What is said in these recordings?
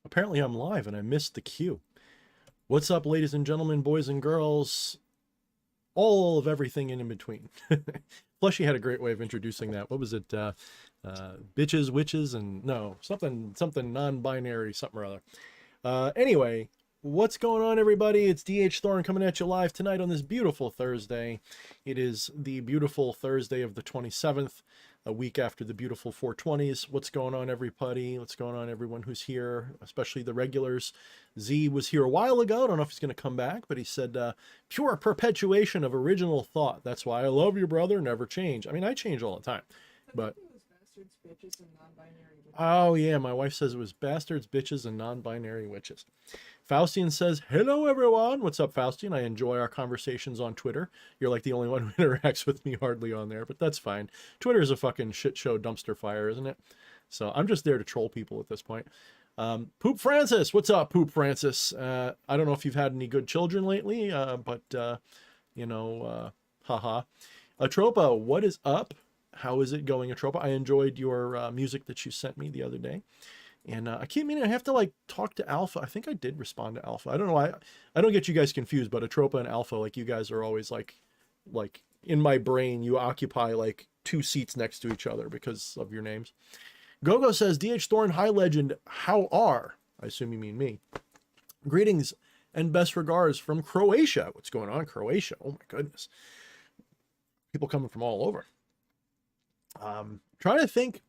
Apparently I'm live and I missed the cue. What's up, ladies and gentlemen, boys and girls, all of everything in between. Fleshy had a great way of introducing that. What was it? Bitches, witches, and no, something non-binary, something or other. Anyway, what's going on, everybody? It's DH Thorne coming at you live tonight on this beautiful Thursday. It is the beautiful Thursday of the 27th, a week after the beautiful 420s. What's going on, everybody? What's going on, everyone who's here, especially the regulars? Z was here a while ago. I don't know if he's going to come back, but he said, pure perpetuation of original thought. That's why I love you, brother. Never change. I mean, I change all the time, but... Bastards, bitches, and non-binary witches. Oh, yeah, my wife says it was bastards, bitches, and non-binary witches. Faustian says, hello, everyone. What's up, Faustian? I enjoy our conversations on Twitter. You're like the only one who interacts with me hardly on there, but that's fine. Twitter is a fucking shit show dumpster fire, isn't it? So I'm just there to troll people at this point. Poop Francis. What's up, Poop Francis? I don't know if you've had any good children lately, but, haha. Atropa, what is up? How is it going, Atropa? I enjoyed your music that you sent me the other day. And I keep meaning I have to like talk to Alpha. I think I did respond to Alpha. I don't know why. I don't get you guys confused, but Atropa and Alpha, like you guys are always like in my brain, you occupy like 2 seats next to each other because of your names. Gogo says, DH Thorne, hi legend, how are? I assume you mean me. Greetings and best regards from Croatia. What's going on, Croatia? Oh my goodness. People coming from all over. Trying to think.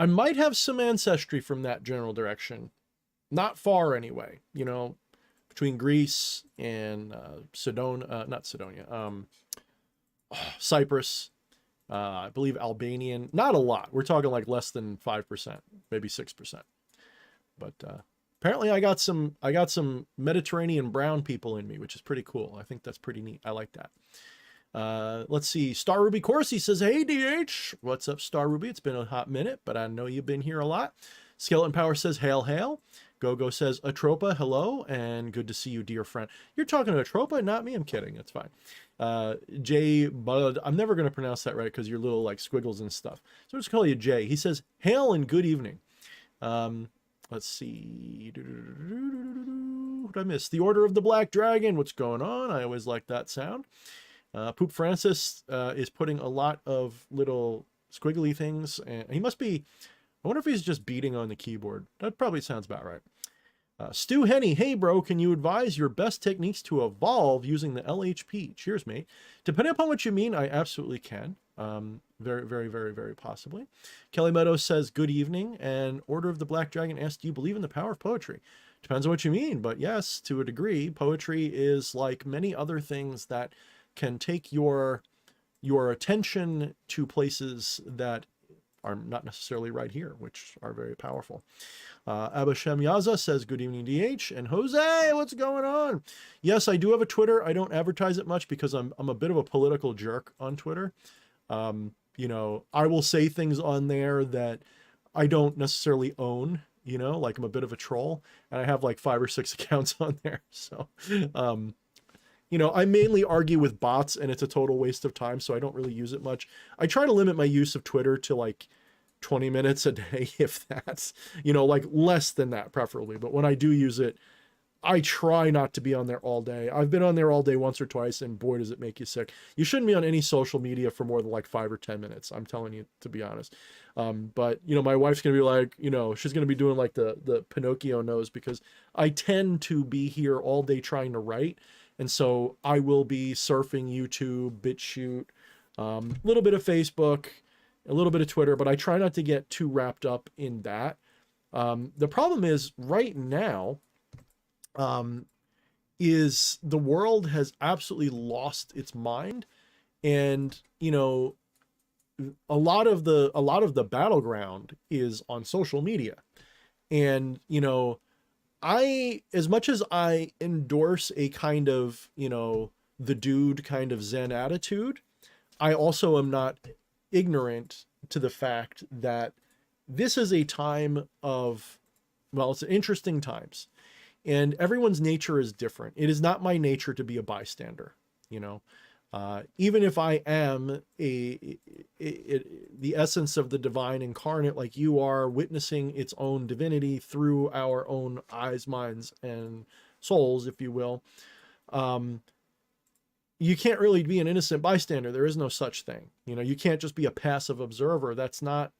I might have some ancestry from that general direction. Not far anyway, you know, between Greece and Cyprus, I believe Albanian, not a lot. We're talking like less than 5%, maybe 6%. But apparently I got some Mediterranean brown people in me, which is pretty cool. I think that's pretty neat. I like that. Let's see. Star Ruby Corsi says, hey DH, what's up, Star Ruby? It's been a hot minute, but I know you've been here a lot. Skeleton Power says, hail, hail. Gogo says, Atropa, hello, and good to see you, dear friend. You're talking to Atropa, not me. I'm kidding. It's fine. Jay Bud, I'm never going to pronounce that right because you're little like squiggles and stuff. So I'll just call you Jay. He says, hail and good evening. Let's see. What did I miss? The Order of the Black Dragon. What's going on? I always like that sound. Poop Francis is putting a lot of little squiggly things, and he must be, I wonder if he's just beating on the keyboard. That probably sounds about right. Stu Henny, hey bro, can you advise your best techniques to evolve using the LHP? Cheers, mate. Depending upon what you mean, I absolutely can. Very, very, very, very possibly. Kelly Meadows says, good evening, and Order of the Black Dragon asks, do you believe in the power of poetry? Depends on what you mean, but yes, to a degree. Poetry is like many other things that can take your attention to places that are not necessarily right here, which are very powerful. Abashem Yaza says, good evening, DH. And Jose, what's going on? Yes, I do have a Twitter. I don't advertise it much because I'm a bit of a political jerk on Twitter. You know, I will say things on there that I don't necessarily own, you know, like I'm a bit of a troll, and I have like 5 or 6 accounts on there. So, you know, I mainly argue with bots and it's a total waste of time, so I don't really use it much. I try to limit my use of Twitter to like 20 minutes a day, if that's, you know, like less than that preferably. But when I do use it, I try not to be on there all day. I've been on there all day once or twice, and boy, does it make you sick. You shouldn't be on any social media for more than like 5 or 10 minutes. I'm telling you, to be honest. But, you know, my wife's going to be like, you know, she's going to be doing like the Pinocchio nose, because I tend to be here all day trying to write. And so I will be surfing YouTube, BitChute, a little bit of Facebook, a little bit of Twitter, but I try not to get too wrapped up in that. The problem is right now, is the world has absolutely lost its mind. And, you know, a lot of the battleground is on social media. And, you know, as much as I endorse a kind of, you know, the dude kind of Zen attitude, I also am not ignorant to the fact that this is a time of, well, it's interesting times, and everyone's nature is different. It is not my nature to be a bystander, you know. Even if I am the essence of the divine incarnate, like you are, witnessing its own divinity through our own eyes, minds, and souls, if you will, you can't really be an innocent bystander. There is no such thing. You know, you can't just be a passive observer. That's not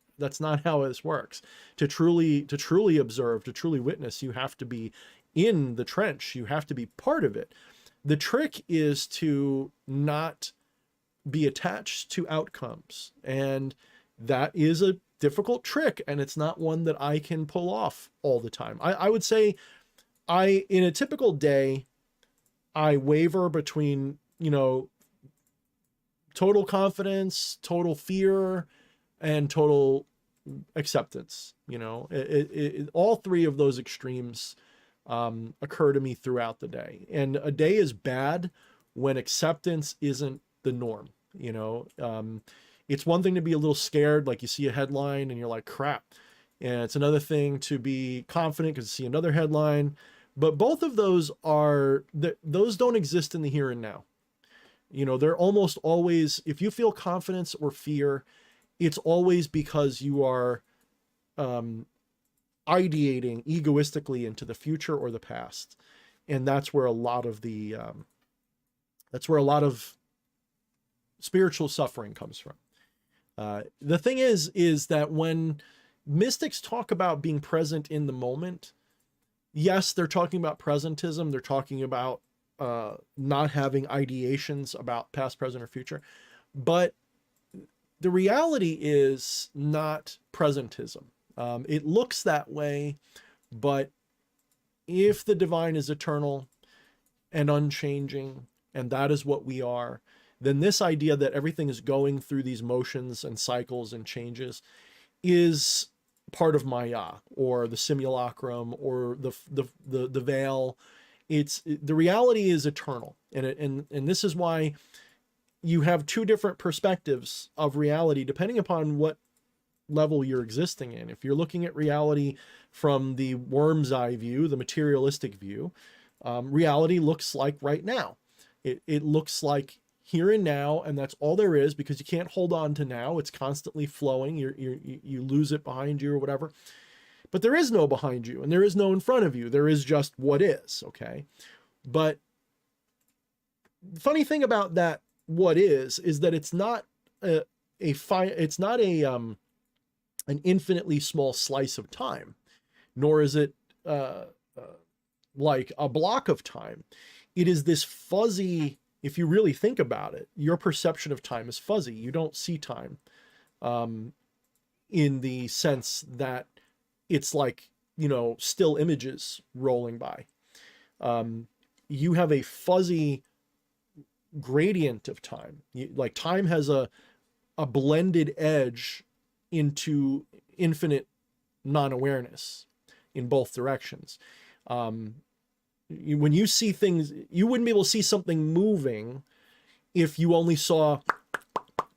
how this works. To truly observe, to truly witness, you have to be in the trench. You have to be part of it. The trick is to not be attached to outcomes. And that is a difficult trick. And it's not one that I can pull off all the time. I would say in a typical day, I waver between, you know, total confidence, total fear, and total acceptance. You know, all three of those extremes occur to me throughout the day. And a day is bad when acceptance isn't the norm. You know, it's one thing to be a little scared, like you see a headline and you're like, crap. And it's another thing to be confident because you see another headline. But both of those those don't exist in the here and now. You know, they're almost always, if you feel confidence or fear, it's always because you are ideating egoistically into the future or the past. And that's where a lot of spiritual suffering comes from. The thing is that when mystics talk about being present in the moment, yes, they're talking about presentism. They're talking about not having ideations about past, present, or future. But the reality is not presentism. It looks that way, but if the divine is eternal and unchanging, and that is what we are, then this idea that everything is going through these motions and cycles and changes is part of Maya or the simulacrum or the veil. The reality is eternal, and this is why you have two different perspectives of reality depending upon what level you're existing in. If you're looking at reality from the worm's eye view, the materialistic view, reality looks like right now. It looks like here and now, and that's all there is, because you can't hold on to now. It's constantly flowing. You lose it behind you or whatever. But there is no behind you, and there is no in front of you. There is just what is, okay? But the funny thing about that what is that it's not an infinitely small slice of time, nor is it like a block of time. It is this fuzzy, if you really think about it, your perception of time is fuzzy. You don't see time in the sense that it's like, you know, still images rolling by. You have a fuzzy gradient of time. Like time has a blended edge into infinite non-awareness in both directions. When you see things, you wouldn't be able to see something moving if you only saw,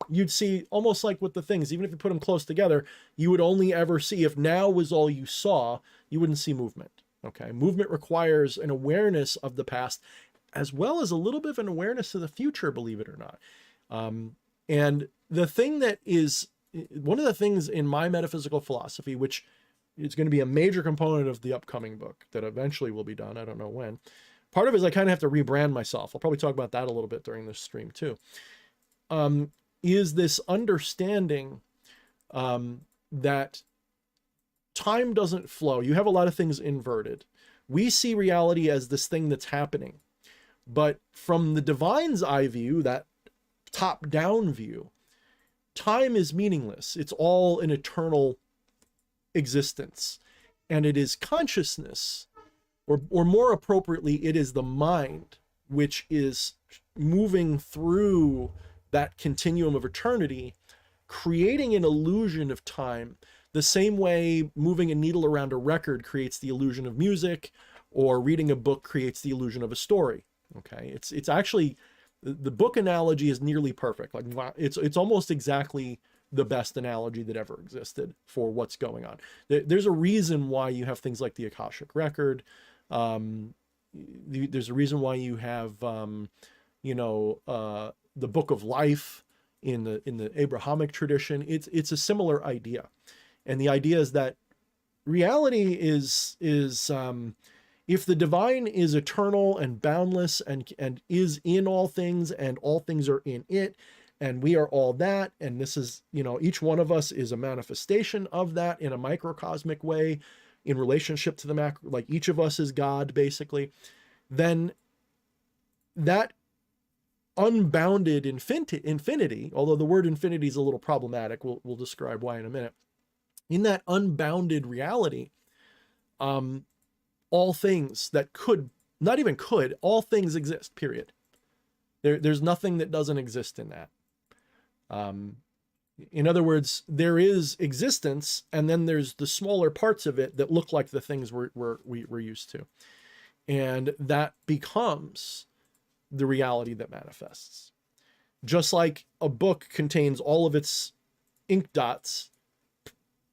you'd see almost like with the things, even if you put them close together, you would only ever see, if now was all you saw, you wouldn't see movement. Okay. Movement requires an awareness of the past as well as a little bit of an awareness of the future, believe it or not. And the thing that is one of the things in my metaphysical philosophy, which is going to be a major component of the upcoming book that eventually will be done, I don't know when. Part of it is I kind of have to rebrand myself. I'll probably talk about that a little bit during this stream too. Is this understanding that time doesn't flow. You have a lot of things inverted. We see reality as this thing that's happening. But from the divine's eye view, that top-down view, time is meaningless. It's all an eternal existence. And it is consciousness, or more appropriately, it is the mind, which is moving through that continuum of eternity, creating an illusion of time, the same way moving a needle around a record creates the illusion of music, or reading a book creates the illusion of a story. Okay, it's actually, the book analogy is nearly perfect. Like it's almost exactly the best analogy that ever existed for what's going on. There's a reason why you have things like the Akashic record. There's a reason why you have the book of life in the Abrahamic tradition. It's a similar idea. And the idea is that reality is if the divine is eternal and boundless and is in all things and all things are in it, and we are all that, and this is, each one of us is a manifestation of that in a microcosmic way in relationship to the macro, like each of us is God, basically, then that unbounded infinity, although the word infinity is a little problematic, we'll describe why in a minute. In that unbounded reality, all things that could, not even could, all things exist, period. There's nothing that doesn't exist in that. In other words, there is existence, and then there's the smaller parts of it that look like the things we're used to. And that becomes the reality that manifests. Just like a book contains all of its ink dots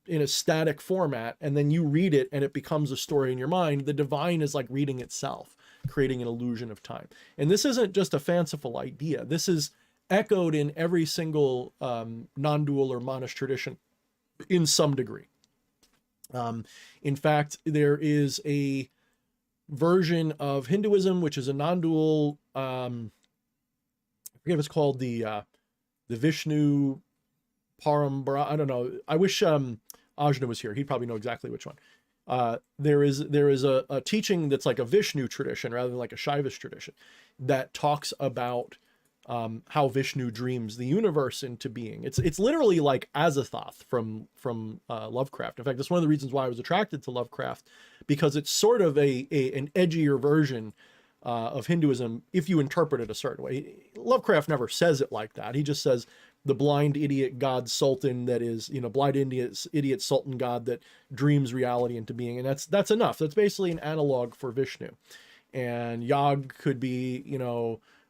in a static format, and then you read it and it becomes a story in your mind, the divine is like reading itself, creating an illusion of time. And this isn't just a fanciful idea. This is echoed in every single non-dual or monist tradition in some degree. In fact, there is a version of Hinduism, which is a non-dual, I forget what it's called, the Vishnu Parambara, I don't know. I wish Ajna was here. He'd probably know exactly which one. There is a teaching that's like a Vishnu tradition rather than like a Shaivist tradition that talks about how Vishnu dreams the universe into being. It's literally like Azathoth from Lovecraft. In fact, that's one of the reasons why I was attracted to Lovecraft, because it's sort of an edgier version of Hinduism if you interpret it a certain way. Lovecraft never says it like that. He just says the blind idiot god sultan that is, blind idiot sultan god that dreams reality into being, and that's enough. That's basically an analog for Vishnu. And Yag could be,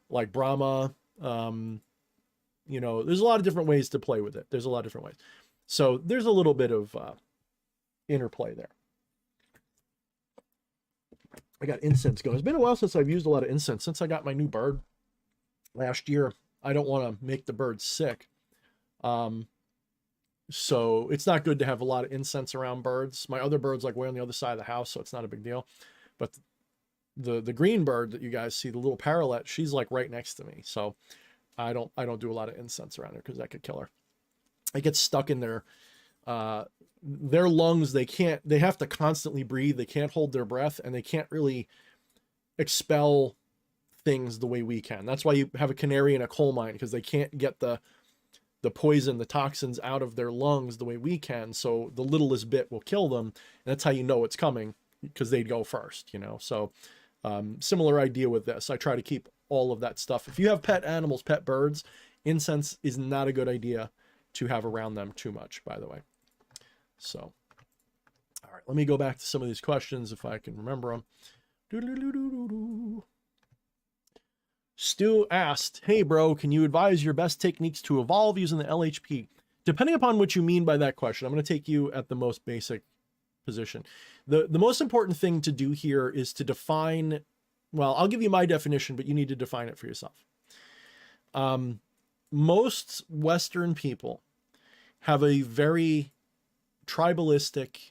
like Brahma. There's a lot of different ways to play with it. There's a lot of different ways. So there's a little bit of interplay there. I got incense going. It's been a while since I've used a lot of incense. Since I got my new bird last year, I don't want to make the bird sick. So it's not good to have a lot of incense around birds. My other bird's like way on the other side of the house, so it's not a big deal. But the green bird that you guys see, the little parrot, she's like right next to me. So I don't do a lot of incense around her because that could kill her. It gets stuck in their lungs. They have to constantly breathe. They can't hold their breath, and they can't really expel things the way we can. That's why you have a canary in a coal mine, because they can't get the poison, the toxins out of their lungs the way we can. So the littlest bit will kill them. And that's how you know it's coming, because they'd go first, So similar idea with this. I try to keep all of that stuff. If you have pet animals, pet birds, incense is not a good idea to have around them too much, by the way. So, all right, let me go back to some of these questions if I can remember them. Stu asked, hey bro, can you advise your best techniques to evolve using the LHP? Depending upon what you mean by that question, I'm going to take you at the most basic position. The most important thing to do here is to define, well, I'll give you my definition, but you need to define it for yourself. Most Western people have a very tribalistic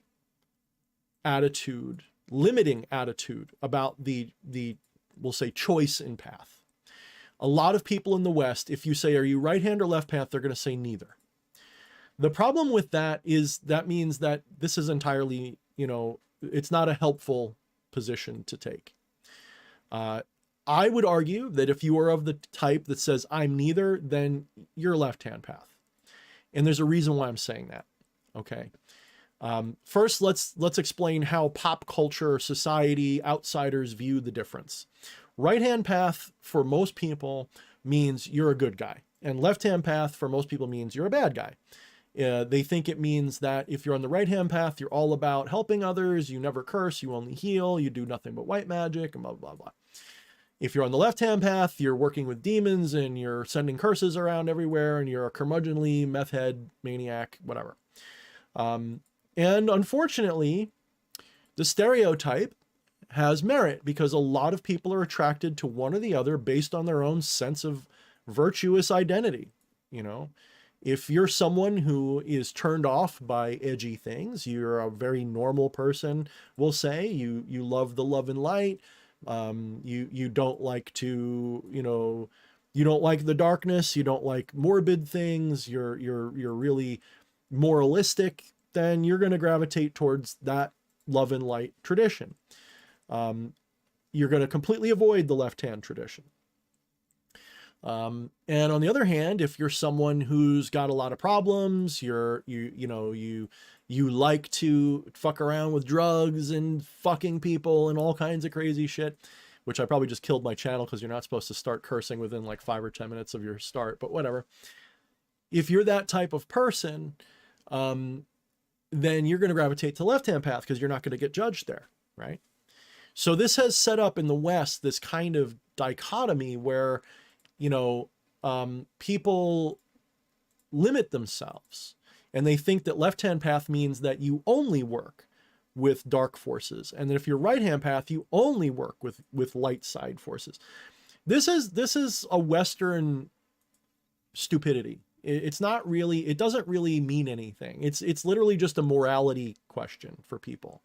attitude, limiting attitude about the we'll say choice in path. A lot of people in the West, if you say, are you right hand or left path, they're going to say neither. The problem with that is that means that this is entirely, it's not a helpful position to take. I would argue that if you are of the type that says I'm neither, then you're left-hand path. And there's a reason why I'm saying that. Okay. First, let's explain how pop culture, society, outsiders view the difference. Right-hand path for most people means you're a good guy, and left-hand path for most people means you're a bad guy. They think it means that if you're on the right-hand path, you're all about helping others, you never curse, you only heal, you do nothing but white magic, and blah, blah, blah. If you're on the left-hand path, you're working with demons, and you're sending curses around everywhere, and you're a curmudgeonly, meth head, maniac, whatever. And unfortunately, the stereotype has merit, because a lot of people are attracted to one or the other based on their own sense of virtuous identity. You know, if you're someone who is turned off by edgy things, you're a very normal person, we'll say. You love the love and light. You don't like to, you know, you don't like the darkness, you don't like morbid things, you're really moralistic, then you're going to gravitate towards that love and light tradition. You're going to completely avoid the left-hand tradition. And on the other hand, if you're someone who's got a lot of problems, you like to fuck around with drugs and fucking people and all kinds of crazy shit, which I probably just killed my channel because you're not supposed to start cursing within like 5 or 10 minutes of your start, but whatever. If you're that type of person, then you're going to gravitate to the left-hand path because you're not going to get judged there, right? So this has set up in the West this kind of dichotomy where, you know, people limit themselves and they think that left-hand path means that you only work with dark forces, and that if you're right-hand path, you only work with light side forces. This is a Western stupidity. It's not really, it doesn't really mean anything. It's literally just a morality question for people.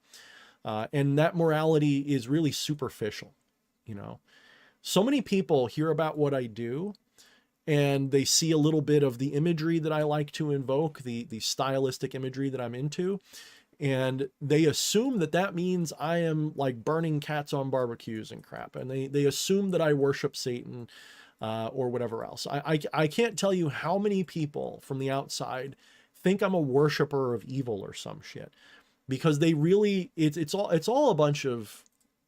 And that morality is really superficial, you know. So many people hear about what I do and they see a little bit of the imagery that I like to invoke, the stylistic imagery that I'm into, and they assume that that means I am like burning cats on barbecues and crap. And they assume that I worship Satan or whatever else. I can't tell you how many people from the outside think I'm a worshiper of evil or some shit, because they really, it's all a bunch of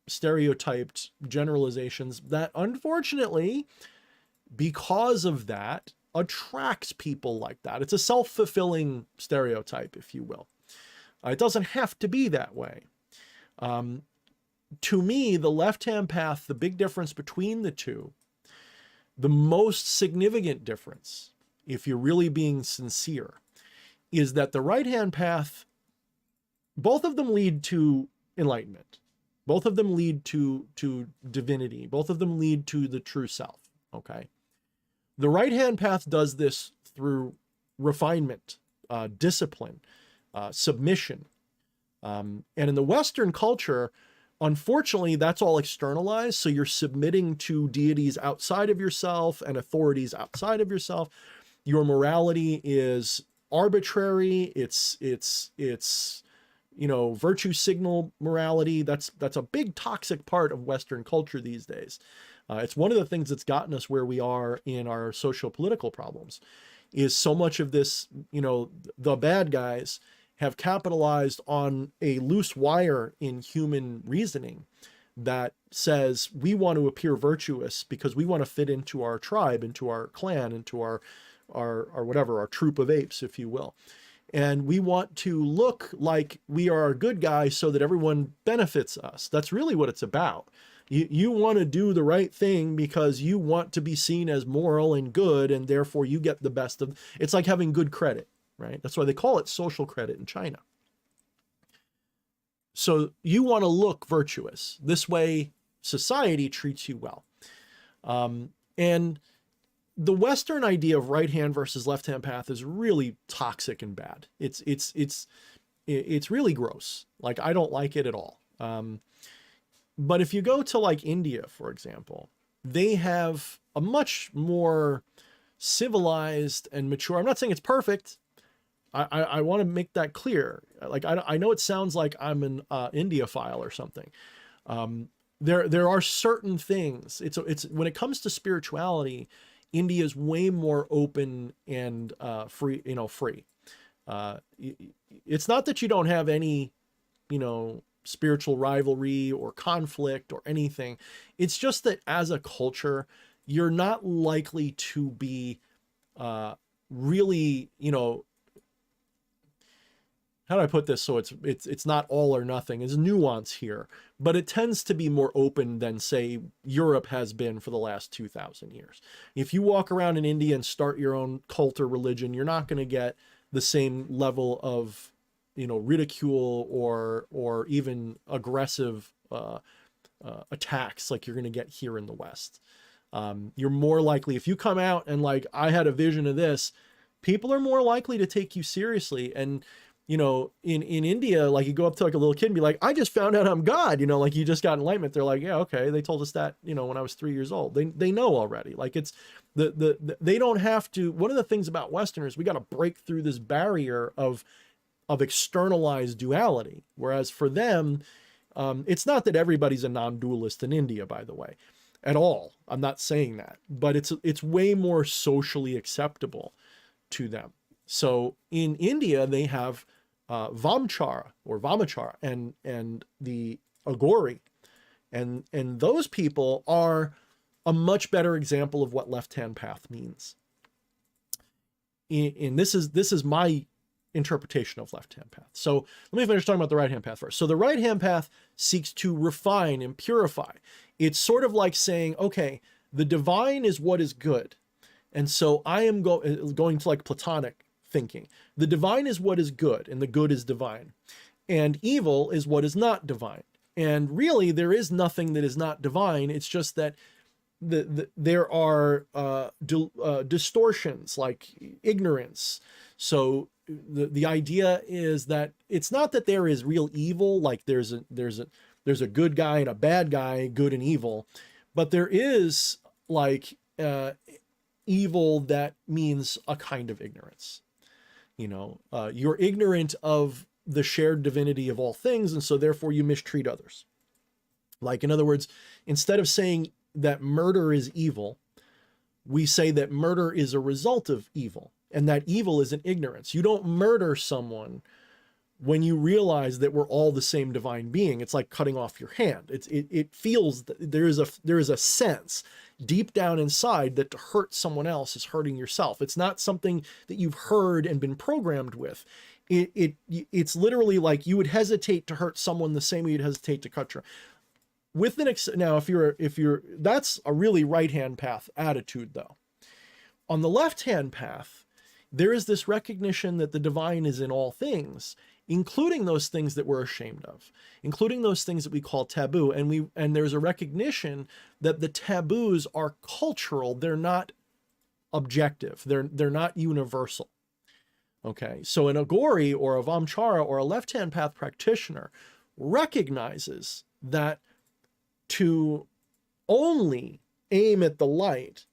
stereotyped generalizations that unfortunately, because of that, attracts people like that. It's a self-fulfilling stereotype, if you will. It doesn't have to be that way. To me, the left-hand path, the big difference between the two, the most significant difference, if you're really being sincere, is that the right-hand path, both of them lead to enlightenment. Both of them lead to divinity. Both of them lead to the true self, okay? The right-hand path does this through refinement, discipline, submission. And in the Western culture, unfortunately, that's all externalized. So you're submitting to deities outside of yourself and authorities outside of yourself. Your morality is arbitrary. It's you know, virtue signal morality. That's a big toxic part of Western culture these days. It's one of the things that's gotten us where we are in our socio-political problems, is so much of this, you know, the bad guys have capitalized on a loose wire in human reasoning that says we want to appear virtuous because we want to fit into our tribe, into our clan, into our whatever, our troop of apes, if you will. And we want to look like we are a good guy so that everyone benefits us. That's really what it's about. You want to do the right thing because you want to be seen as moral and good, and therefore you get the best of, it's like having good credit, right? That's why they call it social credit in China. So you want to look virtuous. This way society treats you well. And the Western idea of right hand versus left hand path is really toxic and bad. It's really gross. Like, I don't like it at all. But if you go to like India, for example, they have a much more civilized and mature, I'm not saying it's perfect. I want to make that clear. Like, I know it sounds like I'm an India-phile or something. There are certain things. It's when it comes to spirituality, India is way more open and free. It's not that you don't have any, spiritual rivalry or conflict or anything. It's just that as a culture, you're not likely to be really, how do I put this so it's not all or nothing? There's nuance here, but it tends to be more open than, say, Europe has been for the last 2,000 years. If you walk around in India and start your own cult or religion, you're not going to get the same level of, ridicule or even aggressive attacks like you're going to get here in the West. You're more likely, if you come out and like, I had a vision of this, people are more likely to take you seriously. And, you know, in India, like you go up to like a little kid and be like, I just found out I'm God, you know, like you just got enlightenment. They're like, yeah, okay. They told us that, you know, when I was 3 years old, they know already. Like it's they don't have to. One of the things about Westerners, we got to break through this barrier of externalized duality. Whereas for them, it's not that everybody's a non-dualist in India, by the way, at all. I'm not saying that, but it's way more socially acceptable to them. So in India, they have Vamchara or Vamachara and the Agori. And those people are a much better example of what left-hand path means. And this is my interpretation of left-hand path. So let me finish talking about the right-hand path first. So the right-hand path seeks to refine and purify. It's sort of like saying, okay, the divine is what is good. And so I am going to like Platonic thinking. The divine is what is good, and the good is divine. And evil is what is not divine. And really, there is nothing that is not divine. It's just that there are distortions like ignorance. So the idea is that it's not that there is real evil, like there's a good guy and a bad guy, good and evil, but there is like evil that means a kind of ignorance. You know, you're ignorant of the shared divinity of all things, and so therefore you mistreat others. Like, in other words, instead of saying that murder is evil, we say that murder is a result of evil, and that evil is an ignorance. You don't murder someone when you realize that we're all the same divine being. It's like cutting off your hand. It feels that there is a sense deep down inside that to hurt someone else is hurting yourself. It's not something that you've heard and been programmed with. It's literally like you would hesitate to hurt someone the same way you'd hesitate to cut your. Now, if you're that's a really right-hand path attitude though. On the left-hand path, there is this recognition that the divine is in all things, including those things that we're ashamed of, including those things that we call taboo. And there's a recognition that the taboos are cultural. They're not objective. They're not universal. Okay. So an Agori or a Vamchara or a left-hand path practitioner recognizes that to only aim at the light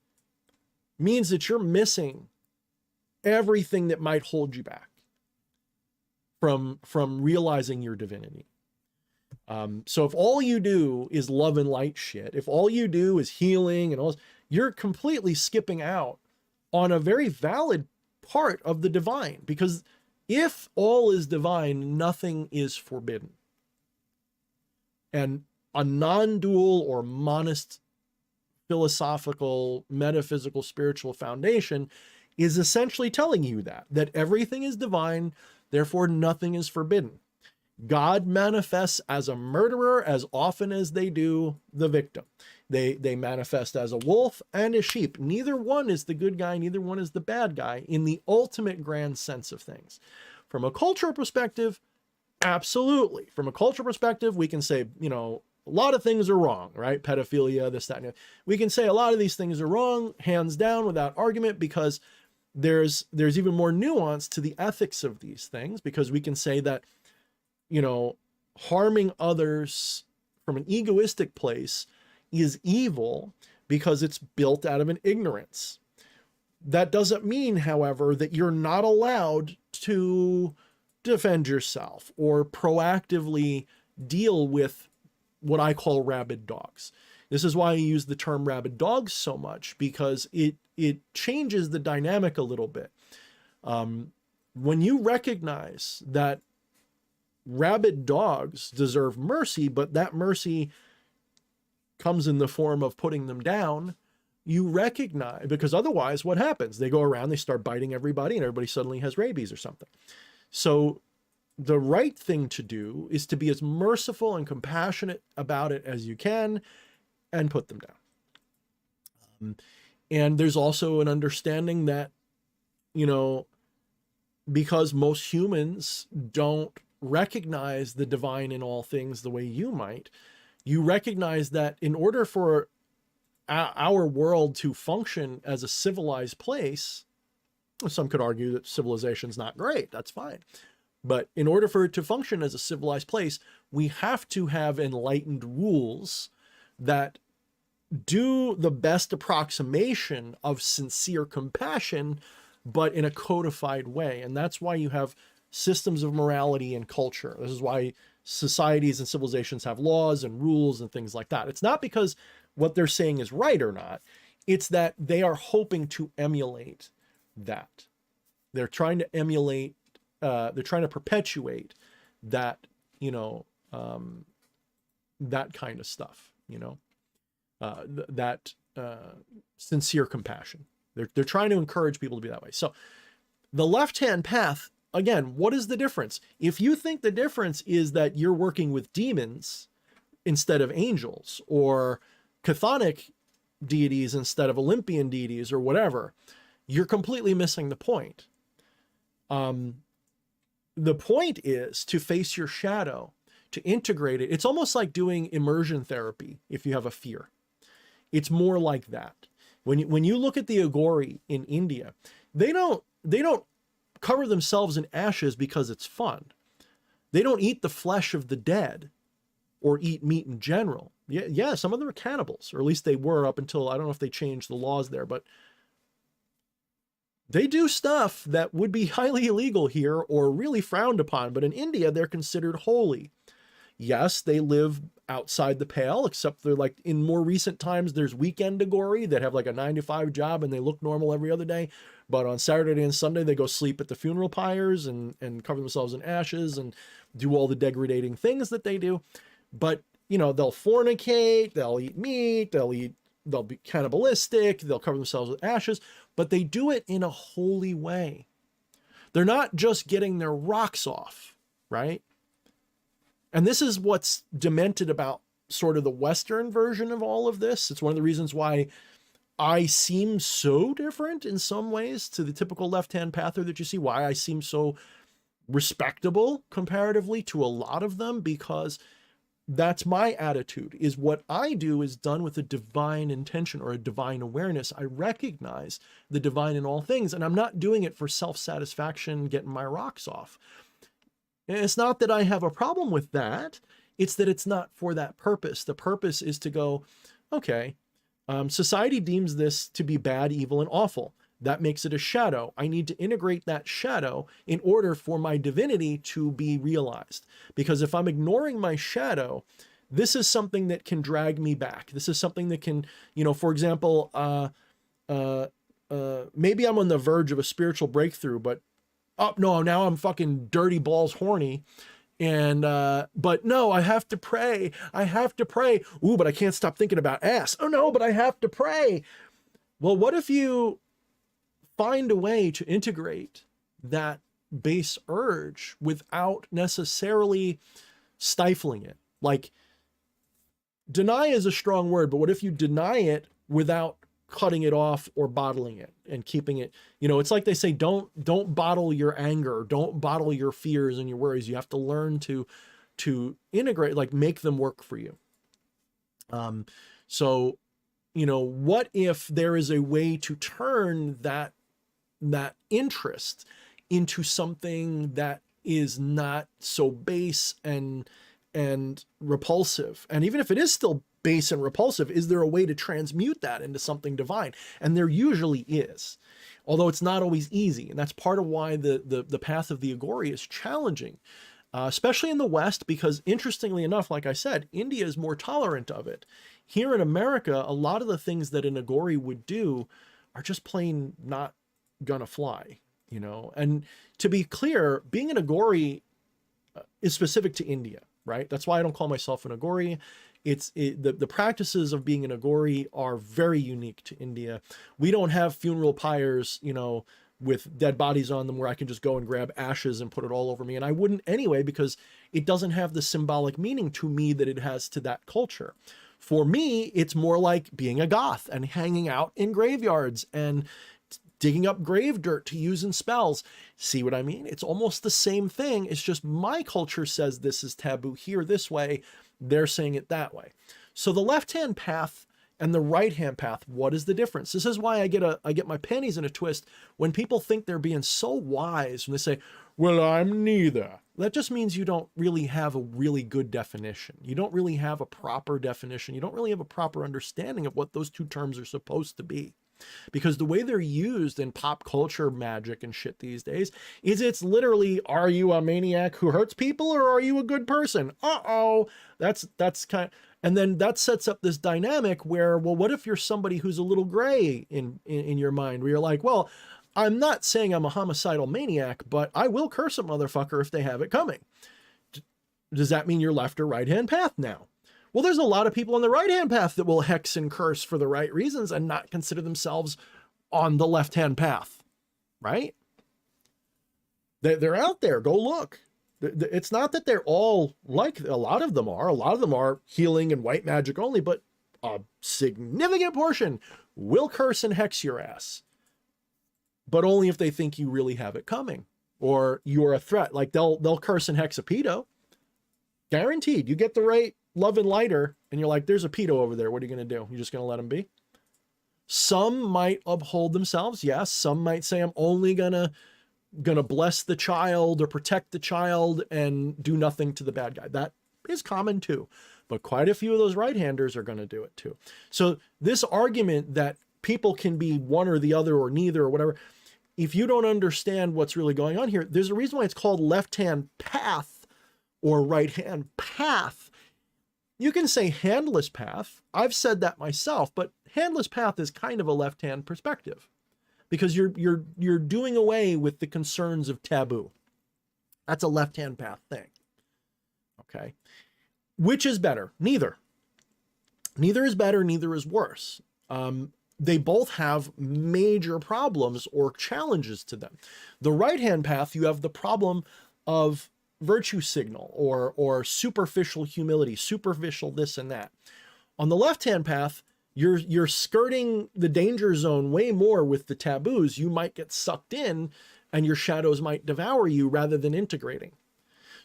means that you're missing everything that might hold you back from realizing your divinity. So if all you do is love and light shit, if all you do is healing and all this, you're completely skipping out on a very valid part of the divine, because if all is divine, nothing is forbidden. And a non-dual or monist philosophical, metaphysical, spiritual foundation is essentially telling you that everything is divine, therefore nothing is forbidden. God manifests as a murderer as often as they do the victim. They manifest as a wolf and a sheep. Neither one is the good guy, neither one is the bad guy in the ultimate grand sense of things. From a cultural perspective, absolutely. From a cultural perspective, we can say, you know, a lot of things are wrong, right? Pedophilia, this, that, and that. We can say a lot of these things are wrong, hands down, without argument, because there's even more nuance to the ethics of these things, because we can say that, you know, harming others from an egoistic place is evil because it's built out of an ignorance. That doesn't mean, however, that you're not allowed to defend yourself or proactively deal with what I call rabid dogs. This is why I use the term rabid dogs so much, because it changes the dynamic a little bit. When you recognize that rabid dogs deserve mercy, but that mercy comes in the form of putting them down, you recognize, because otherwise what happens? They go around, they start biting everybody, and everybody suddenly has rabies or something. So the right thing to do is to be as merciful and compassionate about it as you can and put them down. And there's also an understanding that, you know, because most humans don't recognize the divine in all things the way you might, you recognize that in order for our world to function as a civilized place, some could argue that civilization's not great. That's fine. But in order for it to function as a civilized place, we have to have enlightened rules that do the best approximation of sincere compassion, but in a codified way. And that's why you have systems of morality and culture. This is why societies and civilizations have laws and rules and things like that. It's not because what they're saying is right or not. It's that they are hoping to emulate that. They're trying to emulate, they're trying to perpetuate that, you know, that kind of stuff, you know, that sincere compassion. They're trying to encourage people to be that way. So the left-hand path, again, what is the difference? If you think the difference is that you're working with demons instead of angels, or chthonic deities instead of Olympian deities, or whatever, you're completely missing the point. The point is to face your shadow, to integrate it. It's almost like doing immersion therapy if you have a fear. It's more like that. When you look at the Agori in India, they don't cover themselves in ashes because it's fun. They don't eat the flesh of the dead or eat meat in general. Yeah, some of them are cannibals, or at least they were up until, I don't know if they changed the laws there, but they do stuff that would be highly illegal here or really frowned upon. But in India, they're considered holy. Yes, they live outside the pale, except they're like, in more recent times, there's weekend Agori that have like a 9-to-5 job and they look normal every other day. But on Saturday and Sunday, they go sleep at the funeral pyres and cover themselves in ashes and do all the degrading things that they do. But, you know, they'll fornicate, they'll eat meat, they'll be cannibalistic, they'll cover themselves with ashes, but they do it in a holy way. They're not just getting their rocks off, right? And this is what's demented about sort of the Western version of all of this. It's one of the reasons why I seem so different in some ways to the typical left-hand pather that you see, why I seem so respectable comparatively to a lot of them, because that's my attitude. Is what I do is done with a divine intention or a divine awareness. I recognize the divine in all things, and I'm not doing it for self-satisfaction, getting my rocks off. And it's not that I have a problem with that. It's that it's not for that purpose. The purpose is to go, okay, society deems this to be bad, evil, and awful. That makes it a shadow. I need to integrate that shadow in order for my divinity to be realized. Because if I'm ignoring my shadow, this is something that can drag me back. This is something that can, you know, for example, maybe I'm on the verge of a spiritual breakthrough, but oh no, now I'm fucking dirty balls horny. And, but no, I have to pray. I have to pray. Ooh, but I can't stop thinking about ass. Oh no, but I have to pray. Well, what if you find a way to integrate that base urge without necessarily stifling it? Like, deny is a strong word, but what if you deny it without cutting it off or bottling it and keeping it, you know, it's like they say, don't bottle your anger, don't bottle your fears and your worries. You have to learn to integrate, like make them work for you. So, you know, what if there is a way to turn that interest into something that is not so base and repulsive? And even if it is still base and repulsive, is there a way to transmute that into something divine? And there usually is, although it's not always easy. And that's part of why the path of the Agori is challenging, especially in the West, because interestingly enough, like I said, India is more tolerant of it. Here in America, a lot of the things that an Agori would do are just plain not gonna fly, you know? And to be clear, being an Agori is specific to India, right? That's why I don't call myself an Agori. The practices of being an Agori are very unique to India. We don't have funeral pyres, you know, with dead bodies on them where I can just go and grab ashes and put it all over me. And I wouldn't anyway, because it doesn't have the symbolic meaning to me that it has to that culture. For me, it's more like being a goth and hanging out in graveyards and digging up grave dirt to use in spells. See what I mean? It's almost the same thing. It's just my culture says this is taboo here this way. They're saying it that way. So the left-hand path and the right-hand path, what is the difference? This is why I get my panties in a twist when people think they're being so wise when they say, well, I'm neither. That just means you don't really have a really good definition. You don't really have a proper definition. You don't really have a proper understanding of what those two terms are supposed to be. Because the way they're used in pop culture magic and shit these days is it's literally, are you a maniac who hurts people or are you a good person? Uh-oh. That's kind of, and then that sets up this dynamic where, well, what if you're somebody who's a little gray in your mind, where you're like, well, I'm not saying I'm a homicidal maniac, but I will curse a motherfucker if they have it coming. Does that mean you're left or right-hand path now? Well, there's a lot of people on the right-hand path that will hex and curse for the right reasons and not consider themselves on the left-hand path, right? They're out there. Go look. It's not that they're all like, a lot of them are. A lot of them are healing and white magic only, but a significant portion will curse and hex your ass. But only if they think you really have it coming or you're a threat. Like they'll curse and hex a pedo. Guaranteed. You get the right love and lighter and you're like, there's a pedo over there. What are you going to do? You're just going to let him be? Some might uphold themselves. Yes. Some might say, I'm only gonna bless the child or protect the child and do nothing to the bad guy. That is common too. But quite a few of those right-handers are going to do it too. So this argument that people can be one or the other or neither or whatever, if you don't understand what's really going on here, there's a reason why it's called left-hand path or right-hand path. You can say handless path. I've said that myself, but handless path is kind of a left-hand perspective because you're doing away with the concerns of taboo. That's a left-hand path thing. Okay. Which is better? Neither. Neither is better, neither is worse. They both have major problems or challenges to them. The right-hand path, you have the problem of virtue signal or superficial humility, superficial this and that. On the left-hand path, you're skirting the danger zone way more with the taboos. You might get sucked in and your shadows might devour you rather than integrating.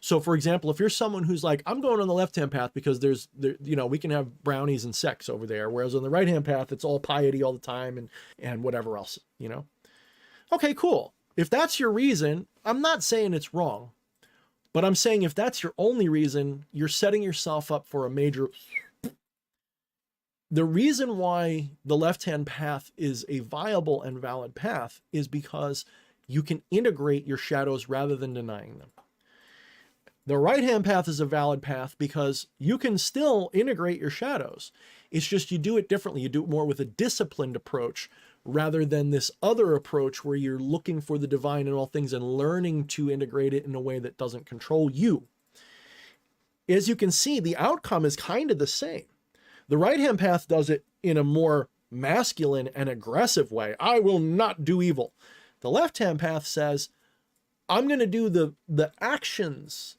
So for example, if you're someone who's like, I'm going on the left-hand path because we can have brownies and sex over there. Whereas on the right-hand path, it's all piety all the time and whatever else, Okay, cool. If that's your reason, I'm not saying it's wrong, but I'm saying if that's your only reason, you're setting yourself up for a major. The reason why the left-hand path is a viable and valid path is because you can integrate your shadows rather than denying them. The right-hand path is a valid path because you can still integrate your shadows. It's just you do it differently. You do it more with a disciplined approach rather than this other approach where you're looking for the divine in all things and learning to integrate it in a way that doesn't control you. As you can see, the outcome is kind of the same. The right-hand path does it in a more masculine and aggressive way. I will not do evil. The left-hand path says, I'm going to do the actions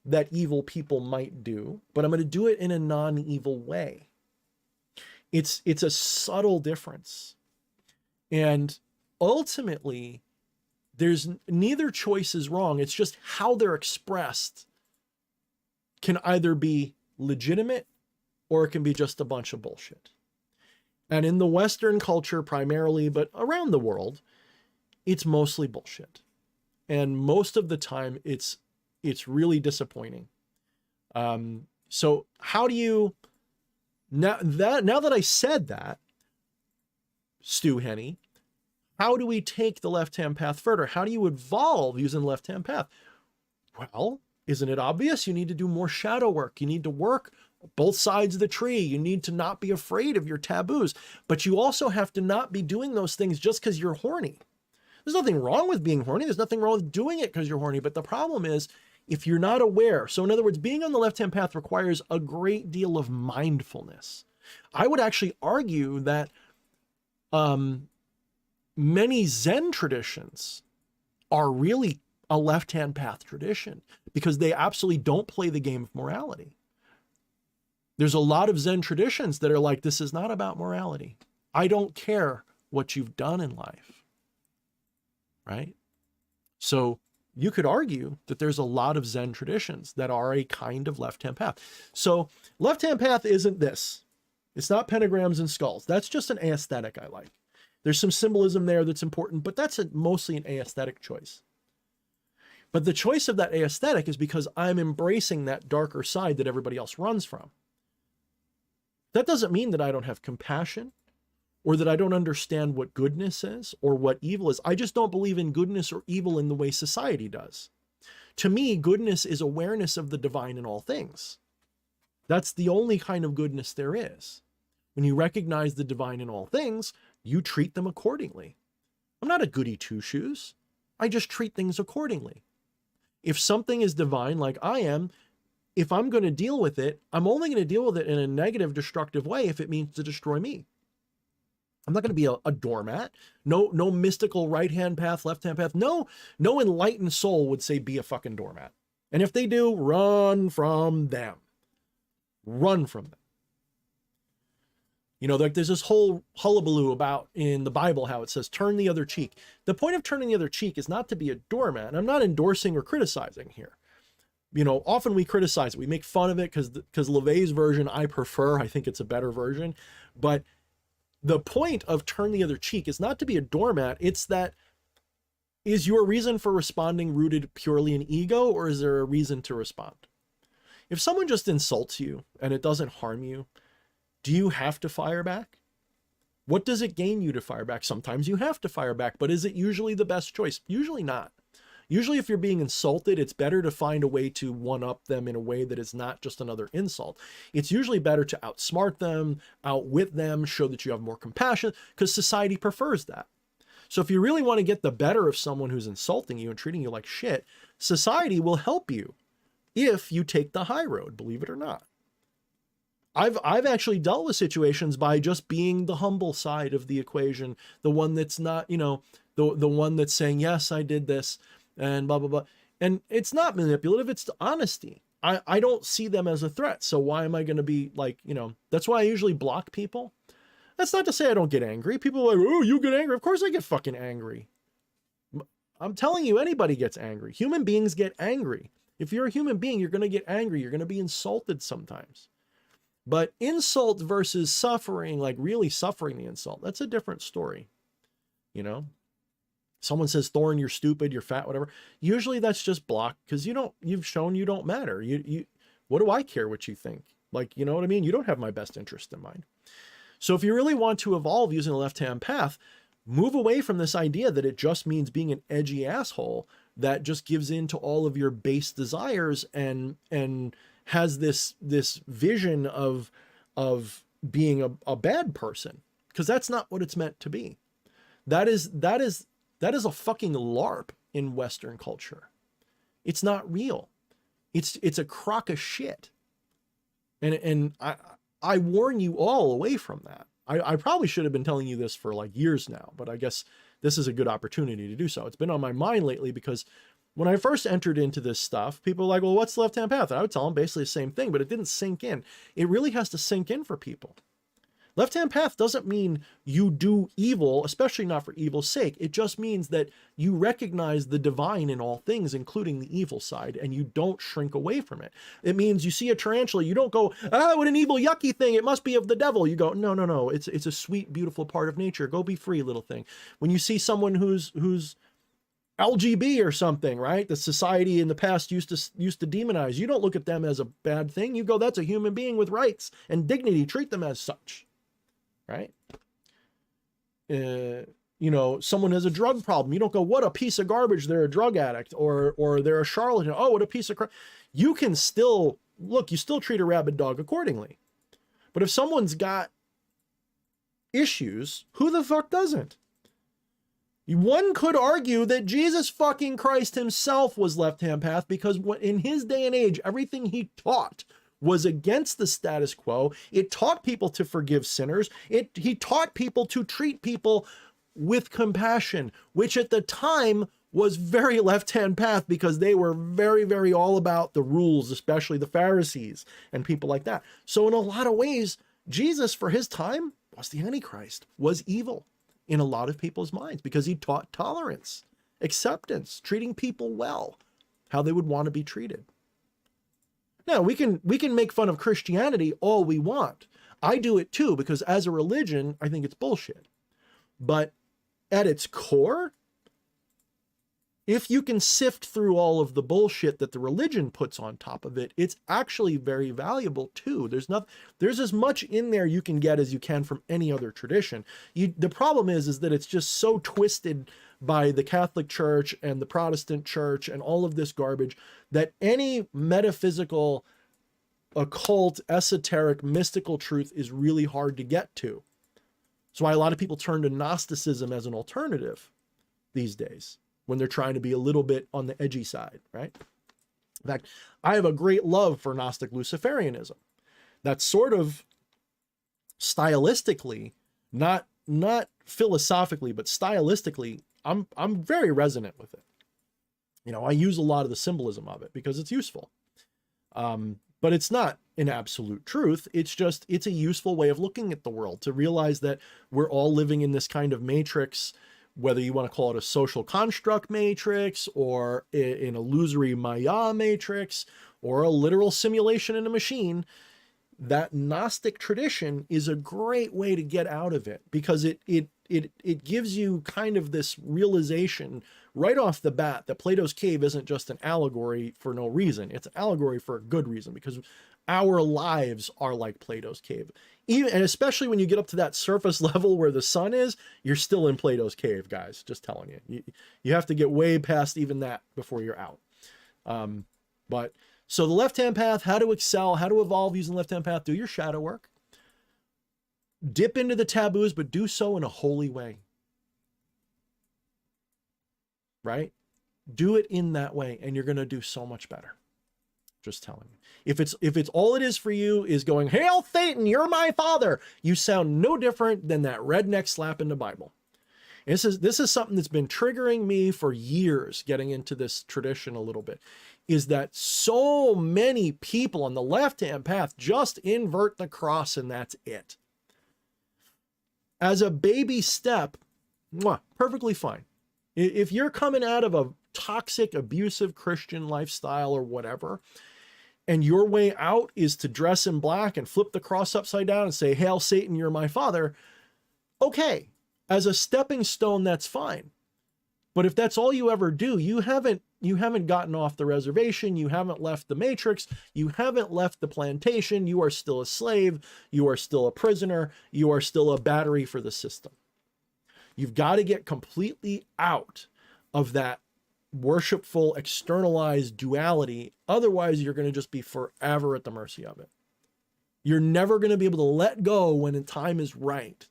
that evil people might do, but I'm going to do it in a non-evil way. It's a subtle difference. And ultimately, there's neither choice is wrong. It's just how they're expressed can either be legitimate or it can be just a bunch of bullshit. And in the Western culture primarily, but around the world, it's mostly bullshit. And most of the time it's really disappointing. So how do you, now that I said that, Stu Henny, how do we take the left-hand path further? How do you evolve using the left-hand path? Well, isn't it obvious? You need to do more shadow work. You need to work both sides of the tree. You need to not be afraid of your taboos, but you also have to not be doing those things just because you're horny. There's nothing wrong with being horny. There's nothing wrong with doing it because you're horny. But the problem is if you're not aware. So in other words, being on the left-hand path requires a great deal of mindfulness. I would actually argue that many Zen traditions are really a left-hand path tradition because they absolutely don't play the game of morality. There's a lot of Zen traditions that are like, this is not about morality. I don't care what you've done in life. Right? So you could argue that there's a lot of Zen traditions that are a kind of left-hand path. So left-hand path isn't this. It's not pentagrams and skulls. That's just an aesthetic I like. There's some symbolism there that's important, but that's mostly an aesthetic choice. But the choice of that aesthetic is because I'm embracing that darker side that everybody else runs from. That doesn't mean that I don't have compassion or that I don't understand what goodness is or what evil is. I just don't believe in goodness or evil in the way society does. To me, goodness is awareness of the divine in all things. That's the only kind of goodness there is. When you recognize the divine in all things, you treat them accordingly. I'm not a goody two-shoes. I just treat things accordingly. If something is divine like I am, if I'm going to deal with it, I'm only going to deal with it in a negative, destructive way if it means to destroy me. I'm not going to be a doormat. No mystical right-hand path, left-hand path. No enlightened soul would say be a fucking doormat. And if they do, run from them. Run from them. You know, like there's this whole hullabaloo about in the Bible how it says turn the other cheek. The point of turning the other cheek is not to be a doormat. I'm not endorsing or criticizing here. You know, often we criticize it. We make fun of it because LaVey's version I prefer. I think it's a better version. But the point of turn the other cheek is not to be a doormat. It's that, is your reason for responding rooted purely in ego, or is there a reason to respond? If someone just insults you and it doesn't harm you, do you have to fire back? What does it gain you to fire back? Sometimes you have to fire back, but is it usually the best choice? Usually not. Usually if you're being insulted, it's better to find a way to one-up them in a way that is not just another insult. It's usually better to outsmart them, outwit them, show that you have more compassion, because society prefers that. So if you really want to get the better of someone who's insulting you and treating you like shit, society will help you if you take the high road, believe it or not. I've actually dealt with situations by just being the humble side of the equation, the one that's not, you know, the one that's saying, yes, I did this and blah, blah, blah. And it's not manipulative. It's honesty. I don't see them as a threat. So why am I going to be like, you know, that's why I usually block people. That's not to say I don't get angry. People are like, oh, you get angry. Of course I get fucking angry. I'm telling you, anybody gets angry. Human beings get angry. If you're a human being, you're going to get angry. You're going to be insulted sometimes. But insult versus suffering, like really suffering the insult, that's a different story. You know, someone says, Thorne, you're stupid, you're fat, whatever. Usually that's just blocked because you've shown you don't matter. What do I care what you think? Like, you know what I mean? You don't have my best interest in mind. So if you really want to evolve using the left-hand path, move away from this idea that it just means being an edgy asshole that just gives in to all of your base desires and has this vision of being a bad person, because that's not what it's meant to be. That is a fucking LARP in Western culture. It's not real. It's a crock of shit. And I warn you all away from that. I probably should have been telling you this for like years now, but I guess this is a good opportunity to do so. It's been on my mind lately because when I first entered into this stuff, people were like, well, what's the left-hand path? And I would tell them basically the same thing, but it didn't sink in. It really has to sink in for people. Left-hand path doesn't mean you do evil, especially not for evil's sake. It just means that you recognize the divine in all things, including the evil side, and you don't shrink away from it. It means you see a tarantula, you don't go, ah, what an evil, yucky thing. It must be of the devil. You go, no. It's a sweet, beautiful part of nature. Go be free, little thing. When you see someone who's LGB or something, right? The society in the past used to demonize. You don't look at them as a bad thing. You go, that's a human being with rights and dignity. Treat them as such, right? You know, someone has a drug problem. You don't go, what a piece of garbage. They're a drug addict or they're a charlatan. Oh, what a piece of crap. You can still look. You still treat a rabid dog accordingly. But if someone's got issues, who the fuck doesn't? One could argue that Jesus fucking Christ himself was left-hand path because in his day and age, everything he taught was against the status quo. It taught people to forgive sinners. He taught people to treat people with compassion, which at the time was very left-hand path because they were very, very all about the rules, especially the Pharisees and people like that. So in a lot of ways, Jesus for his time was the Antichrist, was evil in a lot of people's minds because he taught tolerance, acceptance, treating people well, how they would want to be treated. Now, we can make fun of Christianity all we want. I do it too, because as a religion, I think it's bullshit. But at its core, if you can sift through all of the bullshit that the religion puts on top of it, it's actually very valuable too. There's as much in there you can get as you can from any other tradition. The problem is that it's just so twisted by the Catholic Church and the Protestant Church and all of this garbage that any metaphysical, occult, esoteric, mystical truth is really hard to get to. That's why a lot of people turn to Gnosticism as an alternative these days, when they're trying to be a little bit on the edgy side, right? In fact, I have a great love for Gnostic Luciferianism. That's sort of stylistically, not philosophically, but stylistically, I'm very resonant with it. You know, I use a lot of the symbolism of it because it's useful. But it's not an absolute truth. It's a useful way of looking at the world, to realize that we're all living in this kind of matrix, whether you want to call it a social construct matrix or an illusory Maya matrix or a literal simulation in a machine. That Gnostic tradition is a great way to get out of it, because it gives you kind of this realization right off the bat that Plato's cave isn't just an allegory for no reason. It's an allegory for a good reason, because our lives are like Plato's cave. And especially when you get up to that surface level where the sun is, you're still in Plato's cave, guys. Just telling you. You have to get way past even that before you're out. So the left-hand path, how to excel, how to evolve using the left-hand path, do your shadow work. Dip into the taboos, but do so in a holy way. Right? Do it in that way, and you're going to do so much better. Just telling you. If it's all it is for you is going, "Hail Satan, you're my father," you sound no different than that redneck slap in the Bible. And this is something that's been triggering me for years, getting into this tradition a little bit, is that so many people on the left-hand path just invert the cross and that's it. As a baby step, perfectly fine. If you're coming out of a toxic, abusive Christian lifestyle or whatever, and your way out is to dress in black and flip the cross upside down and say, "Hail Satan, you're my father," okay. As a stepping stone, that's fine. But if that's all you ever do, you haven't gotten off the reservation, you haven't left the matrix, you haven't left the plantation, you are still a slave, you are still a prisoner, you are still a battery for the system. You've got to get completely out of that worshipful, externalized duality. Otherwise, you're going to just be forever at the mercy of it. You're never going to be able to let go when the time is right,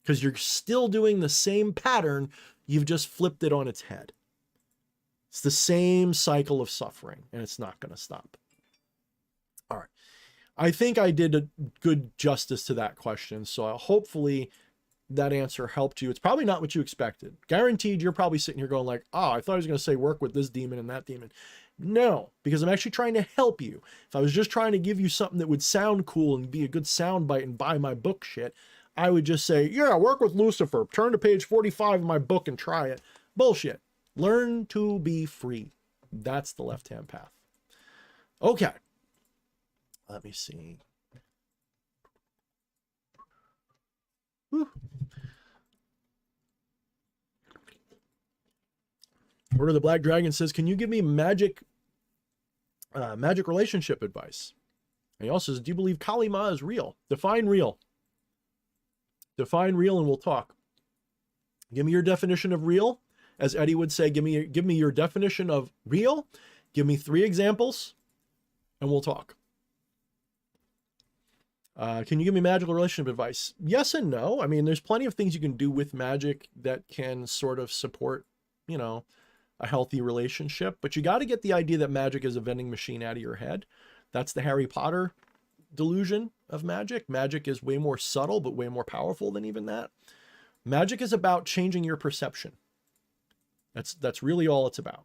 because you're still doing the same pattern. You've just flipped it on its head. It's the same cycle of suffering, and it's not going to stop. All right. I think I did a good justice to that question. So hopefully that answer helped you. It's probably not what you expected. Guaranteed you're probably sitting here going like, "Oh, I thought I was going to say work with this demon and that demon." No, because I'm actually trying to help you. If I was just trying to give you something that would sound cool and be a good soundbite and buy my book shit, I would just say, "Yeah, work with Lucifer. Turn to page 45 of my book and try it." Bullshit. Learn to be free. That's the left-hand path. Okay. Let me see. Whew. Order the Black Dragon says, "Can you give me magic relationship advice?" And he also says, "Do you believe Kali Ma is real? Define real. Define real and we'll talk. Give me your definition of real." As Eddie would say, give me your definition of real. Give me 3 examples and we'll talk. Can you give me magical relationship advice? Yes and no. I mean, there's plenty of things you can do with magic that can sort of support, a healthy relationship, but you got to get the idea that magic is a vending machine out of your head. That's the Harry Potter delusion of magic. Magic is way more subtle, but way more powerful than even that. Magic is about changing your perception. That's really all it's about.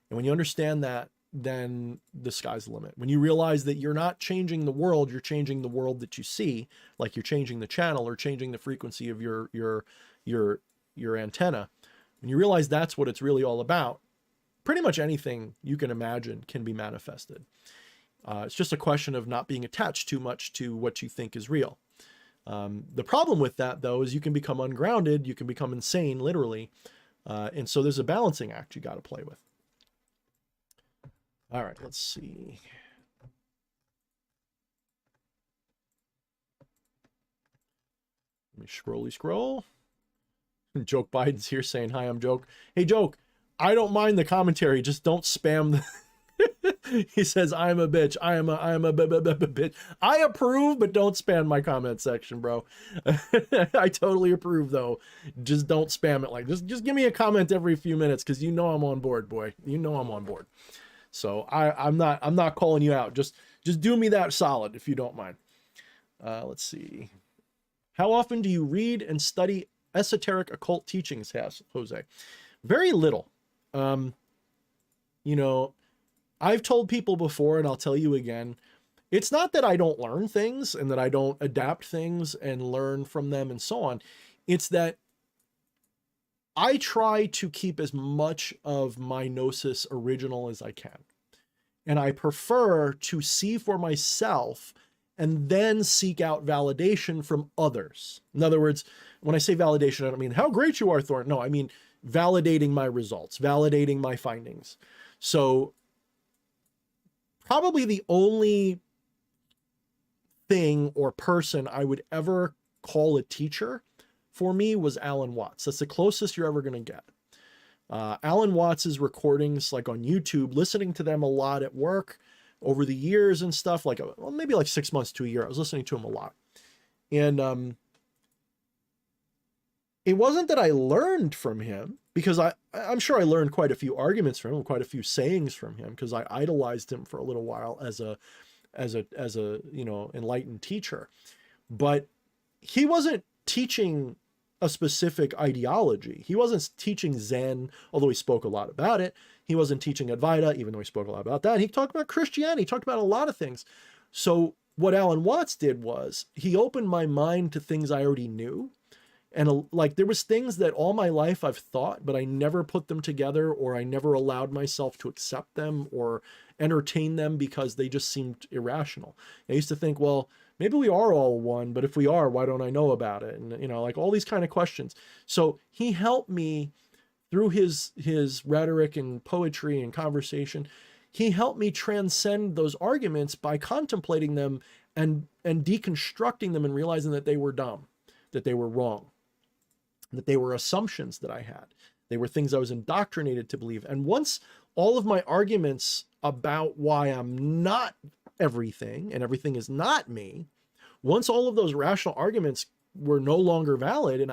And when you understand that, then the sky's the limit. When you realize that you're not changing the world, you're changing the world that you see, like you're changing the channel or changing the frequency of your antenna. When you realize that's what it's really all about, pretty much anything you can imagine can be manifested. It's just a question of not being attached too much to what you think is real. The problem with that, though, is you can become ungrounded, you can become insane, literally. And so there's a balancing act you got to play with. All right, let's see. Let me scroll. Joke Biden's here saying, hi, I'm Joke. Hey, Joke, I don't mind the commentary. Just don't spam the... He says, I'm a bitch. I am a bitch. I approve, but don't spam my comment section, bro. I totally approve, though. Just don't spam it. Like, just give me a comment every few minutes, because you know I'm on board, boy. You know I'm on board. So I'm not calling you out. Just do me that solid, if you don't mind. Let's see. How often do you read and study esoteric occult teachings, Jose? Very little. You know, I've told people before, and I'll tell you again, it's not that I don't learn things and that I don't adapt things and learn from them and so on. It's that I try to keep as much of my gnosis original as I can. And I prefer to see for myself and then seek out validation from others. In other words, when I say validation, I don't mean how great you are, Thorne. No, I mean validating my results, validating my findings. So probably the only thing or person I would ever call a teacher for me was Alan Watts. That's the closest you're ever going to get. Alan Watts's recordings, like on YouTube, listening to them a lot at work over the years and stuff, like well, maybe like 6 months to a year. I was listening to him a lot. And it wasn't that I learned from him, because I'm sure I learned quite a few arguments from him, quite a few sayings from him, because I idolized him for a little while as a you know, enlightened teacher. But he wasn't teaching a specific ideology. He wasn't teaching Zen, although he spoke a lot about it. He wasn't teaching Advaita, even though he spoke a lot about that. He talked about Christianity. He talked about a lot of things. So what Alan Watts did was he opened my mind to things I already knew. And like there was things that all my life I've thought, but I never put them together, or I never allowed myself to accept them or entertain them because they just seemed irrational. I used to think, well, maybe we are all one, but if we are, why don't I know about it? And, you know, like all these kind of questions. So he helped me through his rhetoric and poetry and conversation. He helped me transcend those arguments by contemplating them and deconstructing them and realizing that they were dumb, that they were wrong, that they were assumptions that I had. They were things I was indoctrinated to believe. And once all of my arguments about why I'm not everything and everything is not me, once all of those rational arguments were no longer valid and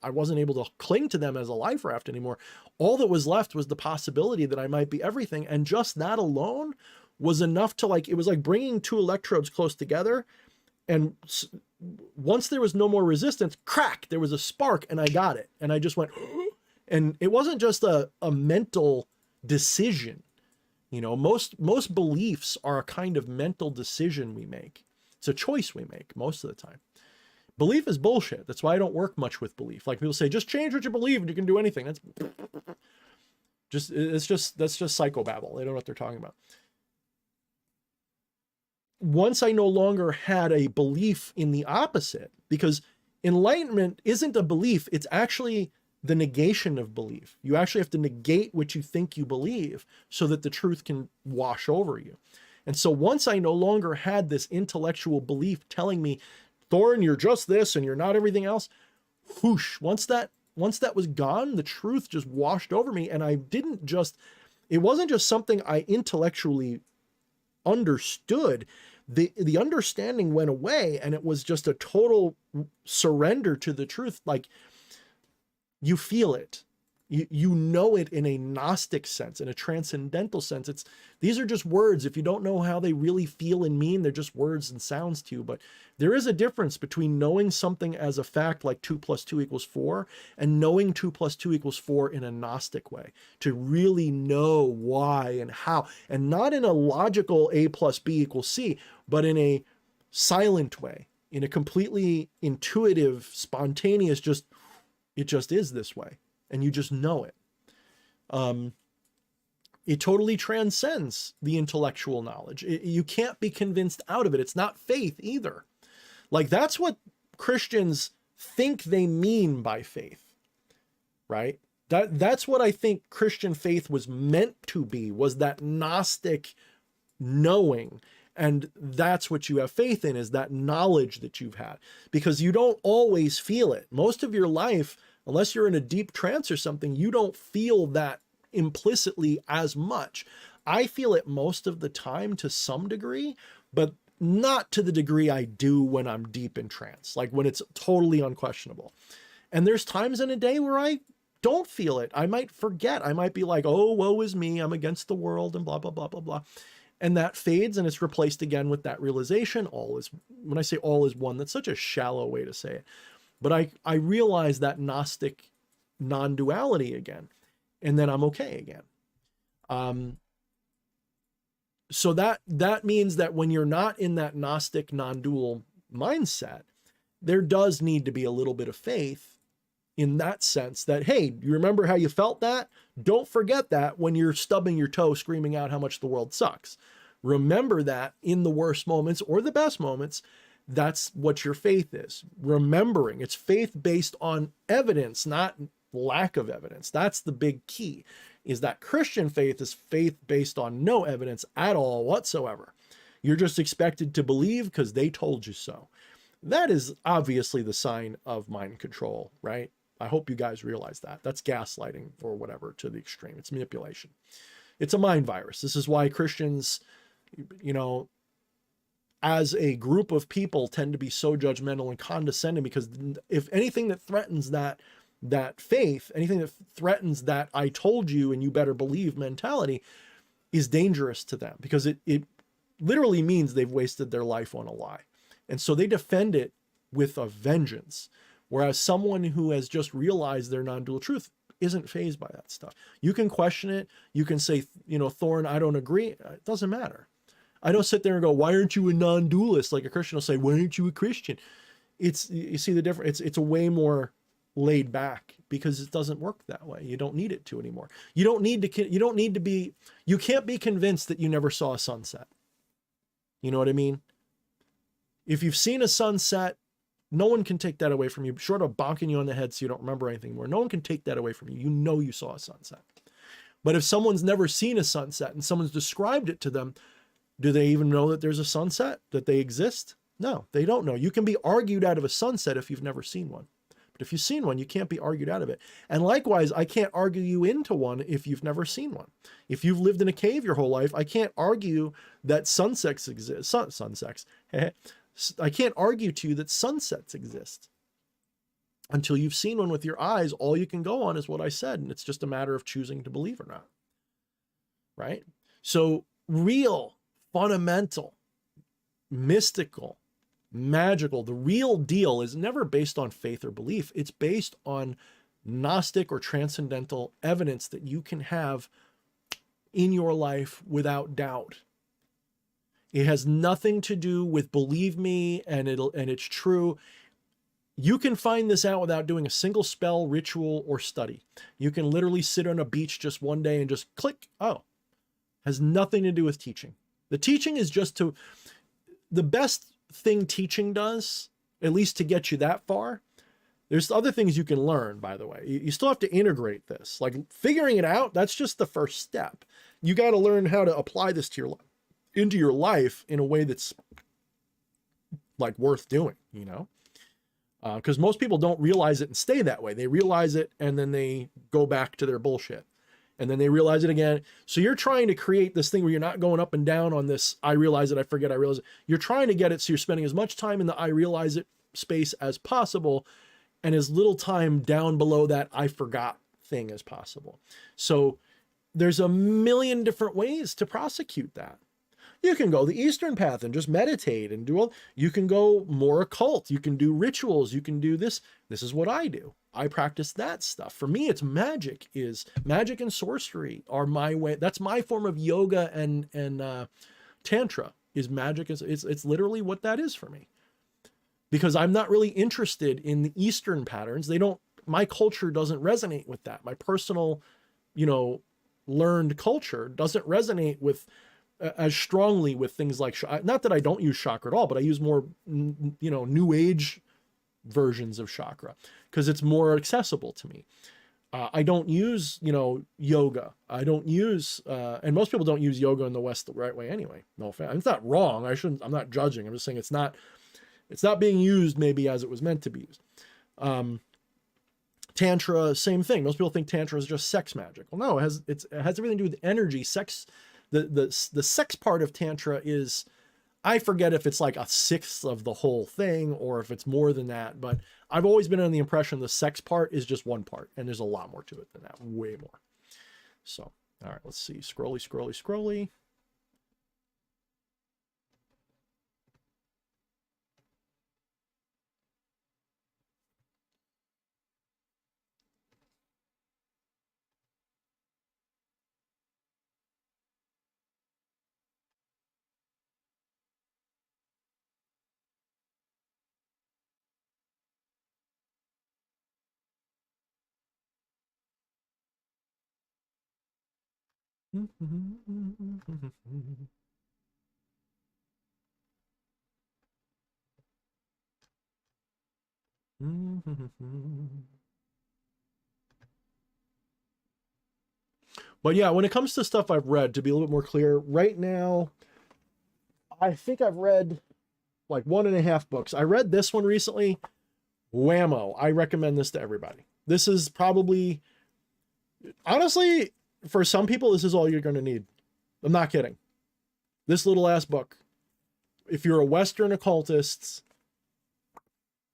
I wasn't able to cling to them as a life raft anymore, all that was left was the possibility that I might be everything. And just that alone was enough to, like, it was like bringing two electrodes close together. And once there was no more resistance, crack, there was a spark and I got it. And I just went, and it wasn't just a mental decision. You know, most beliefs are a kind of mental decision we make. It's a choice we make most of the time. Belief is bullshit. That's why I don't work much with belief. Like people say, just change what you believe and you can do anything. That's just psychobabble. They don't know what they're talking about. Once I no longer had a belief in the opposite, because enlightenment isn't a belief, it's actually the negation of belief. You actually have to negate what you think you believe so that the truth can wash over you. And so once I no longer had this intellectual belief telling me, Thorne, you're just this and you're not everything else, whoosh, once that was gone, the truth just washed over me. And it wasn't just something I intellectually understood. The understanding went away and it was just a total surrender to the truth. Like you feel it, you know it in a Gnostic sense, in a transcendental sense. These are just words. If you don't know how they really feel and mean, they're just words and sounds to you. But there is a difference between knowing something as a fact, like 2 + 2 = 4, and knowing 2 + 2 = 4 in a Gnostic way, to really know why and how, and not in a logical A + B = C, but in a silent way, in a completely intuitive, spontaneous, it just is this way. And you just know it. It totally transcends the intellectual knowledge. You can't be convinced out of it. It's not faith either. Like, that's what Christians think they mean by faith, right? That's what I think Christian faith was meant to be, was that Gnostic knowing. And that's what you have faith in, is that knowledge that you've had, because you don't always feel it. Most of your life, unless you're in a deep trance or something, you don't feel that implicitly as much. I feel it most of the time to some degree, but not to the degree I do when I'm deep in trance, like when it's totally unquestionable. And there's times in a day where I don't feel it. I might forget. I might be like, oh, woe is me, I'm against the world and blah, blah, blah, blah, blah. And that fades and it's replaced again with that realization. All is, when I say all is one, that's such a shallow way to say it. But I realize that Gnostic non-duality again, and then I'm okay again. So that means that when you're not in that Gnostic non-dual mindset, there does need to be a little bit of faith in that sense that, hey, you remember how you felt that? Don't forget that when you're stubbing your toe, screaming out how much the world sucks. Remember that in the worst moments or the best moments. That's what your faith is. Remembering. It's faith based on evidence, not lack of evidence. That's the big key, is that Christian faith is faith based on no evidence at all whatsoever. You're just expected to believe because they told you so. That is obviously the sign of mind control, right? I hope you guys realize that. That's gaslighting or whatever to the extreme. It's manipulation. It's a mind virus. This is why Christians, you know, as a group of people tend to be so judgmental and condescending, because if anything that threatens that faith, anything that threatens that I told you and you better believe mentality is dangerous to them, because it literally means they've wasted their life on a lie. And so they defend it with a vengeance. Whereas someone who has just realized their non-dual truth isn't fazed by that stuff. You can question it. You can say, you know, Thorne, I don't agree. It doesn't matter. I don't sit there and go, why aren't you a non-dualist? Like a Christian will say, why aren't you a Christian? It's, you see the difference. It's a way more laid back, because it doesn't work that way. You don't need it to anymore. You don't need to be, you can't be convinced that you never saw a sunset. You know what I mean? If you've seen a sunset, no one can take that away from you, short of bonking you on the head so you don't remember anything more. No one can take that away from you. You know you saw a sunset. But if someone's never seen a sunset and someone's described it to them, do they even know that there's a sunset, that they exist? No, they don't know. You can be argued out of a sunset if you've never seen one. But if you've seen one, you can't be argued out of it. And likewise, I can't argue you into one if you've never seen one. If you've lived in a cave your whole life, I can't argue that sunsets exist. Sunsets. I can't argue to you that sunsets exist until you've seen one with your eyes. All you can go on is what I said, and it's just a matter of choosing to believe or not, right? So real, fundamental, mystical, magical, the real deal is never based on faith or belief. It's based on Gnostic or transcendental evidence that you can have in your life without doubt. It has nothing to do with believe me and it's true. You can find this out without doing a single spell, ritual, or study. You can literally sit on a beach just one day and just click. Oh, has nothing to do with teaching. The teaching is just the best thing teaching does, at least to get you that far. There's other things you can learn, by the way. You still have to integrate this. Like figuring it out, that's just the first step. You got to learn how to apply this to into your life in a way that's like worth doing, you know? Because most people don't realize it and stay that way. They realize it and then they go back to their bullshit. And then they realize it again. So you're trying to create this thing where you're not going up and down on this, I realize it, I forget, I realize it. You're trying to get it so you're spending as much time in the I realize it space as possible and as little time down below that I forgot thing as possible. So there's a million different ways to prosecute that. You can go the Eastern path and just meditate and do all, you can go more occult, you can do rituals, you can do this. This is what I do. I practice that stuff. For me, it's magic and sorcery are my way. That's my form of yoga and tantra is magic. It's literally what that is for me, because I'm not really interested in the Eastern patterns. My culture doesn't resonate with that. My personal, you know, learned culture doesn't resonate with as strongly with things like, not that I don't use chakra at all, but I use more, new age versions of chakra because it's more accessible to me. I don't use, yoga. I don't use, and most people don't use yoga in the West the right way anyway. No offense. It's not wrong. I'm not judging. I'm just saying it's not being used maybe as it was meant to be used. Tantra, same thing. Most people think Tantra is just sex magic. Well, no, it has everything to do with energy. Sex, the sex part of Tantra is, I forget if it's like a sixth of the whole thing or if it's more than that, but I've always been under the impression the sex part is just one part, and there's a lot more to it than that, way more. So, all right, let's see. Scrolly, scrolly, scrolly. But yeah, when it comes to stuff I've read, to be a little bit more clear, right now, I think I've read like 1.5 books. I read this one recently, Whammo. I recommend this to everybody. This is probably, honestly, for some people, this is all you're going to need. I'm not kidding. This little ass book. If you're a Western occultist,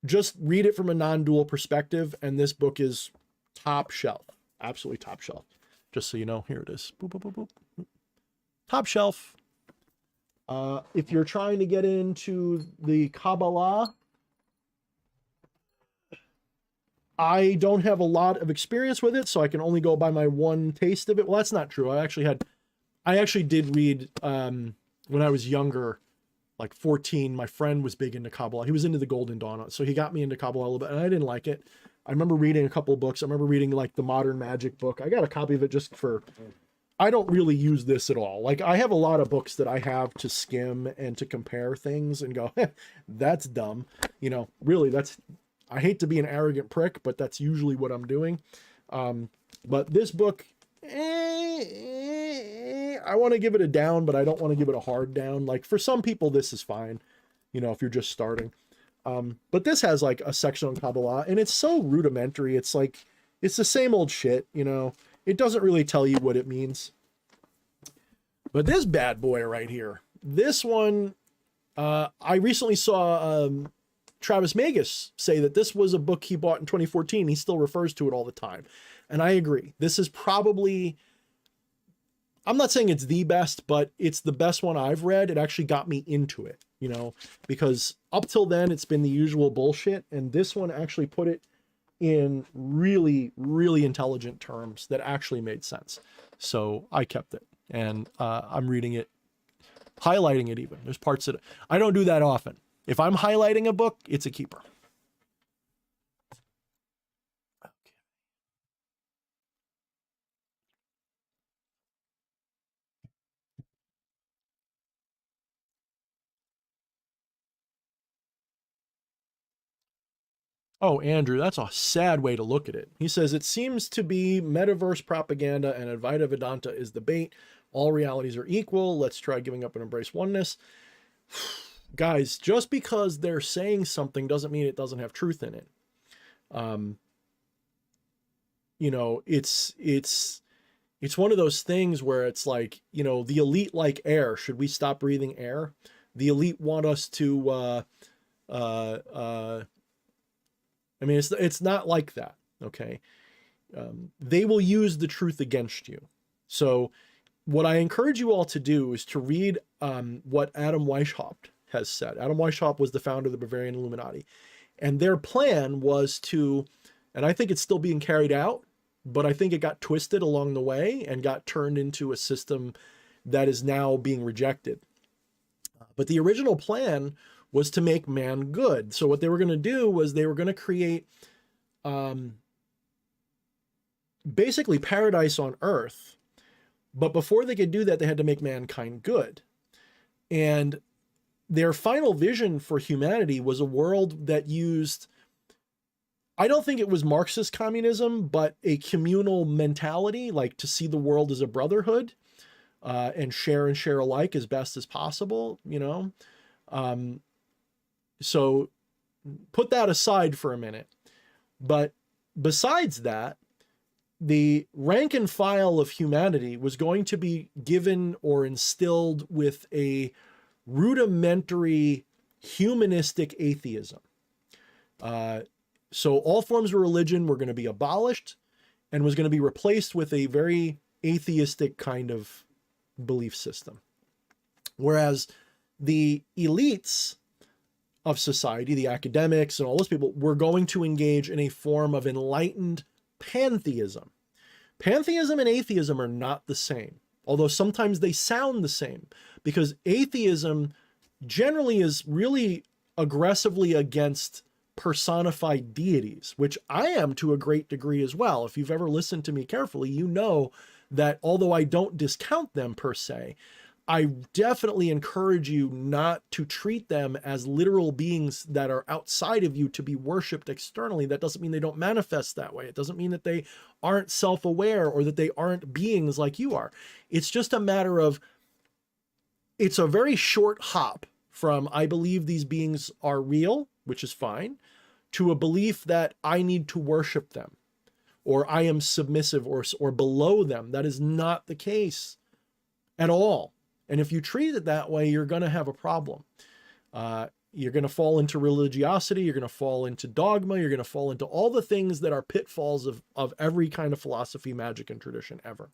just read it from a non-dual perspective, and this book is top shelf. Absolutely top shelf. Just so you know, here it is. Boop, boop, boop, boop. Top shelf. If you're trying to get into the Kabbalah, I don't have a lot of experience with it, so I can only go by my one taste of it. Well, that's not true. I actually did read, when I was younger, like 14, my friend was big into Kabbalah. He was into the Golden Dawn, so he got me into Kabbalah a little bit, and I didn't like it. I remember reading a couple of books. I remember reading like the Modern Magic book. I got a copy of it just for, I don't really use this at all. Like, I have a lot of books that I have to skim and to compare things and go, that's dumb. Really, I hate to be an arrogant prick, but that's usually what I'm doing. But this book, I want to give it a down, but I don't want to give it a hard down. Like, for some people, this is fine, if you're just starting. But this has like a section on Kabbalah, and it's so rudimentary. It's like, it's the same old shit, it doesn't really tell you what it means. But this bad boy right here, this one, I recently saw, Travis Magus say that this was a book he bought in 2014. He still refers to it all the time. And I agree. This is probably, I'm not saying it's the best, but it's the best one I've read. It actually got me into it, because up till then it's been the usual bullshit. And this one actually put it in really, really intelligent terms that actually made sense. So I kept it, and I'm reading it, highlighting it even. There's parts that I don't do that often. If I'm highlighting a book, it's a keeper. Oh, Andrew, that's a sad way to look at it. He says, it seems to be metaverse propaganda and Advaita Vedanta is the bait. All realities are equal. Let's try giving up and embrace oneness. Guys, just because they're saying something doesn't mean it doesn't have truth in it. It's one of those things where it's like, the elite like air. Should we stop breathing air? The elite want us to, it's not like that. Okay. They will use the truth against you. So what I encourage you all to do is to read, what Adam Weishaupt has said. Adam Weishaupt was the founder of the Bavarian Illuminati, and their plan was to, and I think it's still being carried out, but I think it got twisted along the way and got turned into a system that is now being rejected. But the original plan was to make man good. So what they were going to do was they were going to create basically paradise on earth, But before they could do that, they had to make mankind good. And their final vision for humanity was a world that used, I don't think it was Marxist communism, but a communal mentality, like to see the world as a brotherhood, and share alike as best as possible, you know? So put that aside for a minute. But besides that, the rank and file of humanity was going to be given or instilled with a rudimentary humanistic atheism. So all forms of religion were going to be abolished and was going to be replaced with a very atheistic kind of belief system. Whereas the elites of society, the academics and all those people, were going to engage in a form of enlightened pantheism. Pantheism and atheism are not the same, although sometimes they sound the same, because atheism generally is really aggressively against personified deities, which I am to a great degree as well. If you've ever listened to me carefully, you know that although I don't discount them per se, I definitely encourage you not to treat them as literal beings that are outside of you to be worshipped externally. That doesn't mean they don't manifest that way. It doesn't mean that they aren't self-aware or that they aren't beings like you are. It's just a matter of, it's a very short hop from I believe these beings are real, which is fine, to a belief that I need to worship them or I am submissive or below them. That is not the case at all. And if you treat it that way, you're going to have a problem. You're going to fall into religiosity. You're going to fall into dogma. You're going to fall into all the things that are pitfalls of every kind of philosophy, magic, and tradition ever.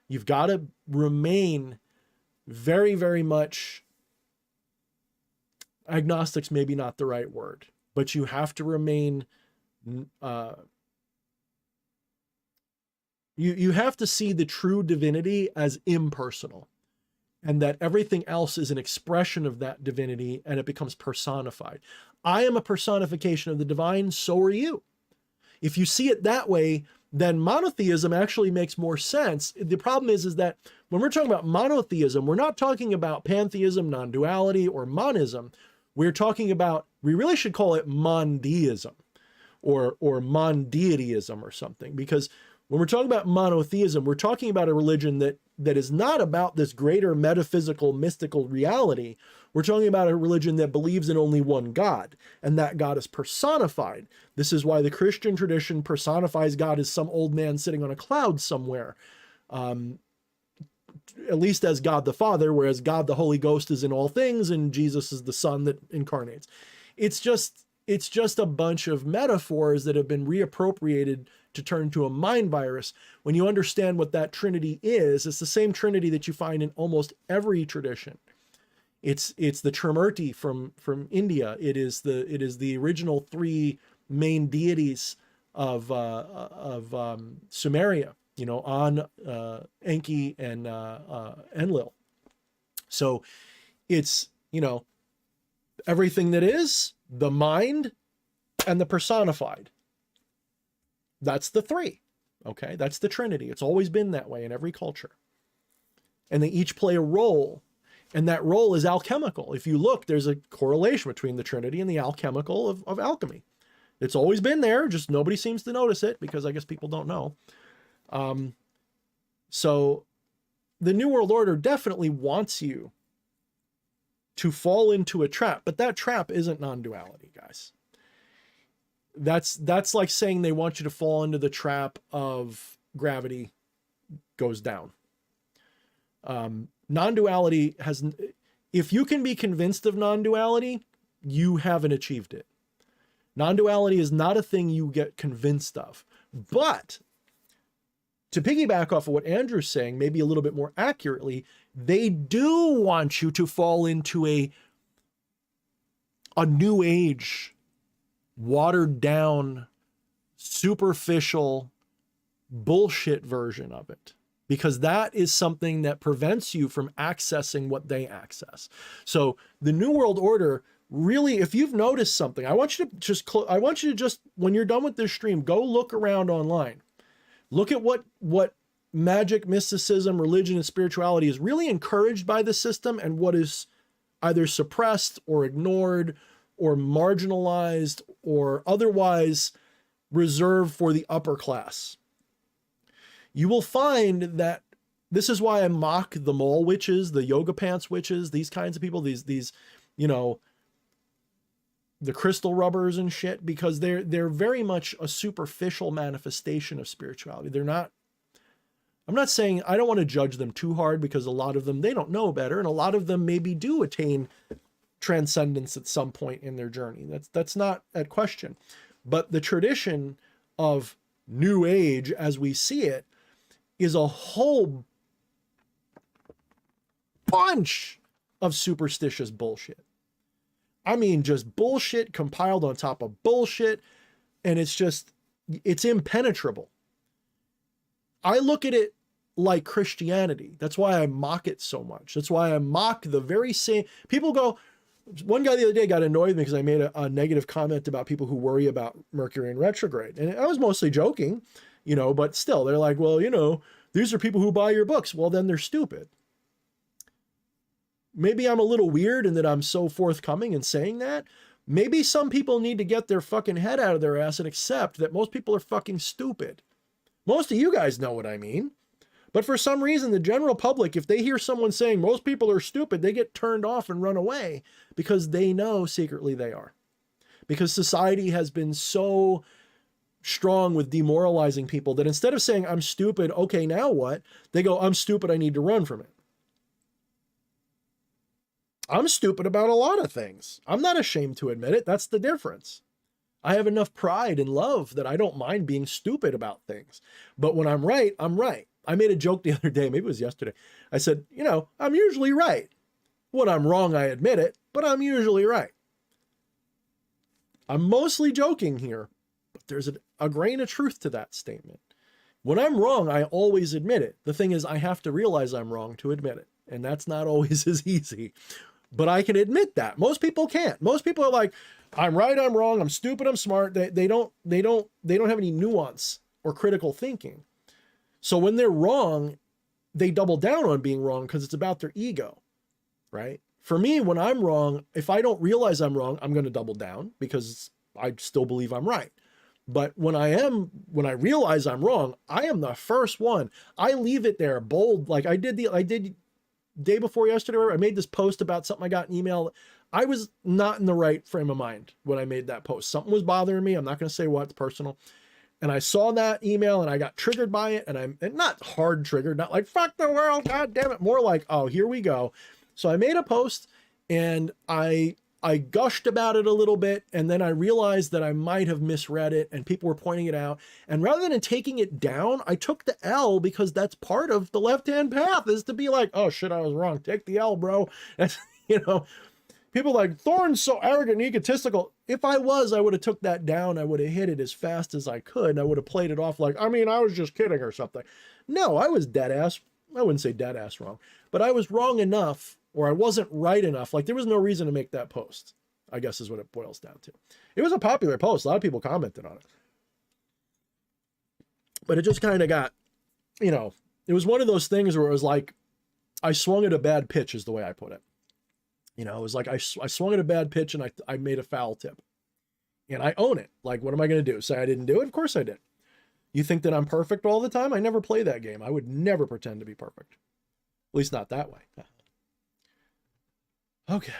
You've got to remain very, very much, agnostic's maybe not the right word, but you have to remain, you have to see the true divinity as impersonal, and that everything else is an expression of that divinity and it becomes personified. I am a personification of the divine, so are you. If you see it that way, then monotheism actually makes more sense. The problem is that when we're talking about monotheism, we're not talking about pantheism, non-duality, or monism. We're talking about, we really should call it mondeism or mondeityism or something, because when we're talking about monotheism, we're talking about a religion that is not about this greater metaphysical, mystical reality. We're talking about a religion that believes in only one God, and that God is personified. This is why the Christian tradition personifies God as some old man sitting on a cloud somewhere, at least as God the Father, whereas God the Holy Ghost is in all things, and Jesus is the Son that incarnates. It's just a bunch of metaphors that have been reappropriated to turn into a mind virus. When you understand what that Trinity is, it's the same Trinity that you find in almost every tradition. It's the Trimurti from India. It is the original three main deities of Sumeria, you know, An, Enki, and Enlil. So it's, you know, everything that is, the mind, and the personified. That's the three, okay? That's the Trinity. It's always been that way in every culture. And they each play a role, and that role is alchemical. If you look, there's a correlation between the Trinity and the alchemical of alchemy. It's always been there, just nobody seems to notice it because I guess people don't know. So the New World Order definitely wants you to fall into a trap, but that trap isn't non-duality, guys. That's like saying they want you to fall into the trap of gravity goes down. Non-duality has, if you can be convinced of non-duality, you haven't achieved it. Non-duality is not a thing you get convinced of. But to piggyback off of what Andrew's saying, maybe a little bit more accurately, they do want you to fall into a new age, watered down, superficial bullshit version of it, because that is something that prevents you from accessing what they access. So the New World Order really, if you've noticed something, I want you to just, when you're done with this stream, go look around online. Look at what magic, mysticism, religion, and spirituality is really encouraged by the system, and what is either suppressed or ignored or marginalized or otherwise reserved for the upper class. You will find that this is why I mock the mole witches, the yoga pants witches, these kinds of people, these, you know, the crystal rubbers and shit, because they're very much a superficial manifestation of spirituality. They're not, I'm not saying, I don't want to judge them too hard, because a lot of them, they don't know better. And a lot of them maybe do attain transcendence at some point in their journey. That's not at question. But the tradition of New Age, as we see it, is a whole bunch of superstitious bullshit. I mean, just bullshit compiled on top of bullshit. And it's impenetrable. I look at it like Christianity. That's why I mock it so much. That's why I mock the very same. People go, one guy the other day got annoyed with me because I made a negative comment about people who worry about Mercury in retrograde. And I was mostly joking, you know, but still they're like, well, you know, these are people who buy your books. Well, then they're stupid. Maybe I'm a little weird in that I'm so forthcoming in saying that. Maybe some people need to get their fucking head out of their ass and accept that most people are fucking stupid. Most of you guys know what I mean. But for some reason, the general public, if they hear someone saying most people are stupid, they get turned off and run away, because they know secretly they are. Because society has been so strong with demoralizing people that instead of saying, I'm stupid, okay, now what? They go, I'm stupid, I need to run from it. I'm stupid about a lot of things. I'm not ashamed to admit it. That's the difference. I have enough pride and love that I don't mind being stupid about things. But when I'm right, I'm right. I made a joke the other day, maybe it was yesterday. I said, you know, I'm usually right. When I'm wrong, I admit it, but I'm usually right. I'm mostly joking here, but there's a grain of truth to that statement. When I'm wrong, I always admit it. The thing is, I have to realize I'm wrong to admit it. And that's not always as easy. But I can admit that. Most people can't. Most people are like, I'm right, I'm wrong, I'm stupid, I'm smart. They don't have any nuance or critical thinking. So when they're wrong, they double down on being wrong because it's about their ego, right? For me, when I'm wrong, if I don't realize I'm wrong, I'm going to double down because I still believe I'm right. But when I realize I'm wrong, I am the first one. I leave it there bold. Like I did day before yesterday, I made this post about something I got an email. I was not in the right frame of mind when I made that post. Something was bothering me. I'm not going to say what, it's personal. And I saw that email and I got triggered by it, and not hard triggered, not like, fuck the world, God damn it. More like, oh, here we go. So I made a post and I gushed about it a little bit. And then I realized that I might have misread it and people were pointing it out. And rather than taking it down, I took the L, because that's part of the left-hand path, is to be like, oh shit, I was wrong. Take the L, bro. And, you know, people like, Thorne's so arrogant and egotistical. If I was, I would have took that down. I would have hit it as fast as I could. And I would have played it off like, I mean, I was just kidding or something. No, I was dead ass. I wouldn't say dead ass wrong, but I was wrong enough, or I wasn't right enough. Like there was no reason to make that post, I guess is what it boils down to. It was a popular post. A lot of people commented on it, but it just kind of got, you know, it was one of those things where it was like, I swung at a bad pitch is the way I put it. You know, it was like I swung at a bad pitch and I made a foul tip, and I own it. Like, what am I going to do? Say I didn't do it? Of course I did. You think that I'm perfect all the time? I never play that game. I would never pretend to be perfect. At least not that way. Okay.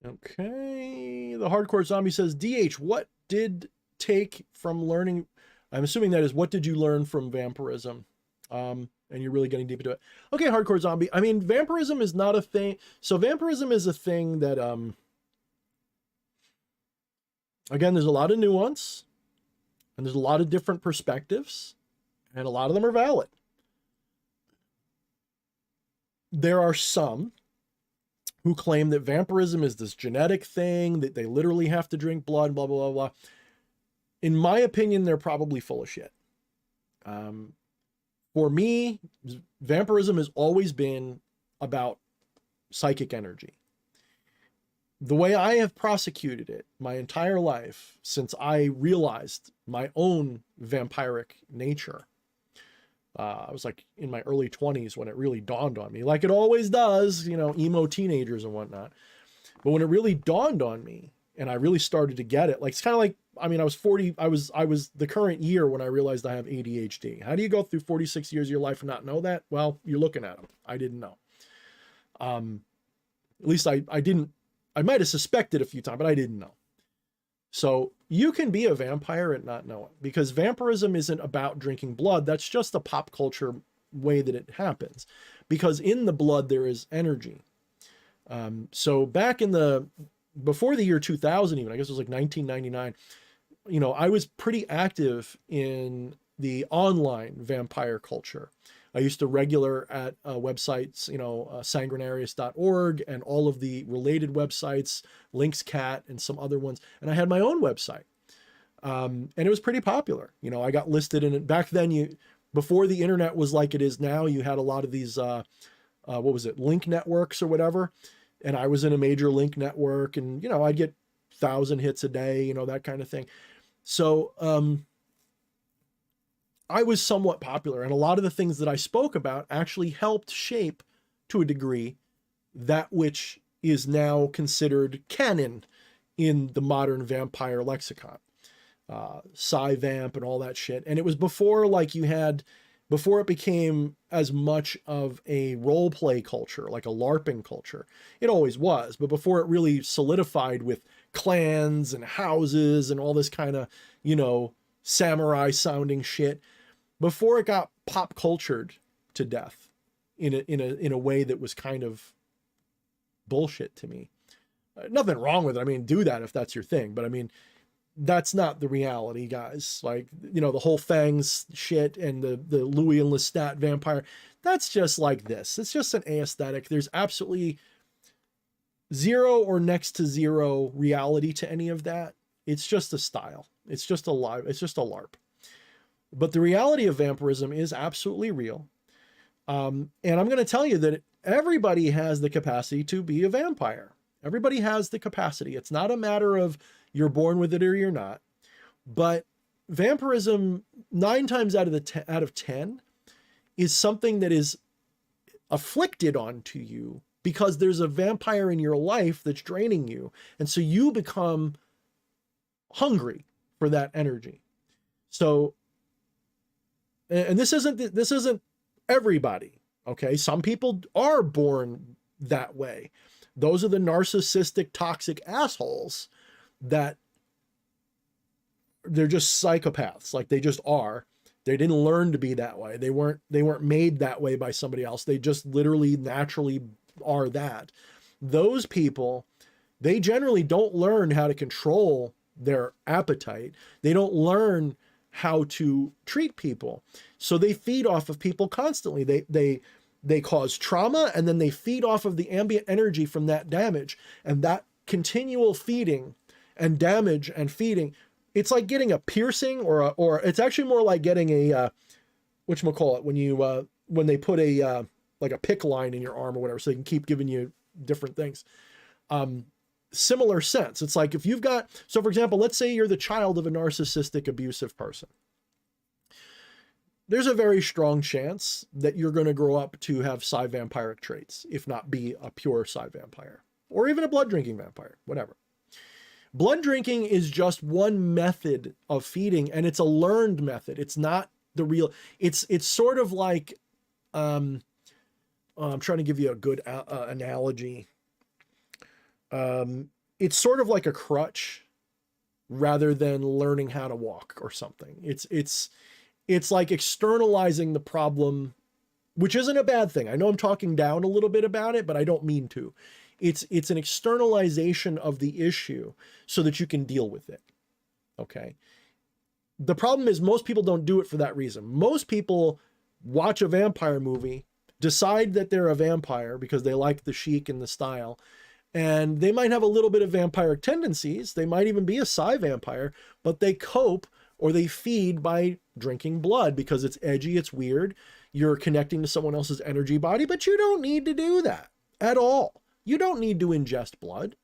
Okay. The hardcore zombie says, DH, what did take from learning? I'm assuming that is, what did you learn from vampirism? And you're really getting deep into it. Okay, hardcore zombie. I mean, vampirism is not a thing. So vampirism is a thing that, again, there's a lot of nuance and there's a lot of different perspectives and a lot of them are valid. There are some who claim that vampirism is this genetic thing, that they literally have to drink blood, blah, blah, blah, blah. In my opinion, they're probably full of shit. For me, vampirism has always been about psychic energy. The way I have prosecuted it my entire life since I realized my own vampiric nature, I was like in my early 20s when it really dawned on me, like it always does, you know, emo teenagers and whatnot. But when it really dawned on me and I really started to get it, like it's kind of like, I mean, I was 40, I was the current year when I realized I have ADHD. How do you go through 46 years of your life and not know that? Well, you're looking at them. I didn't know. At least I didn't, I might have suspected a few times, but I didn't know. So you can be a vampire and not know it, because vampirism isn't about drinking blood. That's just a pop culture way that it happens, because in the blood there is energy. So back in before the year 2000, even, I guess it was like 1999, you know, I was pretty active in the online vampire culture. I used to regular at websites, you know, sanguinarius.org and all of the related websites, LinksCat and some other ones. And I had my own website. And it was pretty popular. You know, I got listed in it. Back then, before the internet was like it is now, you had a lot of these, what was it, link networks or whatever. And I was in a major link network and, you know, I'd get 1,000 hits a day, you know, that kind of thing. So, I was somewhat popular, and a lot of the things that I spoke about actually helped shape, to a degree, that which is now considered canon in the modern vampire lexicon. Sci-vamp and all that shit. And it was before, like, before it became as much of a role play culture, like a LARPing culture. It always was, but before it really solidified with clans and houses and all this kind of, you know, samurai sounding shit, before it got pop cultured to death in a way that was kind of bullshit to me. Nothing wrong with it. I mean, do that if that's your thing, but I mean, that's not the reality, guys. Like, you know, the whole Fangs shit and the Louis and Lestat vampire, that's just like this. It's just an aesthetic. There's absolutely zero or next to zero reality to any of that. It's just a style. It's just a LARP. But the reality of vampirism is absolutely real. And I'm going to tell you that everybody has the capacity to be a vampire. Everybody has the capacity. It's not a matter of you're born with it or you're not. But vampirism, 9 times out of 10, is something that is afflicted onto you because there's a vampire in your life that's draining you. And so you become hungry for that energy. So, and this isn't everybody, okay? Some people are born that way. Those are the narcissistic, toxic assholes that they're just psychopaths. Like, they just are. They didn't learn to be that way. They weren't made that way by somebody else. They just literally naturally are that. Those people, they generally don't learn how to control their appetite. They don't learn how to treat people. So they feed off of people constantly. They cause trauma, and then they feed off of the ambient energy from that damage. And that continual feeding and damage and feeding, it's like getting a piercing or it's actually more like getting a, whatchamacallit, when they put a, like a pick line in your arm or whatever, so they can keep giving you different things. Similar sense. It's like if you've got, so for example, let's say you're the child of a narcissistic, abusive person. There's a very strong chance that you're going to grow up to have psi-vampiric traits, if not be a pure psi-vampire, or even a blood-drinking vampire, whatever. Blood drinking is just one method of feeding, and it's a learned method. It's not the real, it's sort of like, I'm trying to give you a good analogy. It's sort of like a crutch rather than learning how to walk or something. it's like externalizing the problem, which isn't a bad thing. I know I'm talking down a little bit about it, but I don't mean to. It's an externalization of the issue so that you can deal with it. Okay. The problem is most people don't do it for that reason. Most people watch a vampire movie, decide that they're a vampire because they like the chic and the style, and they might have a little bit of vampiric tendencies. They might even be a psi vampire, but they cope or they feed by drinking blood because it's edgy, it's weird. You're connecting to someone else's energy body, but you don't need to do that at all. You don't need to ingest blood.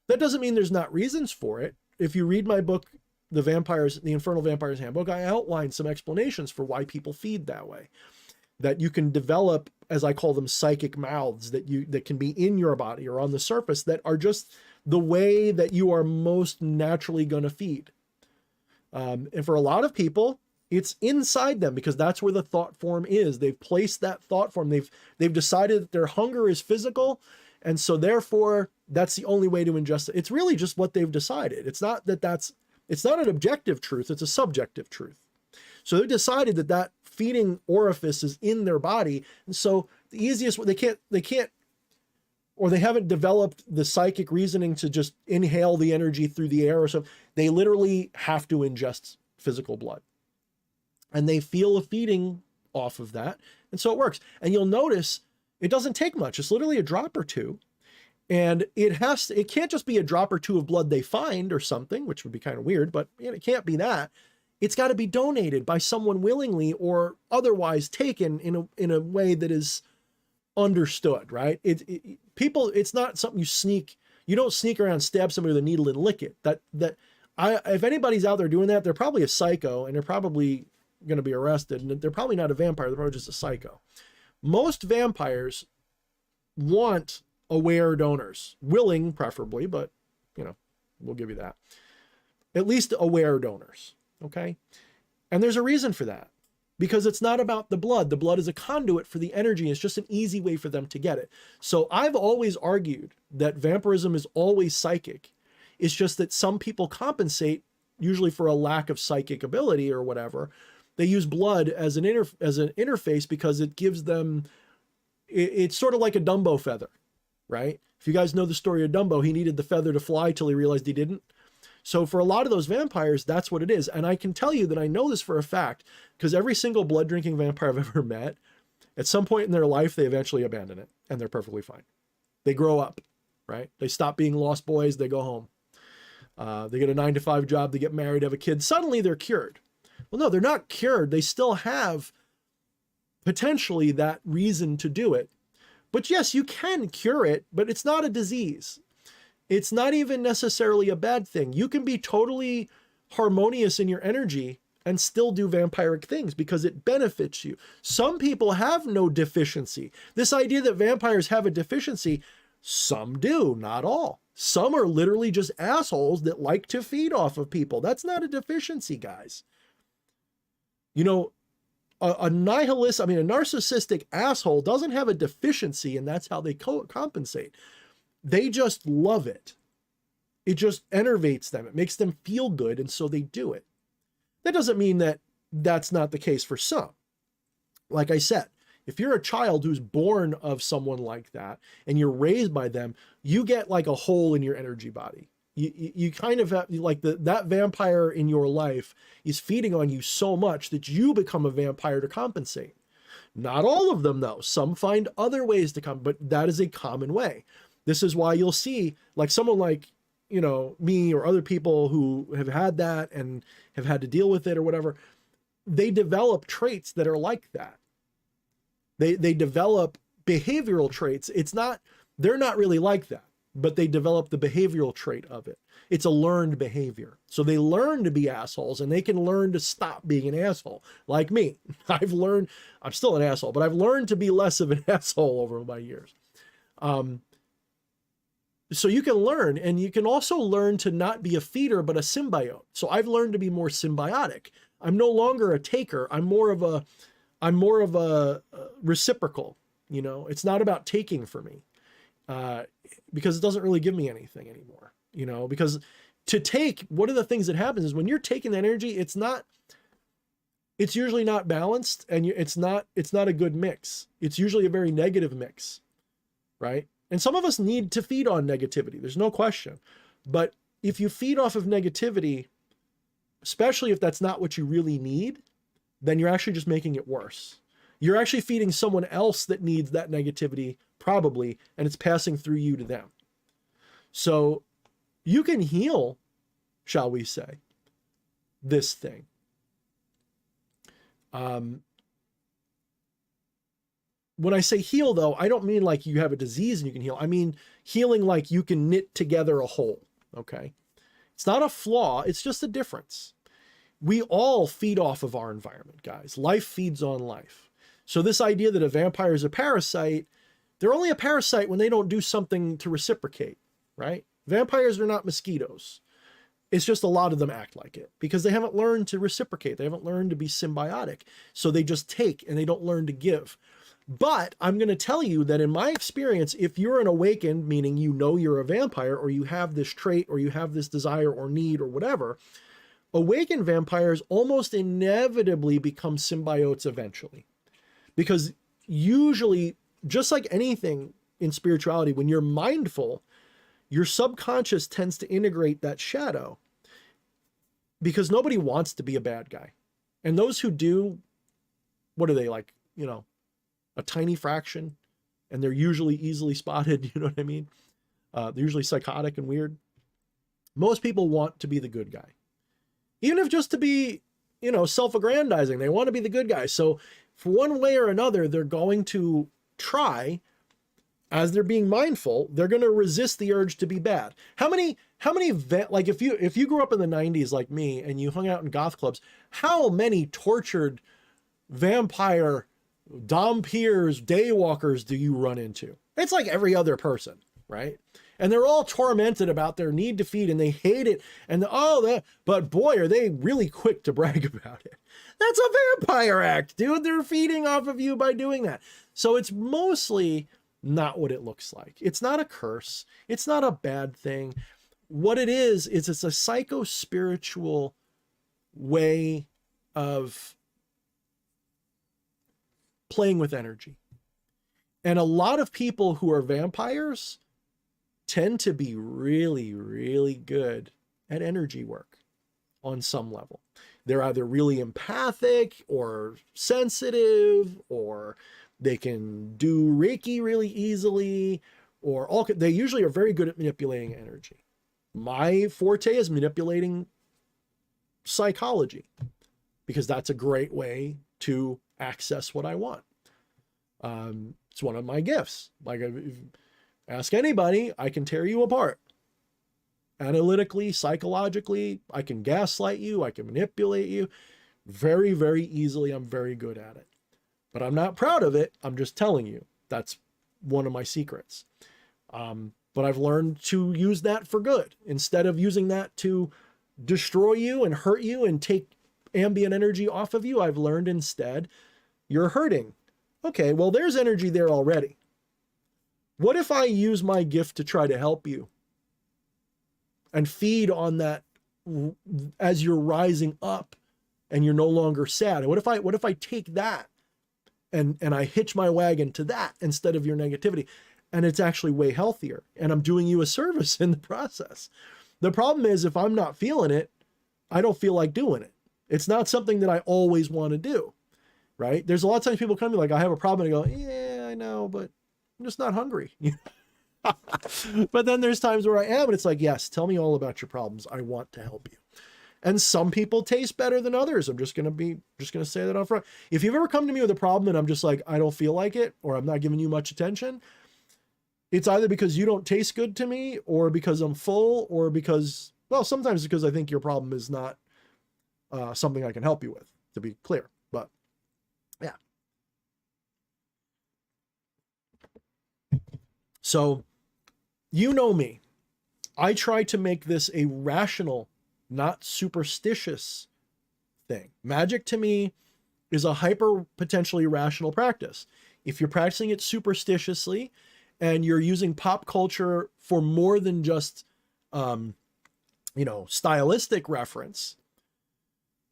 That doesn't mean there's not reasons for it. If you read my book, The Infernal Vampires Handbook, I outline some explanations for why people feed that way. That you can develop, as I call them, psychic mouths that can be in your body or on the surface that are just the way that you are most naturally going to feed. And for a lot of people, it's inside them because that's where the thought form is. They've placed that thought form. They've decided that their hunger is physical, and so therefore that's the only way to ingest it. It's really just what they've decided. It's not an objective truth. It's a subjective truth. So they've decided that feeding orifice is in their body. And so the easiest way, they can't, or they haven't developed the psychic reasoning to just inhale the energy through the air or something. They literally have to ingest physical blood. And they feel a feeding off of that. And so it works. And you'll notice it doesn't take much. It's literally a drop or two. And it can't just be a drop or two of blood they find or something, which would be kind of weird, but it can't be that. It's got to be donated by someone willingly or otherwise taken in a way that is understood, right? It's not something you don't sneak around, stab somebody with a needle and lick it. If anybody's out there doing that, they're probably a psycho and they're probably going to be arrested, and they're probably not a vampire. They're probably just a psycho. Most vampires want aware donors, willing preferably, but we'll give you that. At least aware donors. Okay. And there's a reason for that, because it's not about the blood. The blood is a conduit for the energy. It's just an easy way for them to get it. So I've always argued that vampirism is always psychic. It's just that some people compensate, usually for a lack of psychic ability or whatever. They use blood as an interface because it gives them, it's sort of like a Dumbo feather, right? If you guys know the story of Dumbo, he needed the feather to fly till he realized he didn't. So for a lot of those vampires, that's what it is. And I can tell you that I know this for a fact, because every single blood drinking vampire I've ever met, at some point in their life, they eventually abandon it and they're perfectly fine. They grow up, right? They stop being lost boys. They go home. They get a 9-to-5 job. They get married, have a kid. Suddenly they're cured. Well, no, they're not cured. They still have potentially that reason to do it. But yes, you can cure it, but it's not a disease. It's not even necessarily a bad thing. You can be totally harmonious in your energy and still do vampiric things because it benefits you. Some people have no deficiency. This idea that vampires have a deficiency, some do, not all. Some are literally just assholes that like to feed off of people. That's not a deficiency, guys. A narcissistic asshole doesn't have a deficiency, and that's how they compensate. They just love it. It just enervates them. It makes them feel good, and so they do it. That doesn't mean that that's not the case for some. Like I said, if you're a child who's born of someone like that, and you're raised by them, you get like a hole in your energy body. You kind of have, like, that vampire in your life is feeding on you so much that you become a vampire to compensate. Not all of them, though. Some find other ways to come, but that is a common way. This is why you'll see, like, someone like, me or other people who have had that and have had to deal with it or whatever, they develop traits that are like that. They develop behavioral traits. They're not really like that, but they develop the behavioral trait of it. It's a learned behavior. So they learn to be assholes, and they can learn to stop being an asshole. Like me, I'm still an asshole, but I've learned to be less of an asshole over my years. So you can learn, and you can also learn to not be a feeder, but a symbiote. So I've learned to be more symbiotic. I'm no longer a taker. I'm more of a reciprocal. It's not about taking for me. Because it doesn't really give me anything anymore, because to take, one of the things that happens is when you're taking that energy, it's not it's usually not balanced, and it's not a good mix. It's usually a very negative mix, right? And some of us need to feed on negativity. There's no question. But if you feed off of negativity, especially if that's not what you really need, then you're actually just making it worse. You're actually feeding someone else that needs that negativity, probably, and it's passing through you to them. So you can heal, shall we say, this thing. When I say heal, though, I don't mean like you have a disease and you can heal. I mean healing like you can knit together a whole, okay? It's not a flaw, it's just a difference. We all feed off of our environment, guys. Life feeds on life. So this idea that a vampire is a parasite, they're only a parasite when they don't do something to reciprocate, right? Vampires are not mosquitoes. It's just a lot of them act like it because they haven't learned to reciprocate. They haven't learned to be symbiotic. So they just take and they don't learn to give. But I'm going to tell you that in my experience, if you're an awakened, meaning you know you're a vampire or you have this trait or you have this desire or need or whatever, awakened vampires almost inevitably become symbiotes eventually. Because usually, just like anything in spirituality, when you're mindful, your subconscious tends to integrate that shadow because nobody wants to be a bad guy. And those who do, what are they like, a tiny fraction, and they're usually easily spotted, you know what I mean? They're usually psychotic and weird. Most people want to be the good guy. Even if just to be, self-aggrandizing, they want to be the good guy. So for one way or another, they're going to try, as they're being mindful, they're going to resist the urge to be bad. How many, like if you grew up in the 90s like me and you hung out in goth clubs, how many tortured vampire Dompiers, daywalkers do you run into? It's like every other person, right? And they're all tormented about their need to feed and they hate it. And but boy, are they really quick to brag about it. That's a vampire act, dude. They're feeding off of you by doing that. So it's mostly not what it looks like. It's not a curse. It's not a bad thing. What it is it's a psycho-spiritual way of playing with energy. And a lot of people who are vampires tend to be really, really good at energy work on some level. They're either really empathic or sensitive, or they can do Reiki really easily, they usually are very good at manipulating energy. My forte is manipulating psychology because that's a great way to access what I want. It's one of my gifts. Like, ask anybody, I can tear you apart. Analytically, psychologically, I can gaslight you, I can manipulate you very, very easily. I'm very good at it. But I'm not proud of it. I'm just telling you. That's one of my secrets. But I've learned to use that for good. Instead of using that to destroy you and hurt you and take ambient energy off of you, I've learned instead, you're hurting. Okay, well, there's energy there already. What if I use my gift to try to help you and feed on that as you're rising up and you're no longer sad? And what if I take that and I hitch my wagon to that instead of your negativity, and it's actually way healthier and I'm doing you a service in the process? The problem is, if I'm not feeling it, I don't feel like doing it. It's not something that I always want to do, right? There's a lot of times people come to me like, I have a problem, and I go, yeah, I know, but I'm just not hungry. But then there's times where I am, and it's like, yes, tell me all about your problems. I want to help you. And some people taste better than others. I'm just going to say that up front. If you've ever come to me with a problem and I'm just like, I don't feel like it, or I'm not giving you much attention, it's either because you don't taste good to me, or because I'm full, or because, well, sometimes because I think your problem is not something I can help you with, to be clear. But yeah. So, you know me. I try to make this a rational, not superstitious thing. Magic to me is a hyper potentially rational practice. If you're practicing it superstitiously and you're using pop culture for more than just, stylistic reference,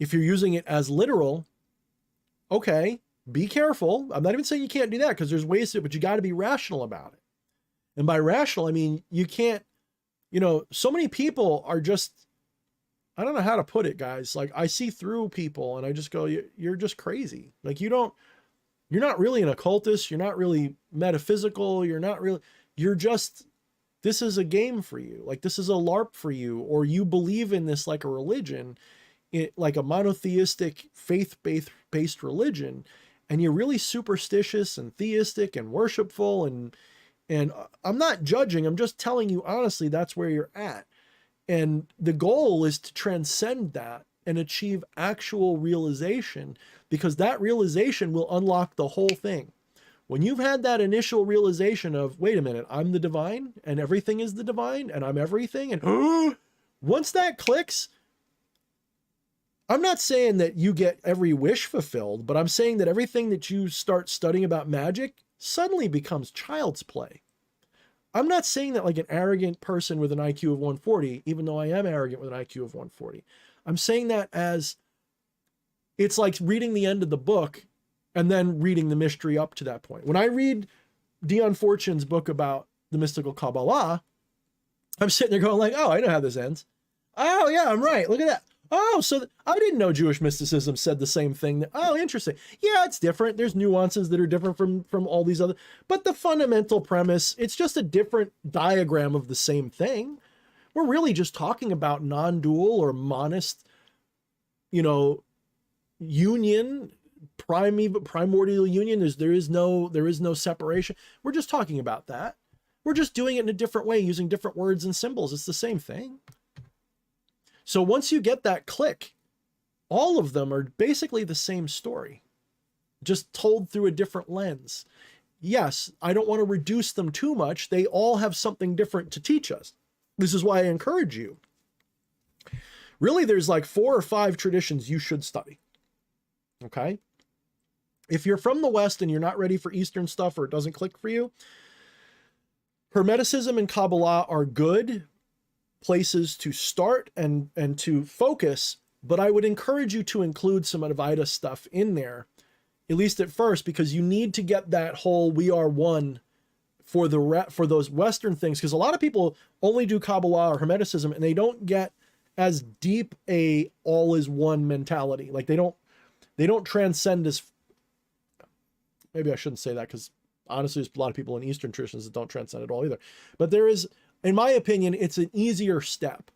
if you're using it as literal, Okay, be careful. I'm not even saying you can't do that because there's ways to, but you got to be rational about it. And by rational, I mean, you can't, so many people are just, I don't know how to put it, guys. Like, I see through people and I just go, you're just crazy. Like, you're not really an occultist. You're not really metaphysical. You're just, this is a game for you. Like, this is a LARP for you, or you believe in this like a religion, like a monotheistic faith-based religion. And you're really superstitious and theistic and worshipful. And I'm not judging. I'm just telling you, honestly, that's where you're at. And the goal is to transcend that and achieve actual realization, because that realization will unlock the whole thing. When you've had that initial realization of, wait a minute, I'm the divine and everything is the divine and I'm everything. And once that clicks, I'm not saying that you get every wish fulfilled, but I'm saying that everything that you start studying about magic suddenly becomes child's play. I'm not saying that like an arrogant person with an IQ of 140, even though I am arrogant with an IQ of 140. I'm saying that as it's like reading the end of the book and then reading the mystery up to that point. When I read Dion Fortune's book about the mystical Kabbalah, I'm sitting there going like, oh, I know how this ends. Oh yeah, I'm right. Look at that. Oh, so I didn't know Jewish mysticism said the same thing. Oh, interesting. Yeah, it's different. There's nuances that are different from all these other, but the fundamental premise, it's just a different diagram of the same thing. We're really just talking about non-dual or monist, union, primordial union. There is no separation. We're just talking about that. We're just doing it in a different way, using different words and symbols. It's the same thing. So once you get that click, all of them are basically the same story, just told through a different lens. Yes, I don't want to reduce them too much. They all have something different to teach us. This is why I encourage you. Really, there's like 4 or 5 traditions you should study. Okay? If you're from the West and you're not ready for Eastern stuff or it doesn't click for you, Hermeticism and Kabbalah are good places to start and to focus, but I would encourage you to include some Advaita stuff in there, at least at first, because you need to get that whole we are one for those Western things, because a lot of people only do Kabbalah or Hermeticism and they don't get as deep a all is one mentality. Like they don't transcend as, maybe I shouldn't say that, because honestly there's a lot of people in Eastern traditions that don't transcend at all either, but there is, in my opinion, it's an easier step,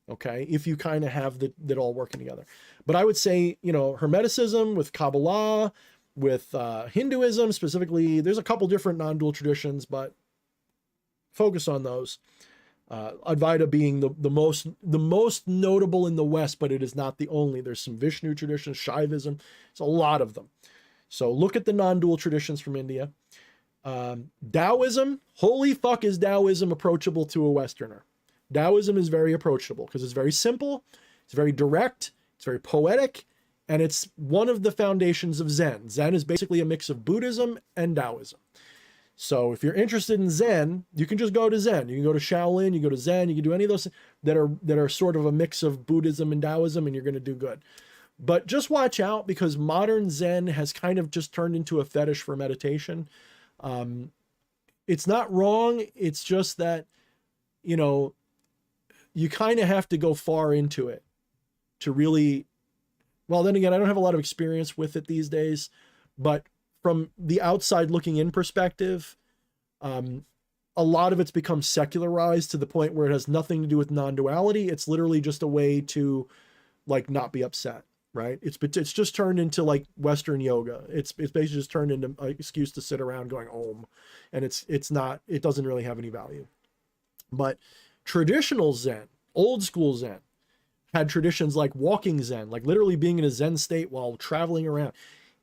okay, if you kind of have that all working together. But I would say, Hermeticism with Kabbalah, with Hinduism specifically, there's a couple different non-dual traditions, but focus on those. Advaita being the most notable in the West, but it is not the only. There's some Vishnu traditions, Shaivism, it's a lot of them. So look at the non-dual traditions from India. Taoism, holy fuck is Taoism approachable to a Westerner. Taoism is very approachable because it's very simple, it's very direct, it's very poetic, and it's one of the foundations of Zen. Zen is basically a mix of Buddhism and Taoism. So if you're interested in Zen, you can just go to Zen. You can go to Shaolin, you go to Zen, you can do any of those that are sort of a mix of Buddhism and Taoism, and you're going to do good. But just watch out, because modern Zen has kind of just turned into a fetish for meditation. It's not wrong. It's just that, you kind of have to go far into it to really, well, then again, I don't have a lot of experience with it these days, but from the outside looking in perspective, a lot of it's become secularized to the point where it has nothing to do with non-duality. It's literally just a way to like not be upset. Right? It's just turned into like Western yoga. It's basically just turned into an excuse to sit around going Om, and it doesn't really have any value. But traditional Zen, old school Zen, had traditions like walking Zen, like literally being in a Zen state while traveling around.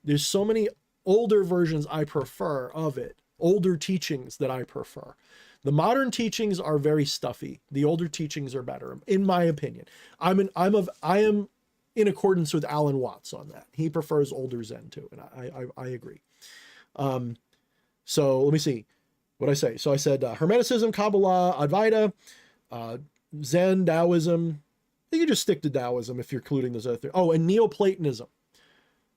There's so many older versions I prefer of it, older teachings that I prefer. The modern teachings are very stuffy. The older teachings are better, in my opinion. I am in accordance with Alan Watts on that. He prefers older Zen too, and I agree. So let me see what I say. So I said Hermeticism, Kabbalah, Advaita, Zen, Taoism. You can just stick to Taoism if you're including those other things. Oh, and Neoplatonism.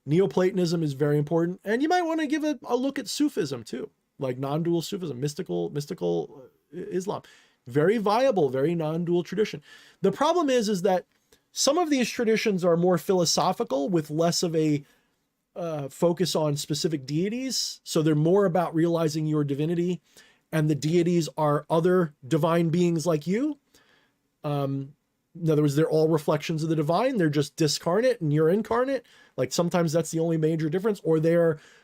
Neoplatonism is very important. And you might want to give a look at Sufism too, like non-dual Sufism, mystical Islam. Very viable, very non-dual tradition. The problem is that some of these traditions are more philosophical with less of a focus on specific deities. So they're more about realizing your divinity, and the deities are other divine beings like you. In other words, they're all reflections of the divine. They're just discarnate and you're incarnate. Like sometimes that's the only major difference, or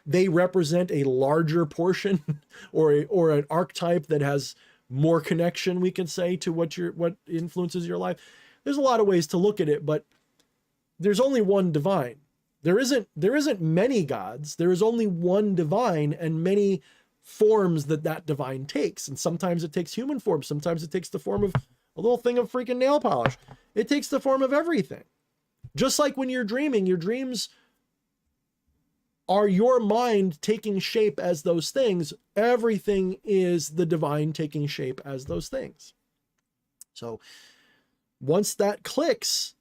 they represent a larger portion or an archetype that has more connection, we can say, to what influences your life. There's a lot of ways to look at it, but there's only one divine. There isn't many gods. There is only one divine and many forms that divine takes. And sometimes it takes human form. Sometimes it takes the form of a little thing of freaking nail polish. It takes the form of everything. Just like when you're dreaming, your dreams are your mind taking shape as those things. Everything is the divine taking shape as those things. So once that clicks,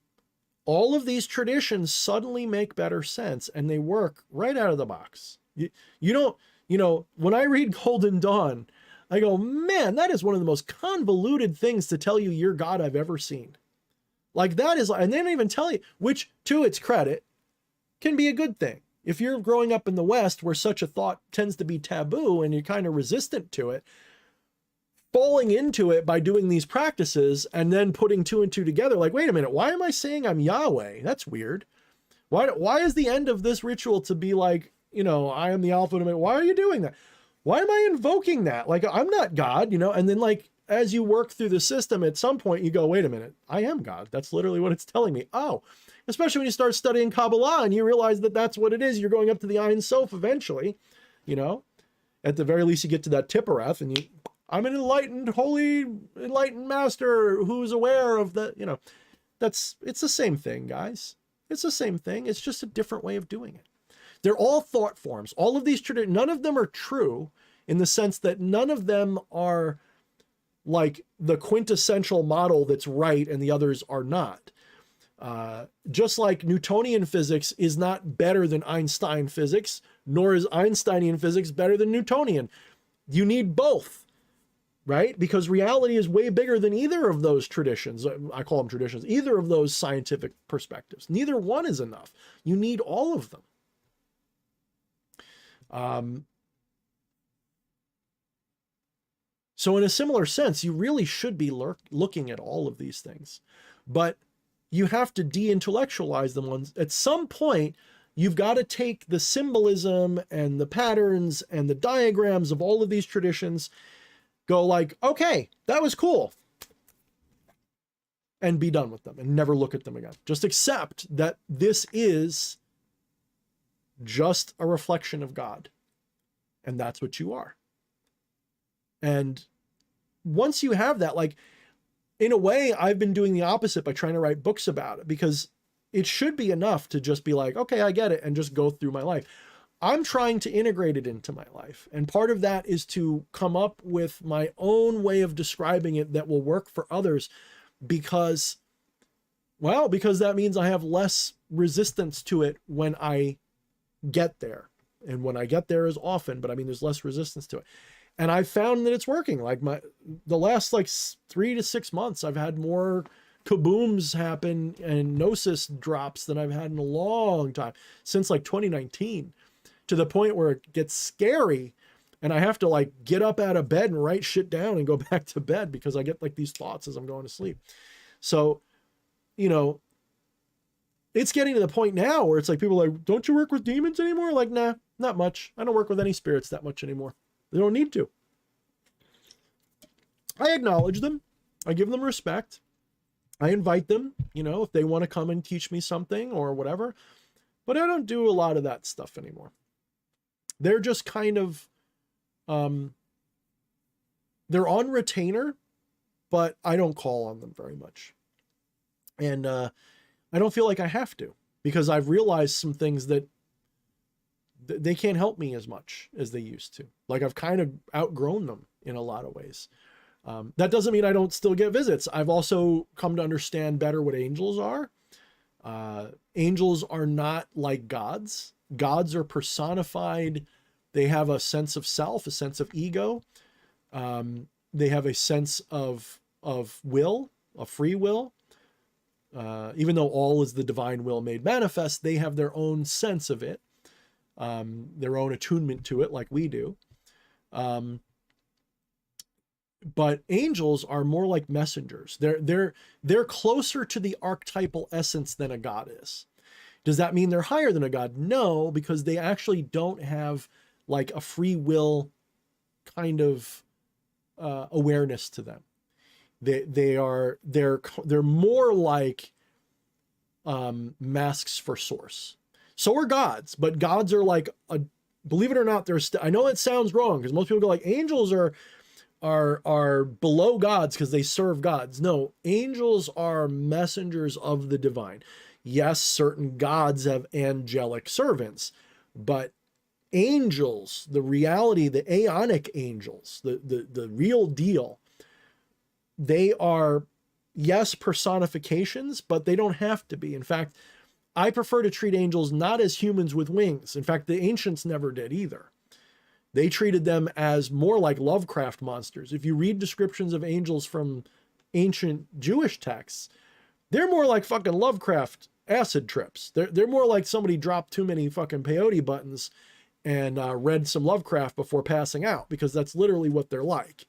all of these traditions suddenly make better sense and they work right out of the box. You don't, when I read Golden Dawn, I go, man, that is one of the most convoluted things to tell you you're God I've ever seen. Like that is, and they don't even tell you, which to its credit can be a good thing. If you're growing up in the West where such a thought tends to be taboo and you're kind of resistant to it, falling into it by doing these practices and then putting two and two together, like, wait a minute, why am I saying I'm Yahweh? That's weird. Why is the end of this ritual to be like, I am the Alpha and Omega? Why are you doing that? Why am I invoking that? Like, I'm not God, and then like, as you work through the system, at some point you go, wait a minute, I am God. That's literally what it's telling me. Oh, especially when you start studying Kabbalah and you realize that that's what it is. You're going up to the Ein Sof eventually, at the very least you get to that Tiphareth and I'm an holy enlightened master who's aware of the, it's the same thing, guys. It's the same thing. It's just a different way of doing it. They're all thought forms. All of these traditions, none of them are true in the sense that none of them are like the quintessential model that's right and the others are not. Just like Newtonian physics is not better than Einstein physics, nor is Einsteinian physics better than Newtonian. You need both, right? Because reality is way bigger than either of those traditions. I call them traditions, either of those scientific perspectives. Neither one is enough. You need all of them. So in a similar sense, you really should be looking at all of these things, but you have to de-intellectualize them. At some point, you've got to take the symbolism and the patterns and the diagrams of all of these traditions, go like, okay, that was cool, and be done with them and never look at them again. Just accept that this is just a reflection of God, and that's what you are. And once you have that, like, in a way, I've been doing the opposite by trying to write books about it, because it should be enough to just be like, okay, I get it, and just go through my life. I'm trying to integrate it into my life. And part of that is to come up with my own way of describing it that will work for others, because that means I have less resistance to it when I get there. And when I get there is often, but I mean, there's less resistance to it. And I found that it's working. Like the last 3 to 6 months, I've had more kabooms happen and gnosis drops than I've had in a long time, since 2019, to the point where it gets scary and I have to get up out of bed and write shit down and go back to bed because I get these thoughts as I'm going to sleep. So, it's getting to the point now where it's people are like, don't you work with demons anymore? Like, nah, not much. I don't work with any spirits that much anymore. They don't need to. I acknowledge them. I give them respect. I invite them, if they want to come and teach me something or whatever. But I don't do a lot of that stuff anymore. They're just kind of, they're on retainer, but I don't call on them very much. And I don't feel like I have to, because I've realized some things that they can't help me as much as they used to. I've kind of outgrown them in a lot of ways. That doesn't mean I don't still get visits. I've also come to understand better what angels are. Angels are not like gods. Gods are personified. They have a sense of self, a sense of ego. They have a sense of will, a free will. Even though all is the divine will made manifest, they have their own sense of it, their own attunement to it, like we do. But angels are more like messengers. They're closer to the archetypal essence than a god is. Does that mean they're higher than a god? No, because they actually don't have like a free will kind of awareness to them. They're more like masks for source. So are gods, but gods are like believe it or not, I know it sounds wrong because most people go like angels are below gods because they serve gods. No, angels are messengers of the divine. Yes, certain gods have angelic servants, but angels, the reality, the aeonic angels, the real deal, they are, yes, personifications, but they don't have to be. In fact, I prefer to treat angels not as humans with wings. In fact, the ancients never did either. They treated them as more like Lovecraft monsters. If you read descriptions of angels from ancient Jewish texts, they're more like fucking Lovecraft acid trips. They're more like somebody dropped too many fucking peyote buttons and read some Lovecraft before passing out, because that's literally what they're like.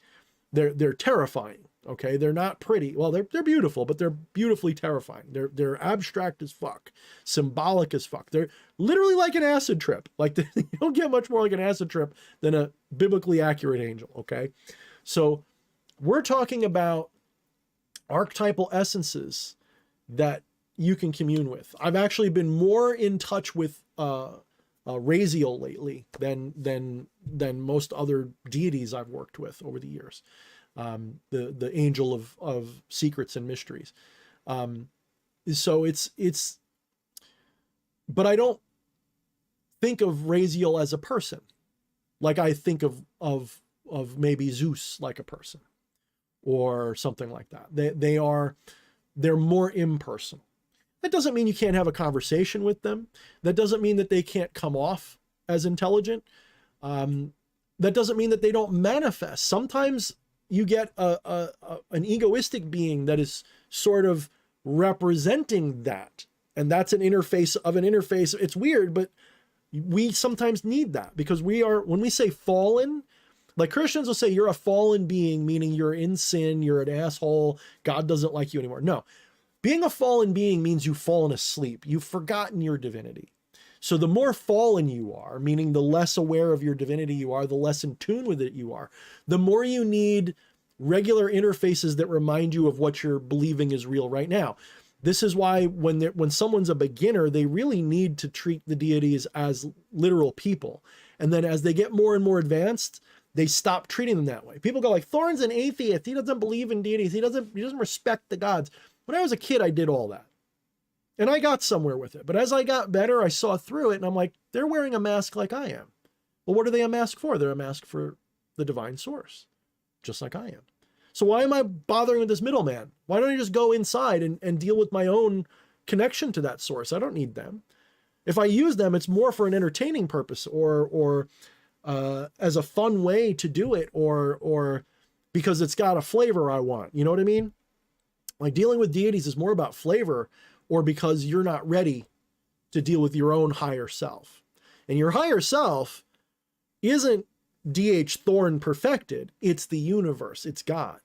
They're terrifying. Okay, they're not pretty. Well, they're beautiful, but they're beautifully terrifying. They're abstract as fuck, symbolic as fuck. They're literally like an acid trip. Like you don't get much more like an acid trip than a biblically accurate angel. Okay, so we're talking about archetypal essences that you can commune with. I've actually been more in touch with Raziel lately than most other deities I've worked with over the years. The angel of secrets and mysteries. So it's, but I don't think of Raziel as a person, like I think of maybe Zeus like a person, or something like that. They're more impersonal. That doesn't mean you can't have a conversation with them. That doesn't mean that they can't come off as intelligent. That doesn't mean that they don't manifest. Sometimes you get an egoistic being that is sort of representing that. And that's an interface of an interface. It's weird, but we sometimes need that, because when we say fallen, like Christians will say you're a fallen being, meaning you're in sin, you're an asshole, God doesn't like you anymore. No, being a fallen being means you've fallen asleep. You've forgotten your divinity. So the more fallen you are, meaning the less aware of your divinity you are, the less in tune with it you are, the more you need regular interfaces that remind you of what you're believing is real right now. This is why when someone's a beginner, they really need to treat the deities as literal people. And then as they get more and more advanced, they stop treating them that way. People go like, Thorne's an atheist. He doesn't believe in deities. He doesn't respect the gods. When I was a kid, I did all that. And I got somewhere with it. But as I got better, I saw through it, and I'm like, they're wearing a mask like I am. Well, what are they a mask for? They're a mask for the divine source, just like I am. So why am I bothering with this middleman? Why don't I just go inside and deal with my own connection to that source? I don't need them. If I use them, it's more for an entertaining purpose, or as a fun way to do it, or because it's got a flavor I want. You know what I mean? Like dealing with deities is more about flavor, or because you're not ready to deal with your own higher self. And your higher self isn't D.H. Thorne perfected. It's the universe. It's God.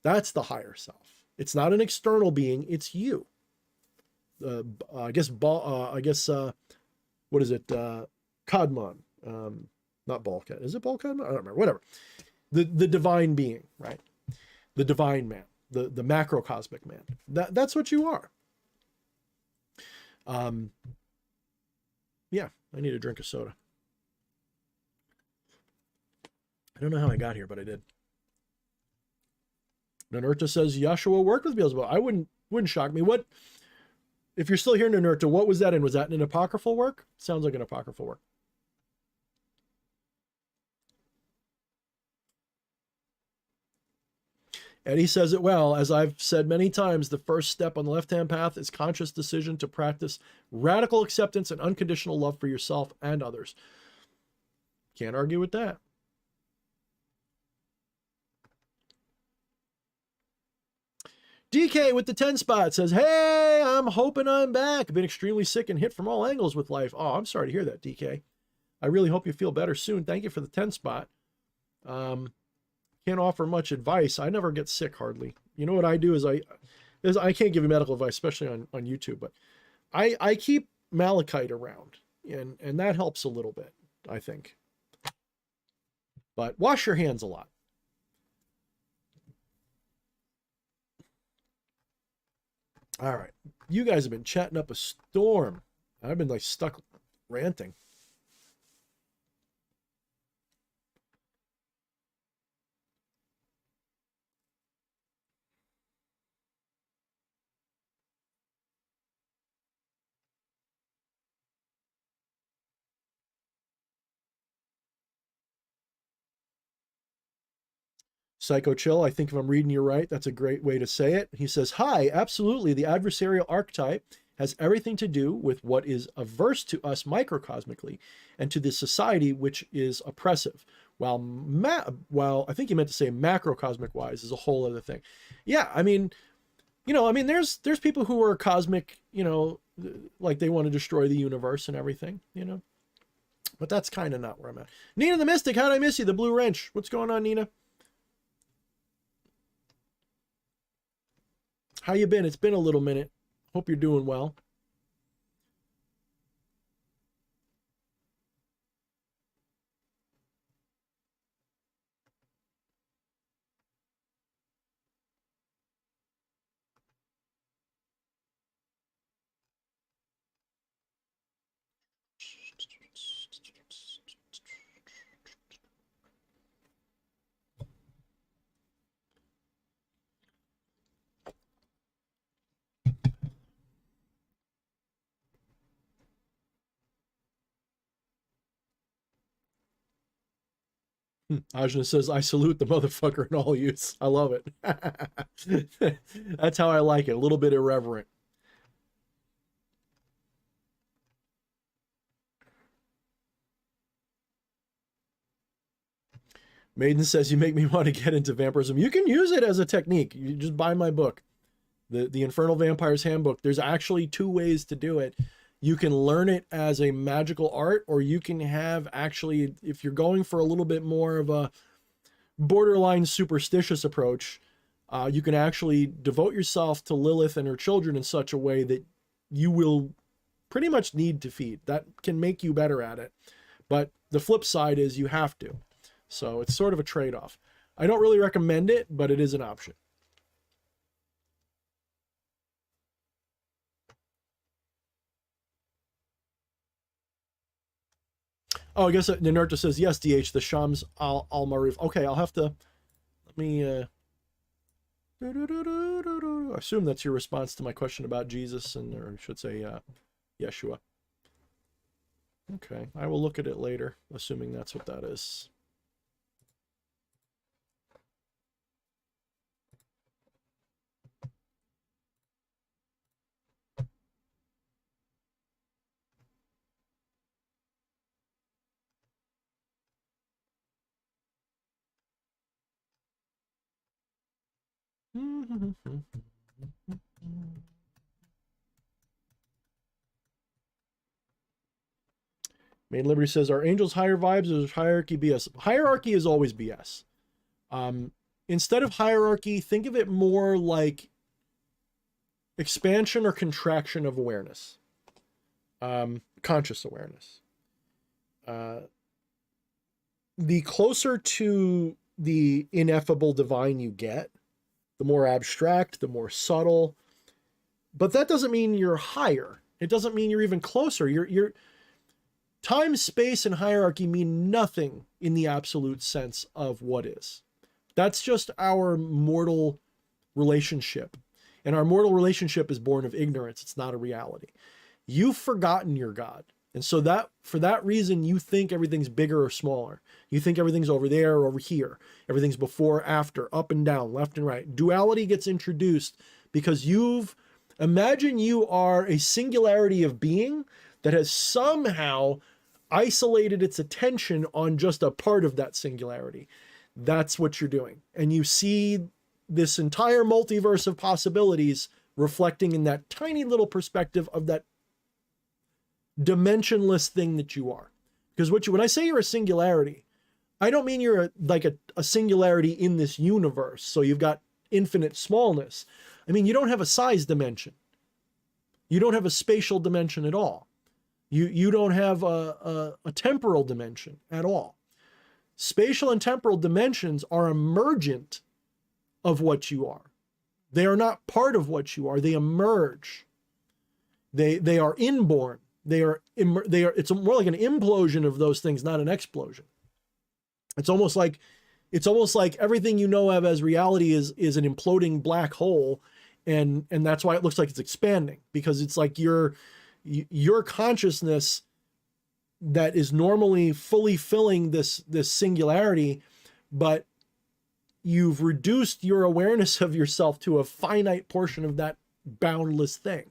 That's the higher self. It's not an external being. It's you. What is it? Kadmon. Not Balkat. Is it Balkat? I don't remember. Whatever. The divine being, right? The divine man. The macrocosmic man. That's what you are. Yeah, I need a drink of soda. I don't know how I got here, but I did. Nanerta says Yeshua worked with Beelzebub. I wouldn't shock me. What, if you're still here, Nanerta, what was that in? Was that in an apocryphal work? Sounds like an apocryphal work. Eddie says it well. As I've said many times, the first step on the left-hand path is conscious decision to practice radical acceptance and unconditional love for yourself and others. Can't argue with that. DK with the 10 spot says, hey, I'm hoping I'm back. I've been extremely sick and hit from all angles with life. Oh, I'm sorry to hear that, DK. I really hope you feel better soon. Thank you for the 10 spot. Can't offer much advice. I never get sick hardly. You know what I do is I can't give you medical advice, especially on YouTube, but I keep malachite around, and that helps a little bit, I think. But wash your hands a lot. All right. You guys have been chatting up a storm. I've been like stuck ranting. Psycho Chill, I think if I'm reading you right, that's a great way to say it. He says, hi, absolutely. The adversarial archetype has everything to do with what is averse to us microcosmically and to the society which is oppressive. While I think he meant to say macrocosmic wise is a whole other thing. Yeah, I mean, there's people who are cosmic, like they want to destroy the universe and everything, But that's kind of not where I'm at. Nina the Mystic, how'd I miss you? The Blue Wrench. What's going on, Nina? How you been? It's been a little minute. Hope you're doing well. Ajna says, I salute the motherfucker in all use. I love it. That's how I like it. A little bit irreverent. Maiden says, you make me want to get into vampirism. You can use it as a technique. You just buy my book, the Infernal Vampire's Handbook. There's actually 2 ways to do it. You can learn it as a magical art, or you can have actually, if you're going for a little bit more of a borderline superstitious approach, you can actually devote yourself to Lilith and her children in such a way that you will pretty much need to feed. That can make you better at it. But the flip side is you have to. So it's sort of a trade-off. I don't really recommend it, but it is an option. Oh, I guess Ninurta says, yes, DH, the Shams al-Marif. Okay, I'll have to, let me, I assume that's your response to my question about Jesus, or I should say, Yeshua. Okay, I will look at it later, assuming that's what that is. Main Liberty says, are angels higher vibes or is hierarchy BS? Hierarchy is always BS. Instead of hierarchy, think of it more like expansion or contraction of awareness. Conscious awareness. The closer to the ineffable divine you get, the more abstract, the more subtle. But that doesn't mean you're higher. It doesn't mean you're even closer. You're time, space, and hierarchy mean nothing in the absolute sense of what is. That's just our mortal relationship. And our mortal relationship is born of ignorance. It's not a reality. You've forgotten your God. And so that for that reason, you think everything's bigger or smaller. You think everything's over there or over here. Everything's before, after, up and down, left and right. Duality gets introduced because imagine you are a singularity of being that has somehow isolated its attention on just a part of that singularity. That's what you're doing. And you see this entire multiverse of possibilities reflecting in that tiny little perspective of that dimensionless thing that you are. Because when I say you're a singularity, I don't mean you're a singularity in this universe. So you've got infinite smallness. I mean, you don't have a size dimension. You don't have a spatial dimension at all. You don't have a temporal dimension at all. Spatial and temporal dimensions are emergent of what you are. They are not part of what you are. They emerge. They are inborn. It's more like an implosion of those things, not an explosion. It's almost like everything you know of as reality is an imploding black hole, and that's why it looks like it's expanding, because it's like your consciousness that is normally fully filling this singularity, but you've reduced your awareness of yourself to a finite portion of that boundless thing.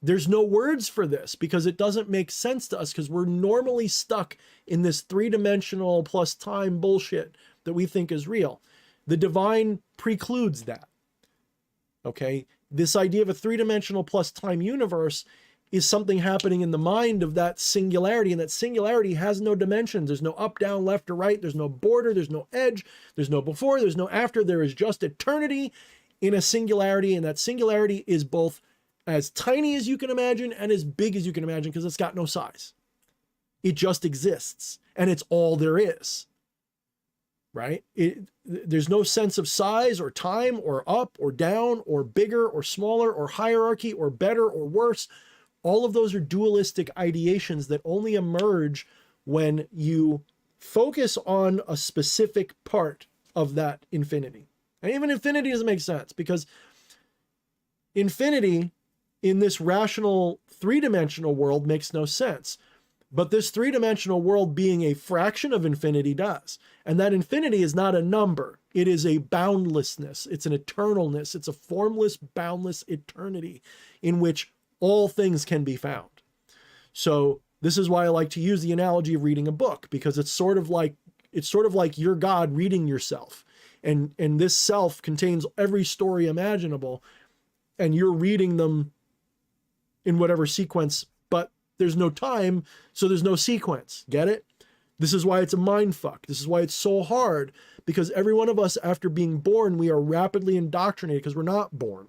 There's no words for this because it doesn't make sense to us, because we're normally stuck in this three-dimensional plus time bullshit that we think is real. The divine precludes that. Okay? This idea of a three-dimensional plus time universe is something happening in the mind of that singularity, and that singularity has no dimensions. There's no up, down, left, or right. There's no border. There's no edge. There's no before. There's no after. There is just eternity in a singularity, and that singularity is both as tiny as you can imagine and as big as you can imagine, because it's got no size. It just exists, and it's all there is, right? There's no sense of size or time or up or down or bigger or smaller or hierarchy or better or worse. All of those are dualistic ideations that only emerge when you focus on a specific part of that infinity. And even infinity doesn't make sense, because infinity in this rational three-dimensional world makes no sense. But this three-dimensional world being a fraction of infinity does. And that infinity is not a number. It is a boundlessness. It's an eternalness. It's a formless, boundless eternity in which all things can be found. So this is why I like to use the analogy of reading a book, because it's sort of like you're God reading yourself. And this self contains every story imaginable, and you're reading them in whatever sequence, but there's no time, so there's no sequence. Get it? This is why it's a mind fuck. This is why it's so hard, because every one of us, after being born, we are rapidly indoctrinated because we're not born.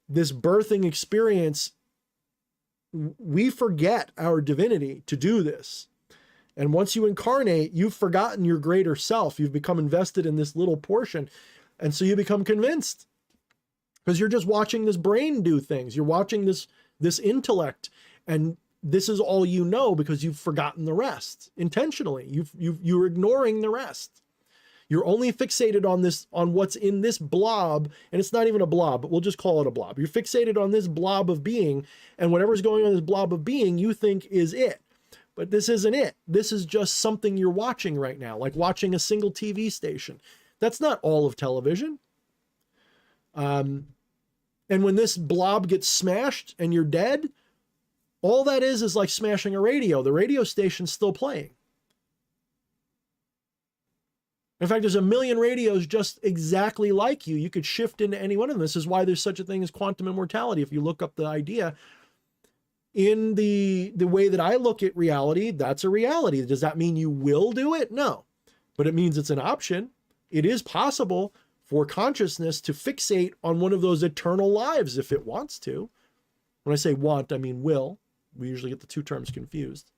This birthing experience, we forget our divinity to do this. And once you incarnate, you've forgotten your greater self. You've become invested in this little portion. And so you become convinced, because you're just watching this brain do things. You're watching this intellect, and this is all you know, because you've forgotten the rest intentionally. You're ignoring the rest. You're only fixated on what's in this blob, and it's not even a blob, but we'll just call it a blob. You're fixated on this blob of being, and whatever's going on in this blob of being, you think is it. But this isn't it. This is just something you're watching right now, like watching a single TV station. That's not all of television. And when this blob gets smashed and you're dead, all that is like smashing a radio. The radio station's still playing. In fact, there's a million radios just exactly like you. You could shift into any one of them. This is why there's such a thing as quantum immortality. If you look up the idea, in the way that I look at reality, that's a reality. Does that mean you will do it? No. But it means it's an option. It is possible for consciousness to fixate on one of those eternal lives if it wants to. When I say want, I mean will. We usually get the two terms confused.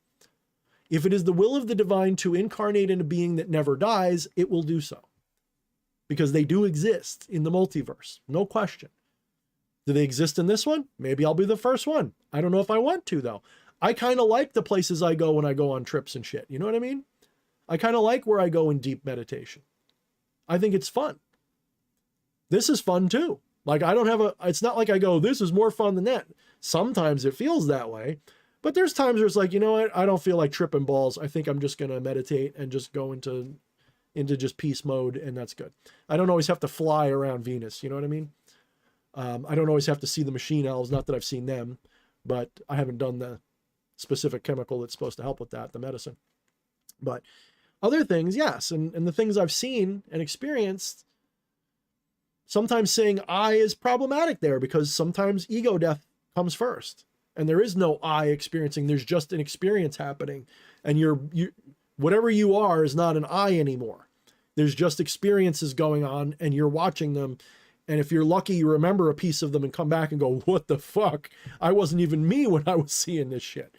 If it is the will of the divine to incarnate in a being that never dies, it will do so. Because they do exist in the multiverse. No question. Do they exist in this one? Maybe I'll be the first one. I don't know if I want to, though. I kind of like the places I go when I go on trips and shit. You know what I mean? I kind of like where I go in deep meditation. I think it's fun. This is fun too. Like it's not like I go, this is more fun than that. Sometimes it feels that way, But there's times where it's like, you know what? I don't feel like tripping balls. I think I'm just going to meditate and just go into just peace mode, and that's good. I don't always have to fly around Venus. You know what I mean? I don't always have to see the machine elves. Not that I've seen them, but I haven't done the specific chemical that's supposed to help with that, the medicine. But other things, yes. And the things I've seen and experienced, sometimes saying I is problematic there because sometimes ego death comes first. And there is no I experiencing. There's just an experience happening. And you whatever you are is not an I anymore. There's just experiences going on and you're watching them. And if you're lucky, you remember a piece of them and come back and go, what the fuck? I wasn't even me when I was seeing this shit.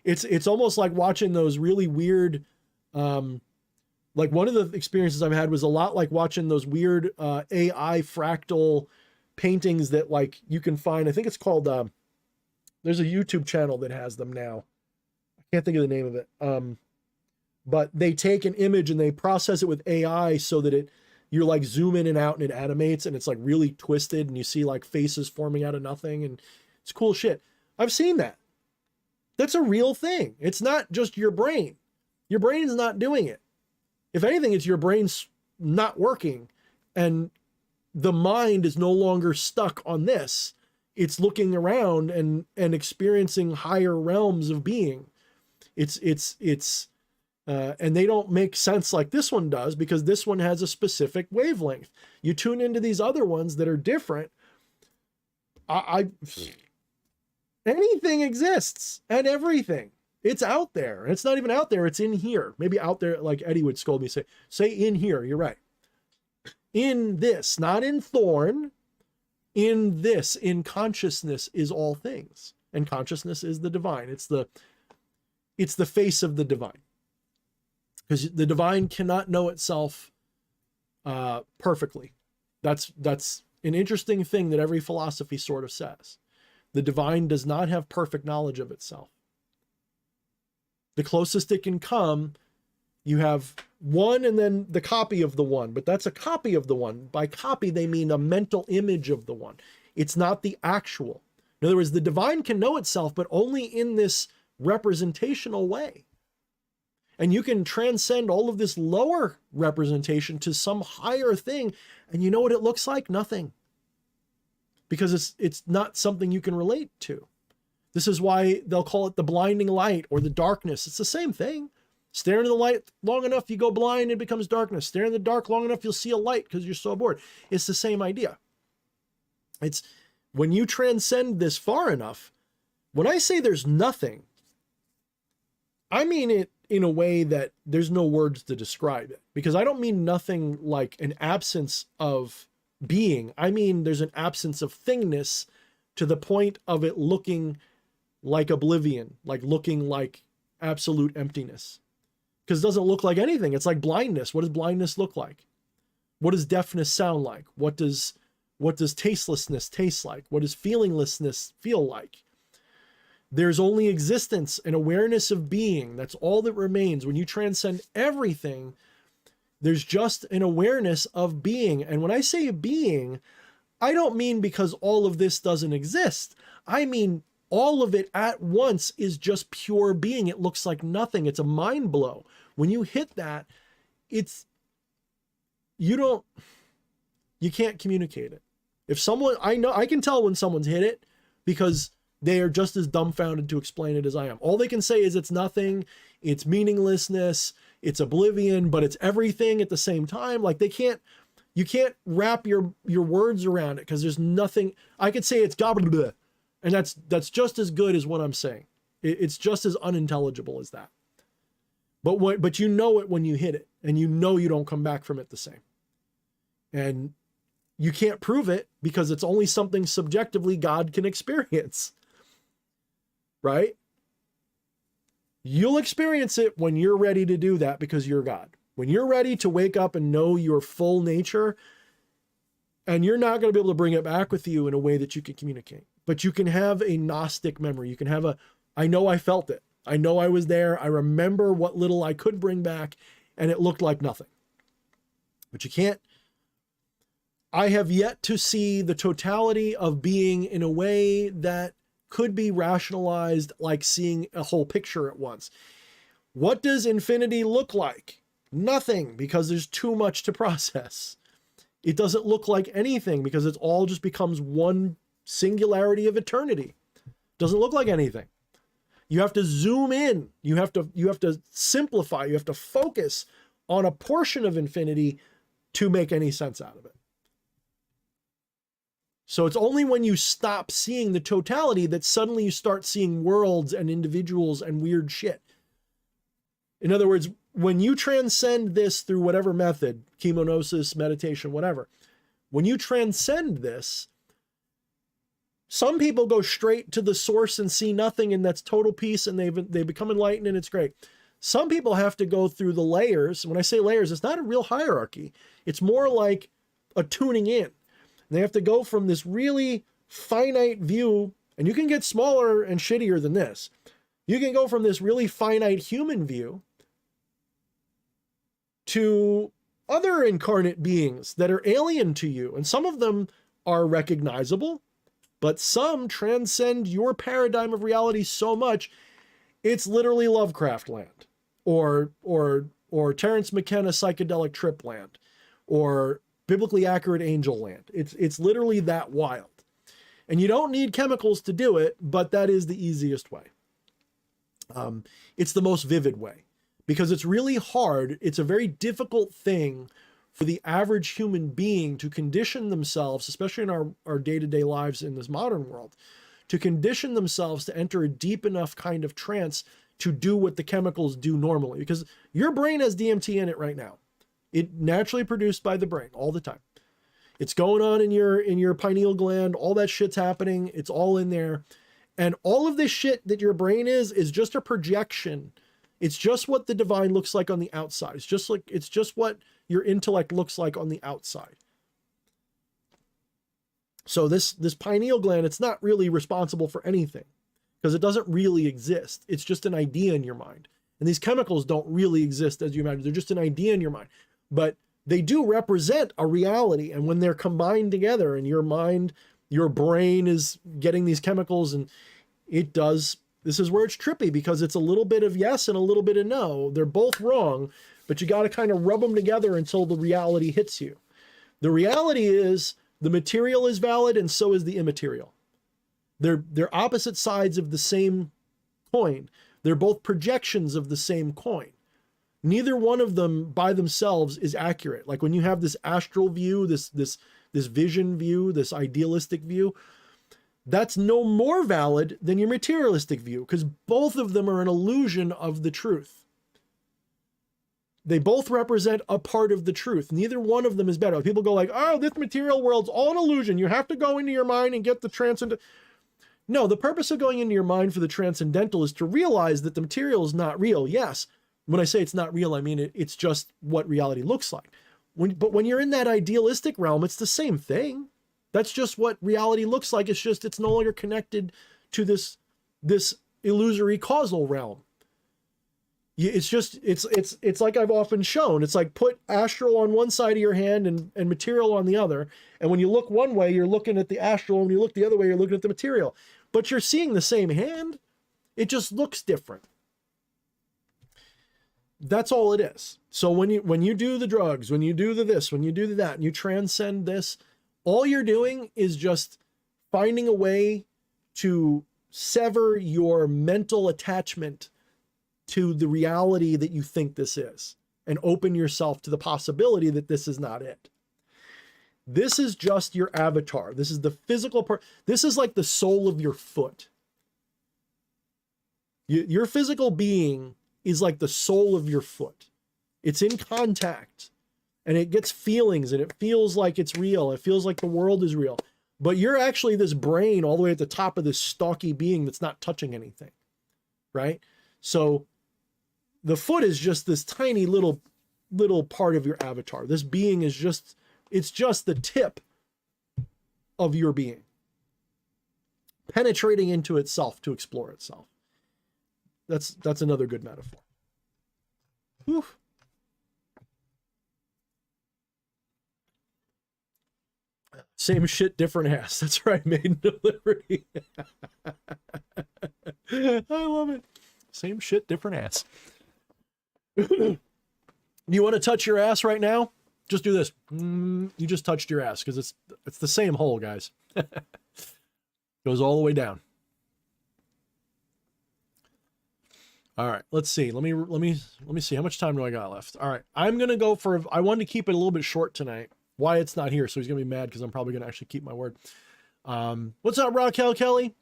It's almost like watching those really weird, like one of the experiences I've had was a lot like watching those weird AI fractal paintings that like you can find. I think it's called, there's a YouTube channel that has them now. I can't think of the name of it. But they take an image and they process it with AI so that you're like zoom in and out and it animates and it's like really twisted and you see like faces forming out of nothing and it's cool shit. I've seen that. That's a real thing. It's not just your brain. Your brain's not doing it. If anything, it's your brain's not working and the mind is no longer stuck on this. It's looking around and experiencing higher realms of being. And they don't make sense like this one does because this one has a specific wavelength. You tune into these other ones that are different. Anything exists and everything. It's out there. It's not even out there. It's in here. Maybe out there, like Eddie would scold me, say in here. You're right. In this, not in Thorne. In this, in consciousness is all things. And consciousness is the divine. It's the face of the divine. Because the divine cannot know itself perfectly. That's an interesting thing that every philosophy sort of says. The divine does not have perfect knowledge of itself. The closest it can come, you have one and then the copy of the one, but that's a copy of the one. By copy, they mean a mental image of the one. It's not the actual. In other words, the divine can know itself, but only in this representational way. And you can transcend all of this lower representation to some higher thing. And you know what it looks like? Nothing. Because it's not something you can relate to. This is why they'll call it the blinding light or the darkness. It's the same thing. Stare into the light long enough, you go blind, it becomes darkness. Stare in the dark long enough, you'll see a light because you're so bored. It's the same idea. It's when you transcend this far enough, when I say there's nothing, I mean it in a way that there's no words to describe it. Because I don't mean nothing like an absence of being. I mean there's an absence of thingness to the point of it looking like oblivion, like looking like absolute emptiness. Because it doesn't look like anything. It's like blindness. What does blindness look like? What does deafness sound like? What does tastelessness taste like? What does feelinglessness feel like? There's only existence and awareness of being. That's all that remains. When you transcend everything, there's just an awareness of being. And when I say being, I don't mean because all of this doesn't exist. I mean all of it at once is just pure being. It looks like nothing. It's a mind blow. When you hit that, you can't communicate it. If someone, I can tell when someone's hit it because they are just as dumbfounded to explain it as I am. All they can say is it's nothing, it's meaninglessness, it's oblivion, but it's everything at the same time. Like you can't wrap your words around it because there's nothing. I could say it's gobbled, and that's just as good as what I'm saying. It's just as unintelligible as that. But you know it when you hit it, and you know you don't come back from it the same. And you can't prove it because it's only something subjectively God can experience. Right? You'll experience it when you're ready to do that because you're God. When you're ready to wake up and know your full nature, and you're not going to be able to bring it back with you in a way that you can communicate. But you can have a Gnostic memory. You can have I know I felt it. I know I was there. I remember what little I could bring back, and it looked like nothing. But you can't. I have yet to see the totality of being in a way that could be rationalized like seeing a whole picture at once. What does infinity look like? Nothing, because there's too much to process. It doesn't look like anything because it all just becomes one singularity of eternity. Doesn't look like anything. You have to zoom in. You have to simplify. You have to focus on a portion of infinity to make any sense out of it. So it's only when you stop seeing the totality that suddenly you start seeing worlds and individuals and weird shit. In other words, when you transcend this through whatever method, gnosis, meditation, whatever, when you transcend this, some people go straight to the source and see nothing, and that's total peace, and they become enlightened, and it's great. Some people have to go through the layers. When I say layers, it's not a real hierarchy. It's more like a tuning in. They have to go from this really finite view, and you can get smaller and shittier than this. You can go from this really finite human view to other incarnate beings that are alien to you. And some of them are recognizable, but some transcend your paradigm of reality so much, it's literally Lovecraft land, or Terrence McKenna psychedelic trip land, or biblically accurate angel land. It's literally that wild. And you don't need chemicals to do it, but that is the easiest way. It's the most vivid way, because it's really hard. It's a very difficult thing for the average human being to condition themselves, especially in our day-to-day lives in this modern world, to condition themselves to enter a deep enough kind of trance to do what the chemicals do normally. Because your brain has DMT in it right now. It naturally produced by the brain all the time. It's going on in your pineal gland. All that shit's happening. It's all in there. And all of this shit that your brain is just a projection. It's just what the divine looks like on the outside. It's just what your intellect looks like on the outside. So this pineal gland, it's not really responsible for anything because it doesn't really exist. It's just an idea in your mind. And these chemicals don't really exist as you imagine. They're just an idea in your mind. But they do represent a reality. And when they're combined together in your mind, your brain is getting these chemicals, and it does. This is where it's trippy, because it's a little bit of yes and a little bit of no. They're both wrong, but you got to kind of rub them together until the reality hits you. The reality is the material is valid, and so is the immaterial. They're opposite sides of the same coin. They're both projections of the same coin. Neither one of them by themselves is accurate. Like when you have this astral view, this vision view, this idealistic view, that's no more valid than your materialistic view, because both of them are an illusion of the truth. They both represent a part of the truth. Neither one of them is better. People go like, oh, this material world's all an illusion. You have to go into your mind and get the transcendental. No, the purpose of going into your mind for the transcendental is to realize that the material is not real. Yes. When I say it's not real, I mean it's just what reality looks like. But when you're in that idealistic realm, it's the same thing. That's just what reality looks like. It's just it's no longer connected to this illusory causal realm. It's like I've often shown. It's like put astral on one side of your hand and material on the other. And when you look one way, you're looking at the astral. And when you look the other way, you're looking at the material. But you're seeing the same hand. It just looks different. That's all it is. So when you do the drugs, when you do the this, when you do the that, and you transcend this, all you're doing is just finding a way to sever your mental attachment to the reality that you think this is, and open yourself to the possibility that this is not it. This is just your avatar. This is the physical part. This is like the sole of your foot. Your physical being is like the sole of your foot. It's in contact, and it gets feelings, and it feels like it's real. It feels like the world is real. But you're actually this brain all the way at the top of this stalky being that's not touching anything, right? So the foot is just this tiny little part of your avatar. This being is just, it's just the tip of your being, penetrating into itself to explore itself. That's another good metaphor. Whew. Same shit, different ass. That's right, Maiden of Liberty. I love it. Same shit, different ass. You want to touch your ass right now? Just do this. You just touched your ass because it's the same hole, guys. Goes all the way down. All right, let's see. Let me see. How much time do I got left? All right, I'm gonna go for. I wanted to keep it a little bit short tonight. Wyatt's not here, so he's gonna be mad because I'm probably gonna actually keep my word. What's up, Raquel Kelly?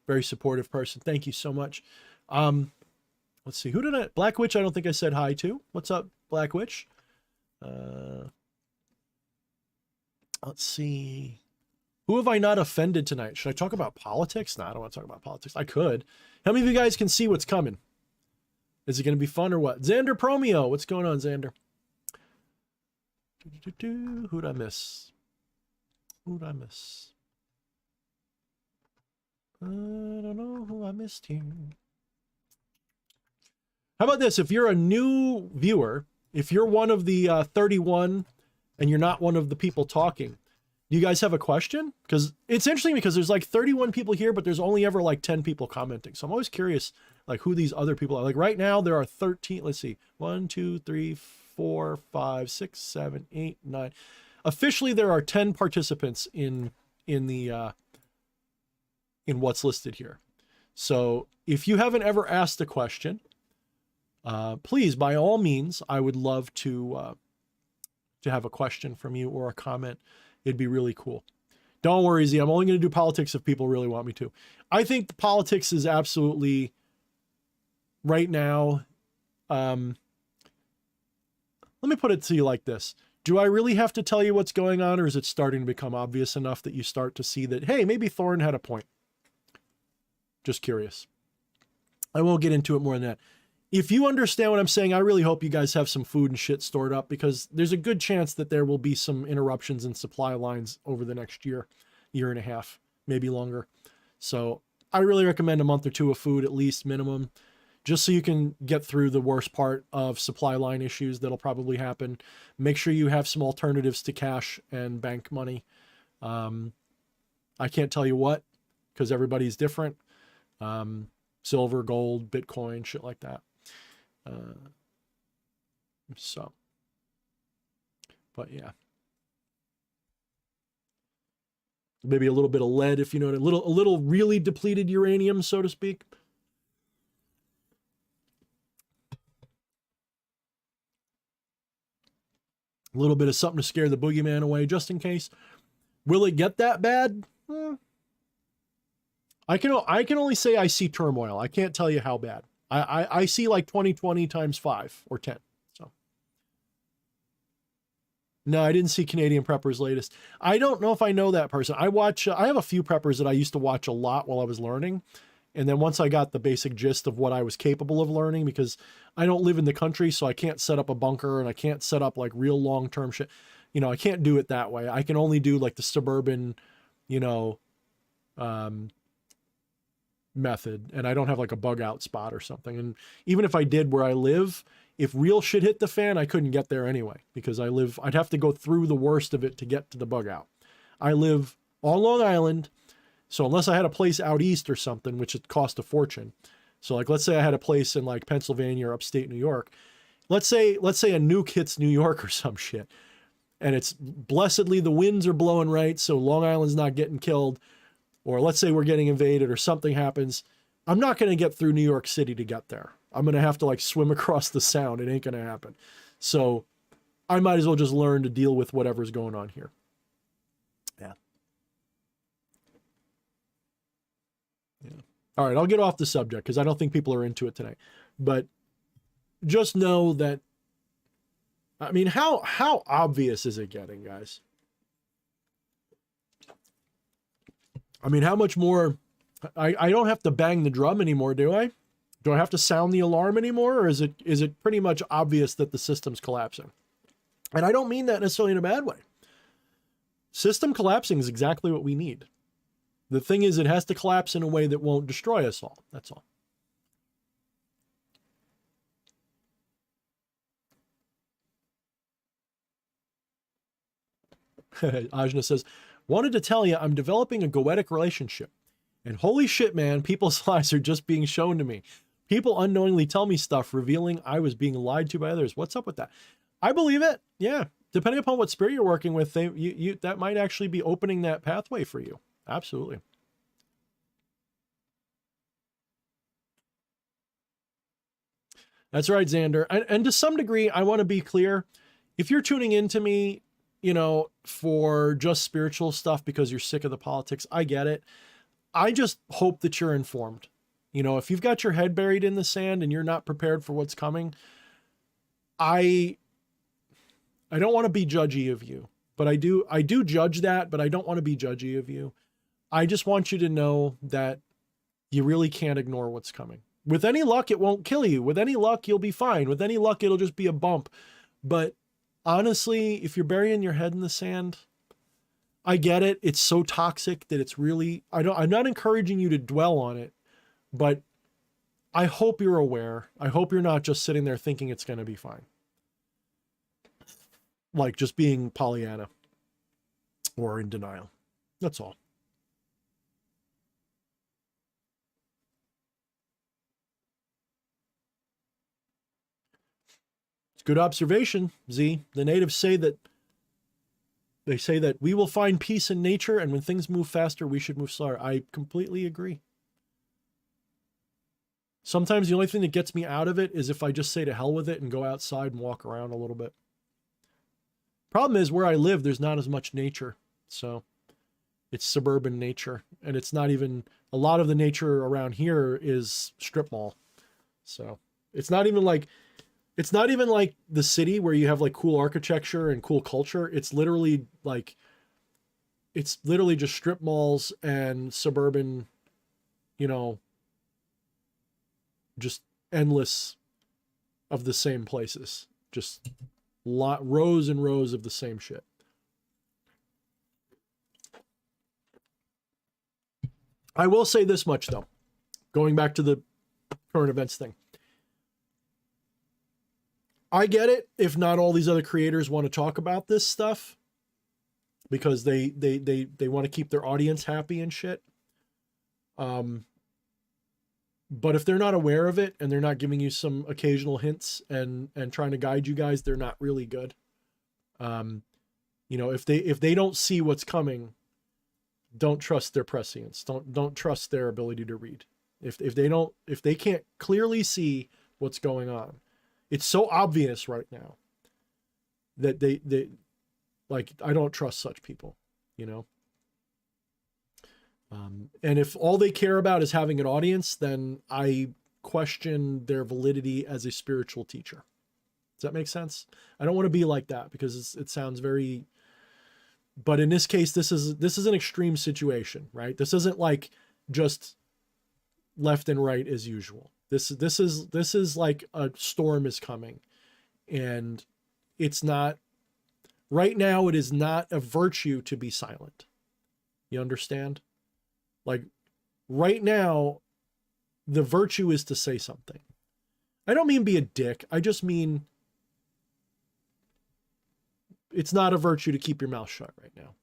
Very supportive person. Thank you so much. Let's see. Who did I? Black Witch. I don't think I said hi to. What's up, Black Witch? Let's see. Who have I not offended tonight? Should I talk about politics? No, I don't want to talk about politics. I could. How many of you guys can see what's coming? Is it going to be fun or what? Xander Promio. What's going on, Xander? Who'd I miss? Who'd I miss? I don't know who I missed here. How about this? If you're a new viewer, if you're one of the 31 and you're not one of the people talking, do you guys have a question? Because it's interesting because there's like 31 people here, but there's only ever like 10 people commenting. So I'm always curious like who these other people are. Like right now there are 13. Let's see. 1, 2, 3, 4, 5, 6, 7, 8, 9. Officially there are 10 participants in what's listed here. So if you haven't ever asked a question, please, by all means, I would love to have a question from you or a comment. It'd be really cool. Don't worry, Z. I'm only going to do politics if people really want me to. I think the politics is absolutely right now. Let me put it to you like this. Do I really have to tell you what's going on, or is it starting to become obvious enough that you start to see that, hey, maybe Thorne had a point? Just curious. I won't get into it more than that. If you understand what I'm saying, I really hope you guys have some food and shit stored up because there's a good chance that there will be some interruptions in supply lines over the next year and a half, maybe longer. So I really recommend a month or two of food, at least minimum, just so you can get through the worst part of supply line issues that'll probably happen. Make sure you have some alternatives to cash and bank money. I can't tell you what, because everybody's different. Silver, gold, Bitcoin, shit like that. But yeah, maybe a little bit of lead, if you know what, a little really depleted uranium, so to speak. A little bit of something to scare the boogeyman away, just in case. Will it get that bad? I can only say I see turmoil. I can't tell you how bad. I see like 2020 times 5 or 10. So no, I didn't see Canadian Prepper's latest. I don't know if I know that person. I have a few preppers that I used to watch a lot while I was learning. And then once I got the basic gist of what I was capable of learning, because I don't live in the country, so I can't set up a bunker and I can't set up like real long-term shit. You know, I can't do it that way. I can only do like the suburban, you know, method, and I don't have like a bug out spot or something. And even if I did where I live, if real shit hit the fan, I couldn't get there anyway because I'd have to go through the worst of it to get to the bug out. I live on Long Island, so unless I had a place out east or something, which would cost a fortune. So like, let's say I had a place in like Pennsylvania or upstate New York. Let's say a nuke hits New York or some shit, and it's blessedly the winds are blowing right, so Long Island's not getting killed. Or let's say we're getting invaded or something happens. I'm not going to get through New York City to get there. I'm going to have to like swim across the sound. It ain't going to happen. So I might as well just learn to deal with whatever's going on here. Yeah. All right. I'll get off the subject because I don't think people are into it tonight. But just know that, I mean, how obvious is it getting, guys? I mean, how much more? I don't have to bang the drum anymore, do I? Do I have to sound the alarm anymore? Or is it pretty much obvious that the system's collapsing? And I don't mean that necessarily in a bad way. System collapsing is exactly what we need. The thing is, it has to collapse in a way that won't destroy us all. That's all. Ajna says, Wanted to tell you I'm developing a goetic relationship. And holy shit, man, people's lies are just being shown to me. People unknowingly tell me stuff, revealing I was being lied to by others. What's up with that? I believe it. Yeah. Depending upon what spirit you're working with, that might actually be opening that pathway for you. Absolutely. That's right, Xander. And to some degree, I want to be clear. If you're tuning into me, you know, for just spiritual stuff because you're sick of the politics, I get it. I just hope that you're informed. You know, if you've got your head buried in the sand and you're not prepared for what's coming, I don't want to be judgy of you, but I do judge that, but I don't want to be judgy of you. I just want you to know that you really can't ignore what's coming. With any luck, it won't kill you. With any luck, you'll be fine. With any luck, it'll just be a bump. But honestly, if you're burying your head in the sand, I get it. It's so toxic that it's really, I'm not encouraging you to dwell on it, but I hope you're aware. I hope you're not just sitting there thinking it's going to be fine. Like just being Pollyanna or in denial. That's all. It's good observation, Z. The natives say that we will find peace in nature, and when things move faster, we should move slower. I completely agree. Sometimes the only thing that gets me out of it is if I just say to hell with it and go outside and walk around a little bit. Problem is, where I live, there's not as much nature. So it's suburban nature. And it's not even, a lot of the nature around here is strip mall. So it's not even like the city where you have like cool architecture and cool culture. It's literally just strip malls and suburban, you know, just endless of the same places. Just rows and rows of the same shit. I will say this much though, going back to the current events thing. I get it if not all these other creators want to talk about this stuff because they want to keep their audience happy and shit. But if they're not aware of it and they're not giving you some occasional hints and trying to guide you guys, they're not really good. You know, if they don't see what's coming, don't trust their prescience. Don't trust their ability to read. If they can't clearly see what's going on, it's so obvious right now that they like, I don't trust such people, you know? And if all they care about is having an audience, then I question their validity as a spiritual teacher. Does that make sense? I don't want to be like that because it sounds very, but in this case, this is an extreme situation, right? This isn't like just left and right as usual. This is like a storm is coming, and it's not right now. It is not a virtue to be silent. You understand? Like right now, the virtue is to say something. I don't mean be a dick. I just mean it's not a virtue to keep your mouth shut right now.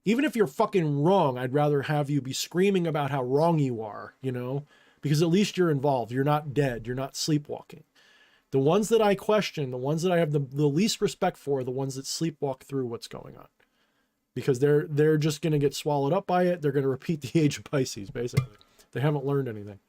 Even if you're fucking wrong, I'd rather have you be screaming about how wrong you are, you know, because at least you're involved. You're not dead. You're not sleepwalking. The ones that I question, the ones that I have the least respect for, are the ones that sleepwalk through what's going on. Because they're just going to get swallowed up by it. They're going to repeat the age of Pisces, basically. They haven't learned anything.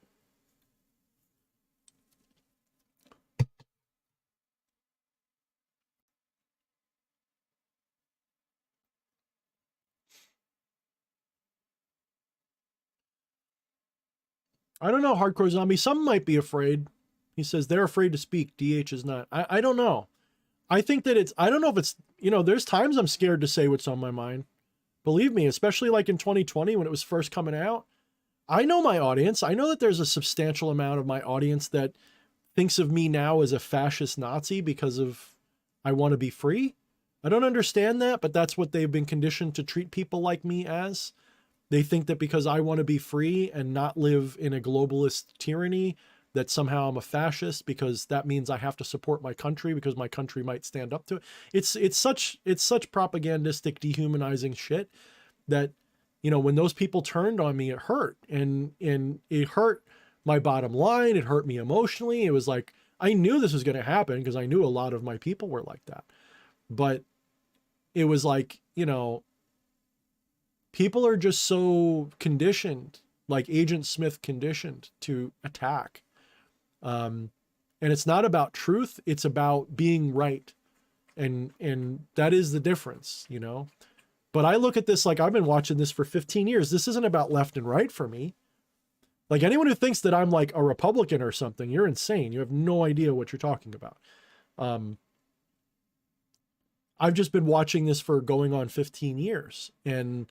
I don't know, Hardcore Zombie. Some might be afraid. He says they're afraid to speak. DH is not. I don't know. I think that I don't know if it's, you know, there's times I'm scared to say what's on my mind. Believe me, especially like in 2020 when it was first coming out. I know my audience. I know that there's a substantial amount of my audience that thinks of me now as a fascist Nazi because of I want to be free. I don't understand that, but that's what they've been conditioned to treat people like me as. They think that because I want to be free and not live in a globalist tyranny, that somehow I'm a fascist because that means I have to support my country because my country might stand up to it. It's such propagandistic, dehumanizing shit that, you know, when those people turned on me, it hurt, and it hurt my bottom line. It hurt me emotionally. It was like, I knew this was going to happen because I knew a lot of my people were like that. But it was like, you know, people are just so conditioned, like Agent Smith conditioned to attack. And it's not about truth. It's about being right. And that is the difference, you know? But I look at this like I've been watching this for 15 years. This isn't about left and right for me. Like anyone who thinks that I'm like a Republican or something, you're insane. You have no idea what you're talking about. I've just been watching this for going on 15 years, and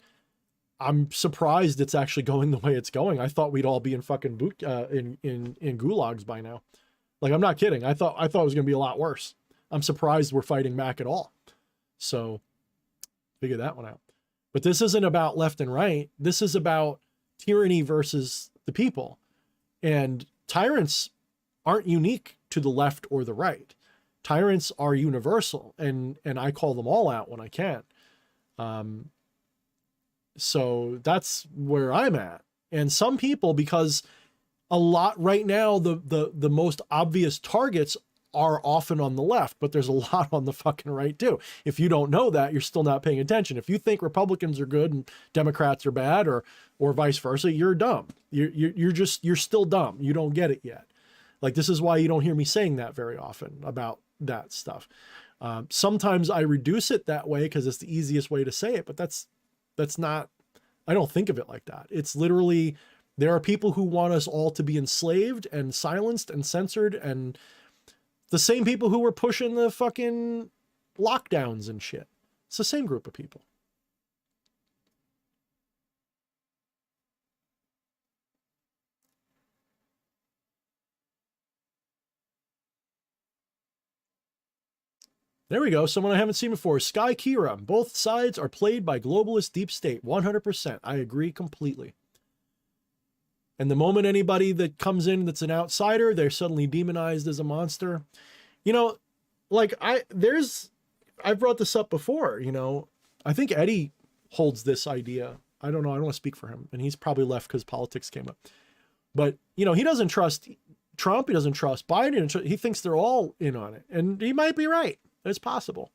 I'm surprised it's actually going the way it's going. I thought we'd all be in fucking in gulags by now. Like, I'm not kidding. I thought it was going to be a lot worse. I'm surprised we're fighting back at all. So figure that one out. But this isn't about left and right. This is about tyranny versus the people. And tyrants aren't unique to the left or the right. Tyrants are universal, and I call them all out when I can. So that's where I'm at. And some people, because a lot right now, the most obvious targets are often on the left, but there's a lot on the fucking right too. If you don't know that, you're still not paying attention. If you think Republicans are good and Democrats are bad, or vice versa, you're dumb. You're still dumb. You don't get it yet. Like, this is why you don't hear me saying that very often about that stuff. Sometimes I reduce it that way because it's the easiest way to say it, but that's not, I don't think of it like that. It's literally, there are people who want us all to be enslaved and silenced and censored, and the same people who were pushing the fucking lockdowns and shit. It's the same group of people. There we go. Someone I haven't seen before. Sky Kira. Both sides are played by globalist deep state. 100%. I agree completely. And the moment anybody that comes in that's an outsider, they're suddenly demonized as a monster. You know, like I've brought this up before, you know, I think Eddie holds this idea. I don't know. I don't want to speak for him. And he's probably left because politics came up. But, you know, he doesn't trust Trump. He doesn't trust Biden. He thinks they're all in on it. And he might be right. It's possible.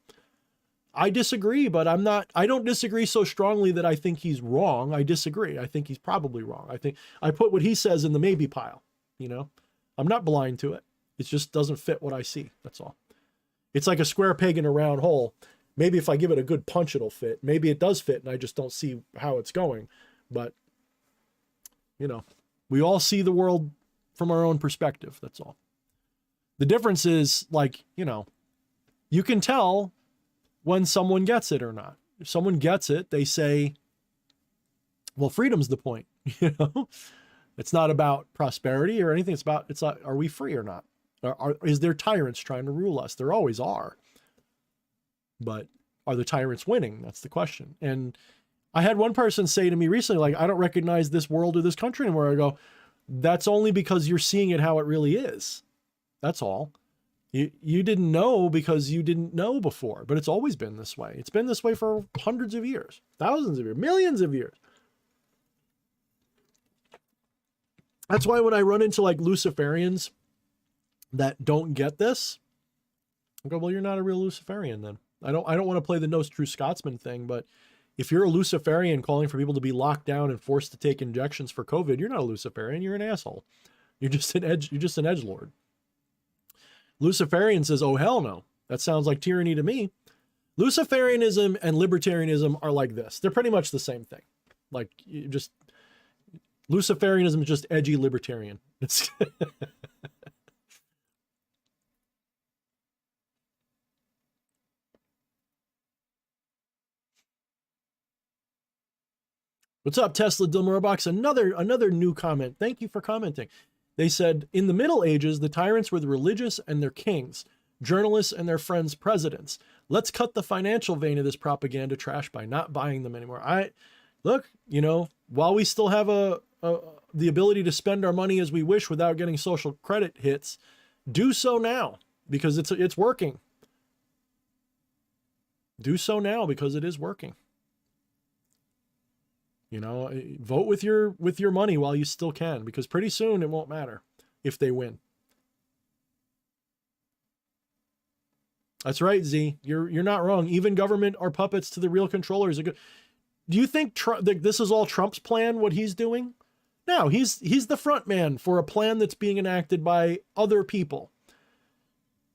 I disagree, but I don't disagree so strongly that I think he's wrong. I disagree. I think he's probably wrong. I think I put what he says in the maybe pile, you know. I'm not blind to it. It just doesn't fit what I see. That's all. It's like a square peg in a round hole. Maybe if I give it a good punch, it'll fit. Maybe it does fit and I just don't see how it's going. But, you know, we all see the world from our own perspective. That's all. The difference is, like, you know, you can tell when someone gets it or not. If someone gets it, they say, well, freedom's the point. You know, it's not about prosperity or anything. It's not, are we free or not? Is there tyrants trying to rule us? There always are. But are the tyrants winning? That's the question. And I had one person say to me recently, like, I don't recognize this world or this country anymore. I go, that's only because you're seeing it how it really is. That's all. You didn't know because you didn't know before, but it's always been this way. It's been this way for hundreds of years, thousands of years, millions of years. That's why when I run into like Luciferians that don't get this, I go, well, you're not a real Luciferian then. I don't want to play the No True Scotsman thing, but if you're a Luciferian calling for people to be locked down and forced to take injections for COVID, you're not a Luciferian. You're an asshole. You're just an edgelord. Luciferian says, oh, hell no. That sounds like tyranny to me. Luciferianism and libertarianism are like this. They're pretty much the same thing. Like, you just, Luciferianism is just edgy libertarian. It's What's up, Tesla Dilmurbox? Another new comment. Thank you for commenting. They said, in the Middle Ages, the tyrants were the religious and their kings, journalists and their friends presidents. Let's cut the financial vein of this propaganda trash by not buying them anymore. Look, you know, while we still have the ability to spend our money as we wish without getting social credit hits, do so now because it's working. Do so now because it is working. You know, vote with your money while you still can, because pretty soon it won't matter if they win. That's right, Z. You're not wrong. Even government are puppets to the real controllers. Do you think this is all Trump's plan, what he's doing? No, he's the front man for a plan that's being enacted by other people.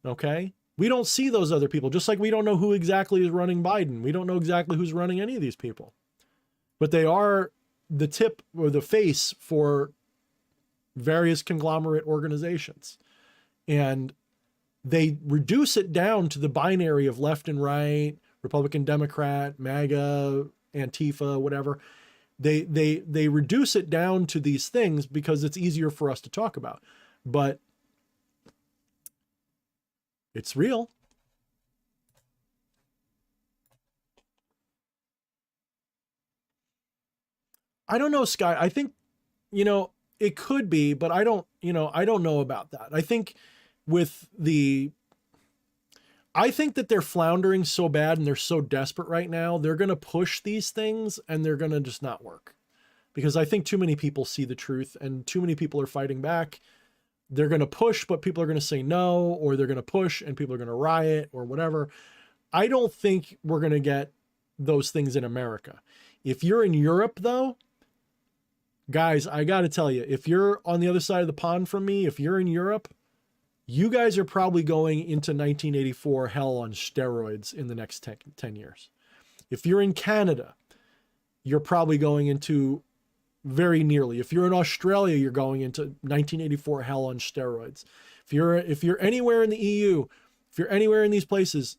Okay? We don't see those other people, just like we don't know who exactly is running Biden. We don't know exactly who's running any of these people. But they are the tip or the face for various conglomerate organizations. And they reduce it down to the binary of left and right, Republican, Democrat, MAGA, Antifa, whatever. They reduce it down to these things because it's easier for us to talk about. But it's real. I don't know, Sky. I think, it could be, but I don't know about that. I think I think that they're floundering so bad and they're so desperate right now, they're going to push these things and they're going to just not work. Because I think too many people see the truth and too many people are fighting back. They're going to push, but people are going to say no, or they're going to push and people are going to riot or whatever. I don't think we're going to get those things in America. If you're in Europe, though, guys, I got to tell you, if you're on the other side of the pond from me, if you're in Europe, you guys are probably going into 1984 hell on steroids in the next 10 years. If you're in Canada, you're probably going into very nearly. If you're in Australia, you're going into 1984 hell on steroids. If you're anywhere in the EU, if you're anywhere in these places,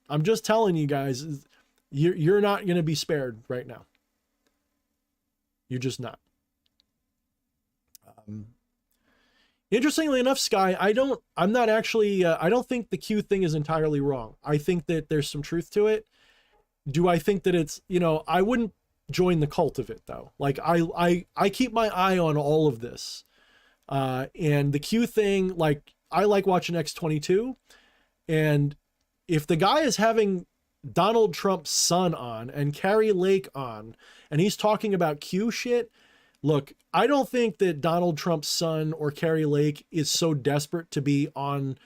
I'm just telling you guys, you're not going to be spared right now. You're just not. Interestingly enough, Sky, I don't think the Q thing is entirely wrong. I think that there's some truth to it. Do I think that it's, I wouldn't join the cult of it though. Like I keep my eye on all of this. And the Q thing, like I like watching X22, and if the guy is having Donald Trump's son on and Carrie Lake on, and he's talking about Q shit, look, I don't think that Donald Trump's son or Carrie Lake is so desperate to be on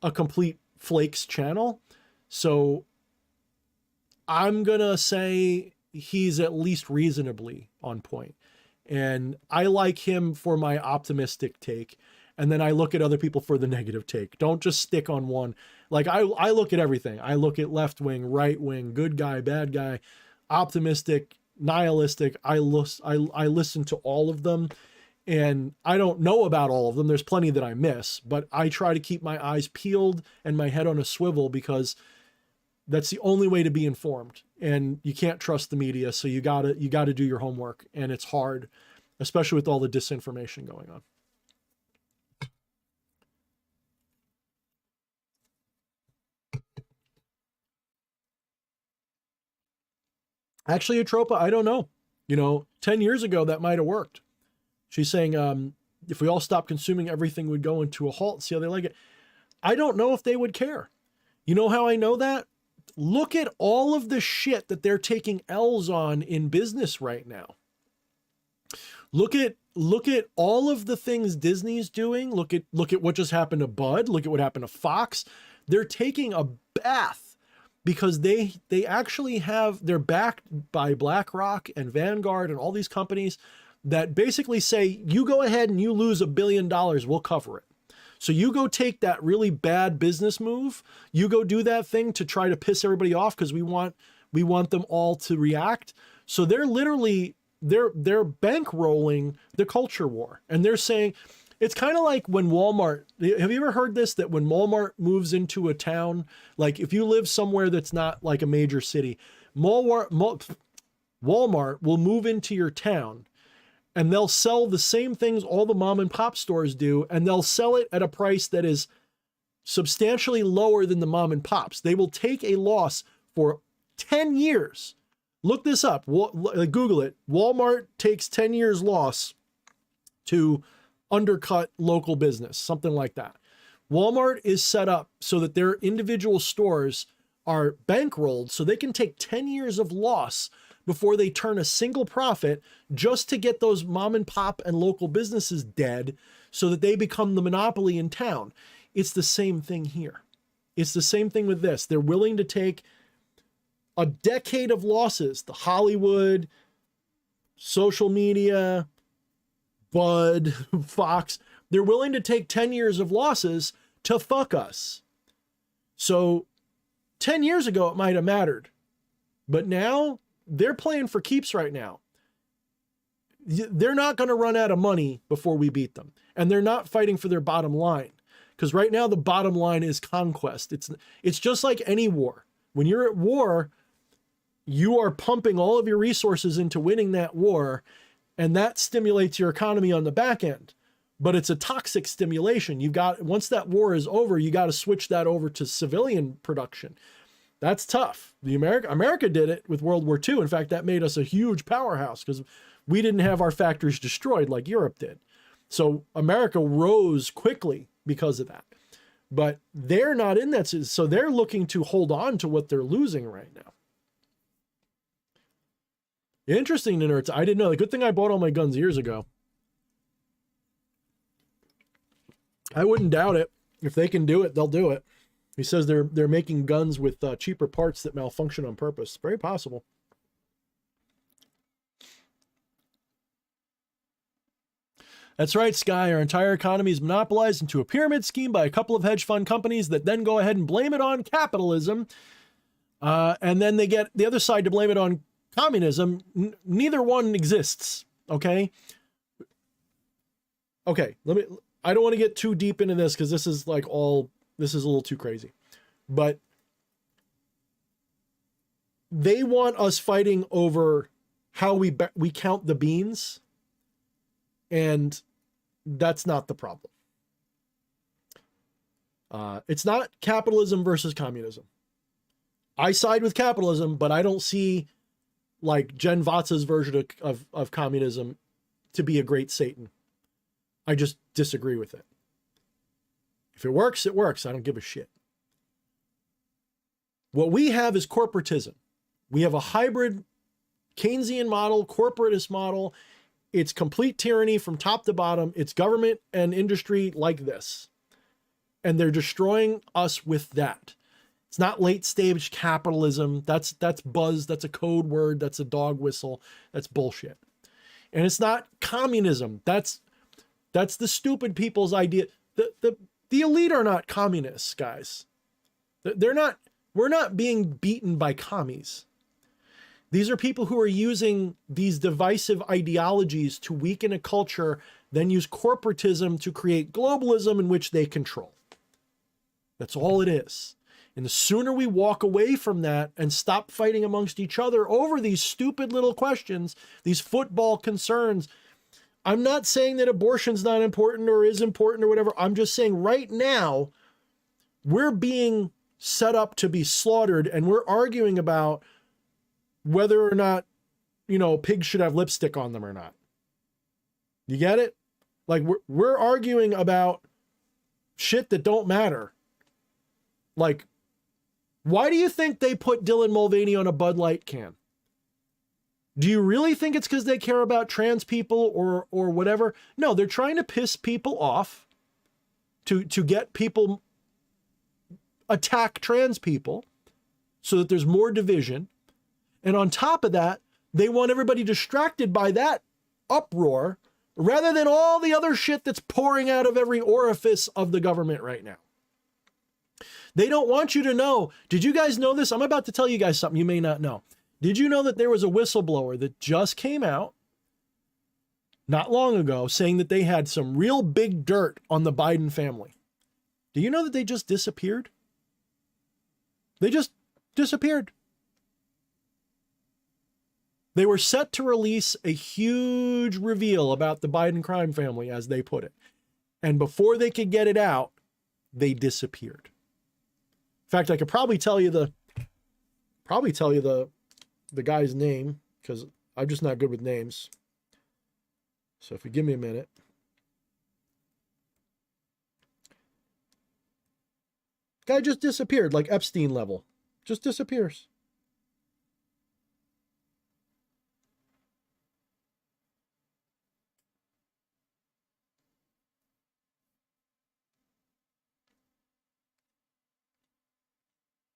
a complete flakes channel. So I'm going to say he's at least reasonably on point. And I like him for my optimistic take. And then I look at other people for the negative take. Don't just stick on one. Like I look at everything. I look at left wing, right wing, good guy, bad guy, optimistic, nihilistic. I listen to all of them, and I don't know about all of them. There's plenty that I miss, but I try to keep my eyes peeled and my head on a swivel because that's the only way to be informed. And you can't trust the media, so you gotta do your homework, and it's hard, especially with all the disinformation going on. Actually, Atropa, I don't know. 10 years ago, that might have worked. She's saying, if we all stop consuming, everything would go into a halt. See how they like it. I don't know if they would care. You know how I know that? Look at all of the shit that they're taking L's on in business right now. Look at all of the things Disney's doing. Look at what just happened to Bud. Look at what happened to Fox. They're taking a bath because they actually they're backed by BlackRock and Vanguard and all these companies that basically say, you go ahead and you lose $1 billion, we'll cover it. So you go take that really bad business move, you go do that thing to try to piss everybody off because we want them all to react. So they're literally, they're bankrolling the culture war. And they're saying, it's kind of like when Walmart, have you ever heard this, that when Walmart moves into a town, like if you live somewhere that's not like a major city, Walmart will move into your town and they'll sell the same things all the mom and pop stores do, and they'll sell it at a price that is substantially lower than the mom and pops. They will take a loss for 10 years. Look this up. Google it. Walmart takes 10 years loss to undercut local business, something like that. Walmart is set up so that their individual stores are bankrolled so they can take 10 years of loss before they turn a single profit just to get those mom and pop and local businesses dead so that they become the monopoly in town. It's the same thing here. It's the same thing with this. They're willing to take a decade of losses, the Hollywood, social media, Bud, Fox, they're willing to take 10 years of losses to fuck us. So 10 years ago, it might have mattered, but now they're playing for keeps right now. They're not going to run out of money before we beat them. And they're not fighting for their bottom line. Because right now the bottom line is conquest. It's just like any war. When you're at war, you are pumping all of your resources into winning that war, and that stimulates your economy on the back end. But it's a toxic stimulation. Once that war is over, you got to switch that over to civilian production. That's tough. America did it with World War II. In fact, that made us a huge powerhouse because we didn't have our factories destroyed like Europe did. So America rose quickly because of that. But they're not in that. So they're looking to hold on to what they're losing right now. Interesting to nerds. I didn't know. The good thing I bought all my guns years ago. I wouldn't doubt it. If they can do it, they'll do it. He says they're making guns with cheaper parts that malfunction on purpose. Very possible. That's right, Sky. Our entire economy is monopolized into a pyramid scheme by a couple of hedge fund companies that then go ahead and blame it on capitalism. And then they get the other side to blame it on communism. Neither one exists. Okay. I don't want to get too deep into this because this is a little too crazy, but they want us fighting over how we count the beans, and that's not the problem. It's not capitalism versus communism. I side with capitalism, but I don't see like Jen Vatz's version of communism to be a great Satan. I just disagree with it. If it works, it works. I don't give a shit. What we have is corporatism. We have a hybrid Keynesian model, corporatist model. It's complete tyranny from top to bottom. It's government and industry like this. And they're destroying us with that. It's not late stage capitalism. That's buzz. That's a code word. That's a dog whistle. That's bullshit. And it's not communism. That's the stupid people's idea. The elite are not communists, guys. We're not being beaten by commies. These are people who are using these divisive ideologies to weaken a culture, then use corporatism to create globalism in which they control. That's all it is. And the sooner we walk away from that and stop fighting amongst each other over these stupid little questions, these football concerns. I'm not saying that abortion's not important or is important or whatever. I'm just saying right now, we're being set up to be slaughtered, and we're arguing about whether or not, pigs should have lipstick on them or not. You get it? Like we're arguing about shit that don't matter. Like, why do you think they put Dylan Mulvaney on a Bud Light can? Do you really think it's because they care about trans people or whatever? No, they're trying to piss people off to get people attack trans people so that there's more division. And on top of that, they want everybody distracted by that uproar rather than all the other shit that's pouring out of every orifice of the government right now. They don't want you to know. Did you guys know this? I'm about to tell you guys something you may not know. Did you know that there was a whistleblower that just came out not long ago saying that they had some real big dirt on the Biden family? Do you know that they just disappeared? They just disappeared. They were set to release a huge reveal about the Biden crime family, as they put it. And before they could get it out, they disappeared. In fact, I could probably tell you the guy's name, because I'm just not good with names. So if you give me a minute. Guy just disappeared, like Epstein level. Just disappears.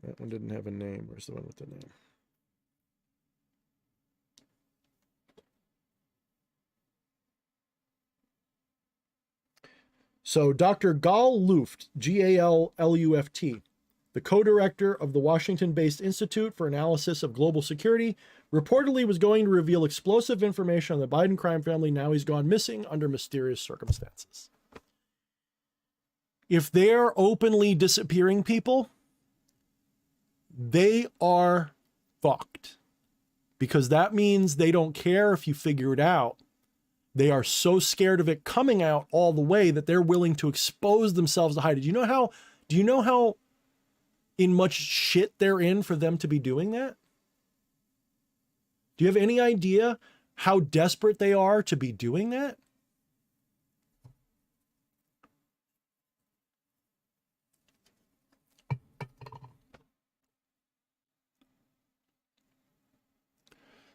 That one didn't have a name. Where's the one with the name? So Dr. Gal Luft, Galluft, the co-director of the Washington-based Institute for Analysis of Global Security, reportedly was going to reveal explosive information on the Biden crime family. Now he's gone missing under mysterious circumstances. If they're openly disappearing people, they are fucked. Because that means they don't care if you figure it out. They are so scared of it coming out all the way that they're willing to expose themselves to hide it. Do you know how in much shit they're in for them to be doing that? Do you have any idea how desperate they are to be doing that?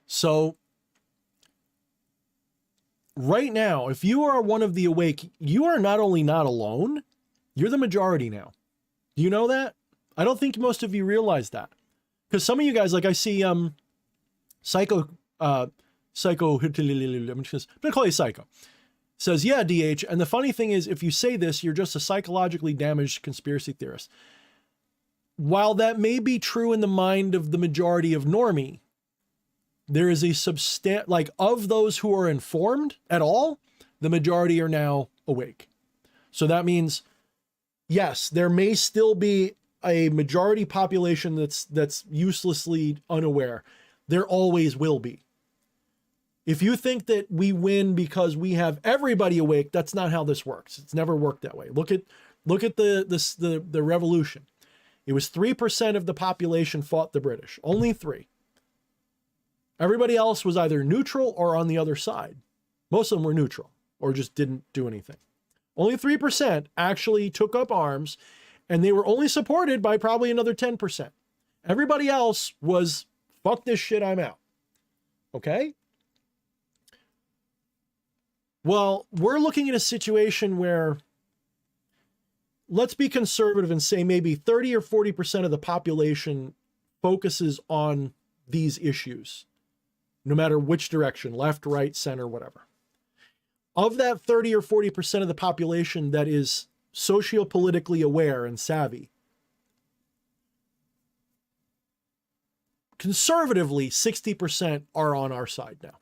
So right now, if you are one of the awake, you are not only not alone, you're the majority now. Do you know that? I don't think most of you realize that. Because some of you guys, like I see Psycho, I'm gonna call you Psycho, says, yeah, DH. And the funny thing is, if you say this, you're just a psychologically damaged conspiracy theorist. While that may be true in the mind of the majority of normie, there is a like of those who are informed at all, the majority are now awake. So that means, yes, there may still be a majority population that's uselessly unaware. There always will be. If you think that we win because we have everybody awake, that's not how this works. It's never worked that way. Look at the revolution. It was 3% of the population fought the British. Only 3%. Everybody else was either neutral or on the other side. Most of them were neutral or just didn't do anything. Only 3% actually took up arms, and they were only supported by probably another 10%. Everybody else was, fuck this shit, I'm out. Okay? Well, we're looking at a situation where, let's be conservative and say maybe 30 or 40% of the population focuses on these issues. No matter which direction, left, right, center, whatever. Of that 30 or 40% of the population that is sociopolitically aware and savvy, conservatively, 60% are on our side now.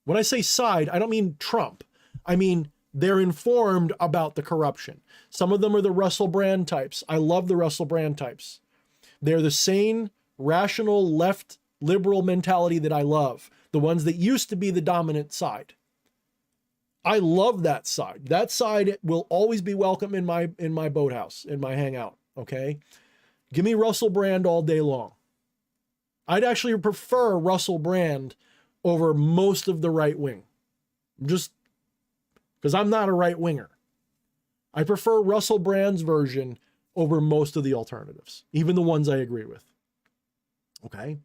When I say side, I don't mean Trump. I mean, they're informed about the corruption. Some of them are the Russell Brand types. I love the Russell Brand types. They're the sane, rational, left liberal mentality that I love, the ones that used to be the dominant side. I love that side. That side will always be welcome in my boathouse, in my hangout, okay? Give me Russell Brand all day long. I'd actually prefer Russell Brand over most of the right wing, just because I'm not a right winger. I prefer Russell Brand's version over most of the alternatives, even the ones I agree with, okay?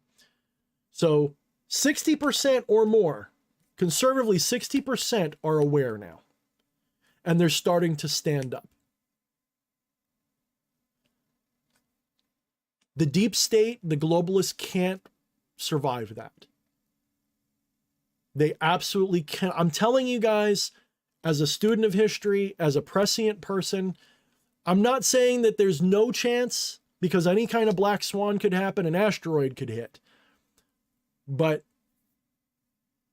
So 60% or more, conservatively 60% are aware now. And they're starting to stand up. The deep state, the globalists can't survive that. They absolutely can't. I'm telling you guys, as a student of history, as a prescient person, I'm not saying that there's no chance, because any kind of black swan could happen, an asteroid could hit. But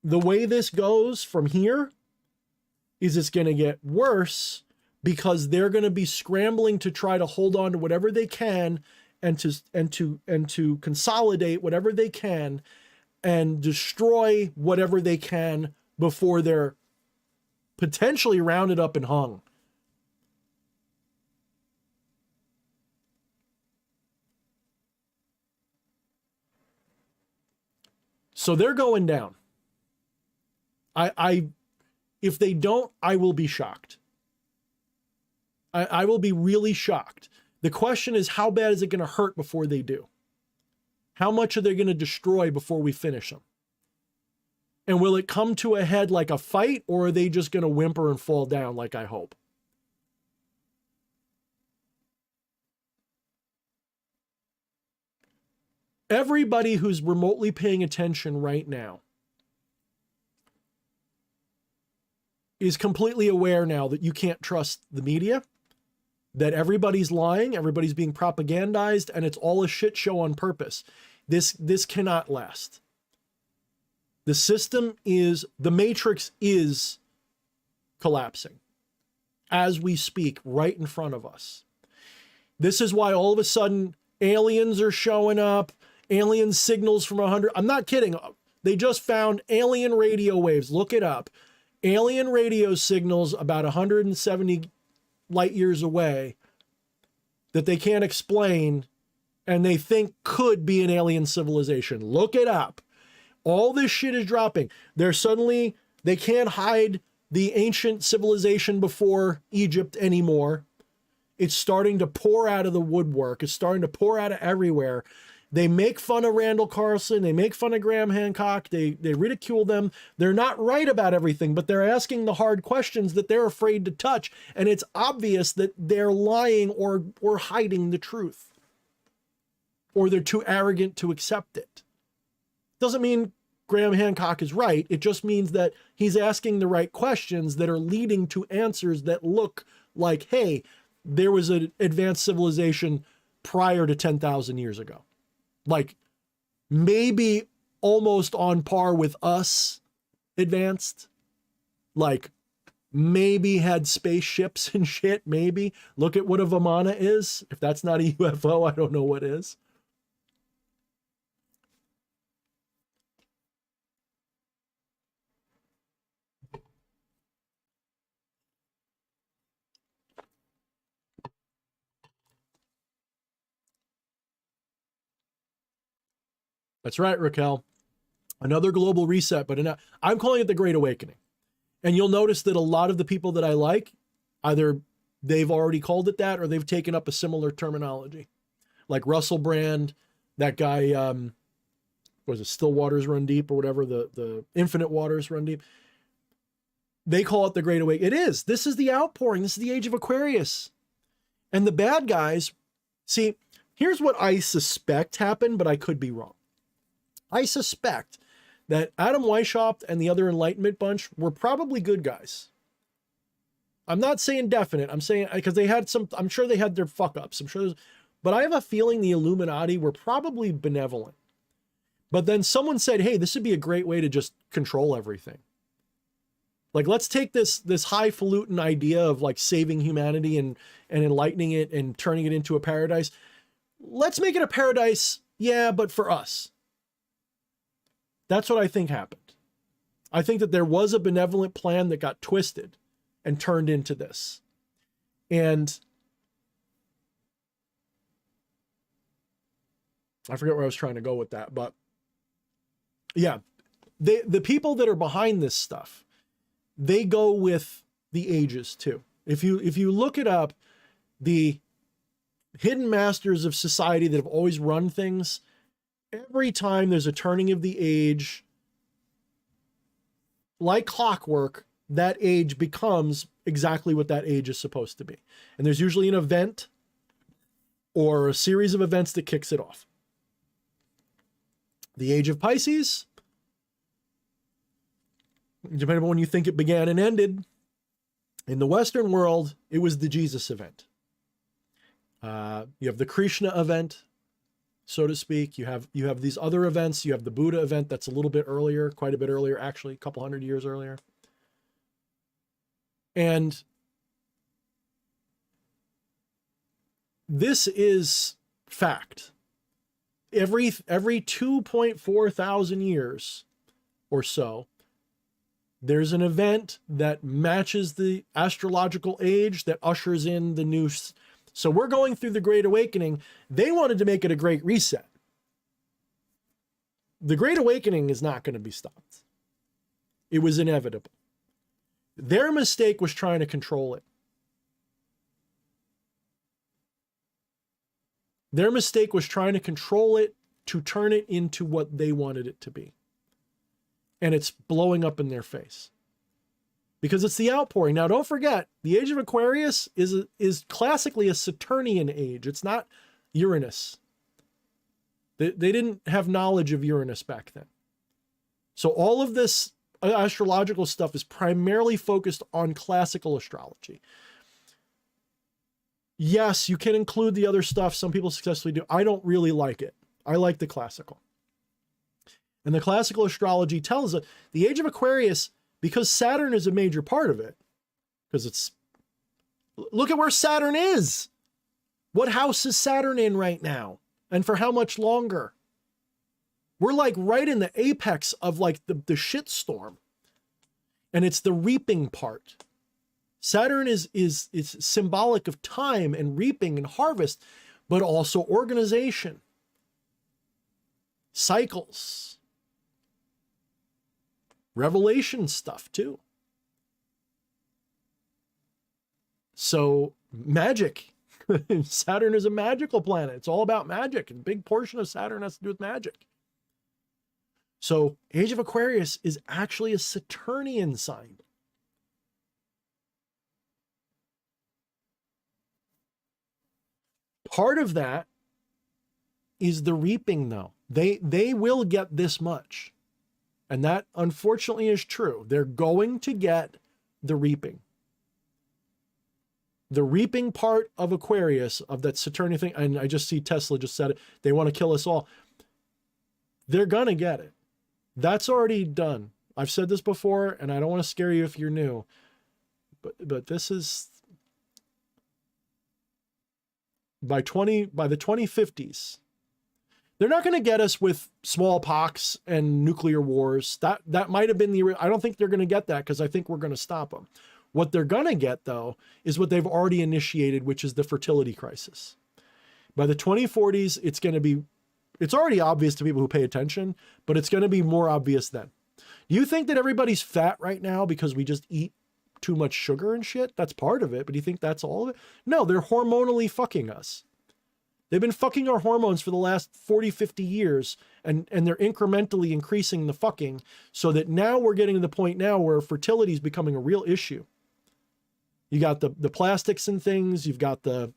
the way this goes from here is it's going to get worse, because they're going to be scrambling to try to hold on to whatever they can and to consolidate whatever they can and destroy whatever they can before they're potentially rounded up and hung. So they're going down. If they don't, I will be shocked. I will be really shocked, The question is, how bad is it going to hurt before they do? How much are they going to destroy before we finish them? And will it come to a head like a fight, or are they just going to whimper and fall down like I hope? Everybody who's remotely paying attention right now is completely aware now that you can't trust the media, that everybody's lying, everybody's being propagandized, and it's all a shit show on purpose. This cannot last. The system is, the matrix is collapsing as we speak, right in front of us. This is why all of a sudden aliens are showing up, alien signals from 100. I'm not kidding. They just found alien radio waves. Look it up. Alien radio signals about 170 light years away that they can't explain and they think could be an alien civilization. Look it up. All this shit is dropping. They can't hide the ancient civilization before Egypt anymore. It's starting to pour out of the woodwork. It's starting to pour out of everywhere. They make fun of Randall Carlson. They make fun of Graham Hancock. They ridicule them. They're not right about everything, but they're asking the hard questions that they're afraid to touch. And it's obvious that they're lying or hiding the truth. Or they're too arrogant to accept it. Doesn't mean Graham Hancock is right. It just means that he's asking the right questions that are leading to answers that look like, hey, there was an advanced civilization prior to 10,000 years ago. Like maybe almost on par with us advanced, like maybe had spaceships and shit. Maybe look at what a Vamana is. If that's not a UFO, I don't know what is. That's right, Raquel. Another global reset, but I'm calling it the Great Awakening. And you'll notice that a lot of the people that I like, either they've already called it that or they've taken up a similar terminology. Like Russell Brand, that guy, was it Still Waters Run Deep or whatever, the Infinite Waters Run Deep. They call it the Great Awakening. It is. This is the outpouring. This is the age of Aquarius. And the bad guys, see, here's what I suspect happened, but I could be wrong. I suspect that Adam Weishaupt and the other Enlightenment bunch were probably good guys. I'm not saying definite. I'm saying because they had some, I'm sure they had their fuck ups. I'm sure, but I have a feeling the Illuminati were probably benevolent. But then someone said, hey, this would be a great way to just control everything. Like, let's take this highfalutin idea of like saving humanity and enlightening it and turning it into a paradise. Let's make it a paradise. Yeah, but for us. That's what I think happened. I think that there was a benevolent plan that got twisted and turned into this. And I forget where I was trying to go with that, but yeah, the people that are behind this stuff, they go with the ages too. If you look it up, the hidden masters of society that have always run things, every time there's a turning of the age, like clockwork, that age becomes exactly what that age is supposed to be. And there's usually an event or a series of events that kicks it off. The age of Pisces, depending on when you think it began and ended, in the Western world, it was the Jesus event. You have the Krishna event, so to speak. You have these other events. You have the Buddha event that's a little bit earlier, quite a bit earlier, actually, a couple hundred years earlier. And this is fact. Every 2.4 thousand years or so, there's an event that matches the astrological age that ushers in the new. So we're going through the Great Awakening. They wanted to make it a great reset. The Great Awakening is not going to be stopped. It was inevitable. Their mistake was trying to control it. Their mistake was trying to control it to turn it into what they wanted it to be. And it's blowing up in their face. Because it's the outpouring. Now, don't forget, the age of Aquarius is classically a Saturnian age. It's not Uranus. They didn't have knowledge of Uranus back then. So all of this astrological stuff is primarily focused on classical astrology. Yes, you can include the other stuff. Some people successfully do. I don't really like it. I like the classical. And the classical astrology tells us the age of Aquarius, because Saturn is a major part of it, because it's, look at where Saturn is. What house is Saturn in right now? And for how much longer? We're like right in the apex of like the shit storm. And it's the reaping part. Saturn is symbolic of time and reaping and harvest, but also organization, cycles, revelation stuff too. So magic. Saturn is a magical planet. It's all about magic, and a big portion of Saturn has to do with magic. So Age of Aquarius is actually a Saturnian sign. Part of that is the reaping, though. They will get this much. And that, unfortunately, is true. They're going to get the reaping. The reaping part of Aquarius, of that Saturnian thing, and I just see Tesla just said it, they want to kill us all. They're going to get it. That's already done. I've said this before, and I don't want to scare you if you're new, but this is by the 2050s. They're not going to get us with smallpox and nuclear wars. That might have been I don't think they're going to get that, because I think we're going to stop them. What they're going to get, though, is what they've already initiated, which is the fertility crisis. By the 2040s, it's already obvious to people who pay attention, but it's going to be more obvious then. Do you think that everybody's fat right now because we just eat too much sugar and shit? That's part of it, but do you think that's all of it? No, they're hormonally fucking us. They've been fucking our hormones for the last 40, 50 years, and they're incrementally increasing the fucking, so that now we're getting to the point now where fertility is becoming a real issue. You got the plastics and things, you've got the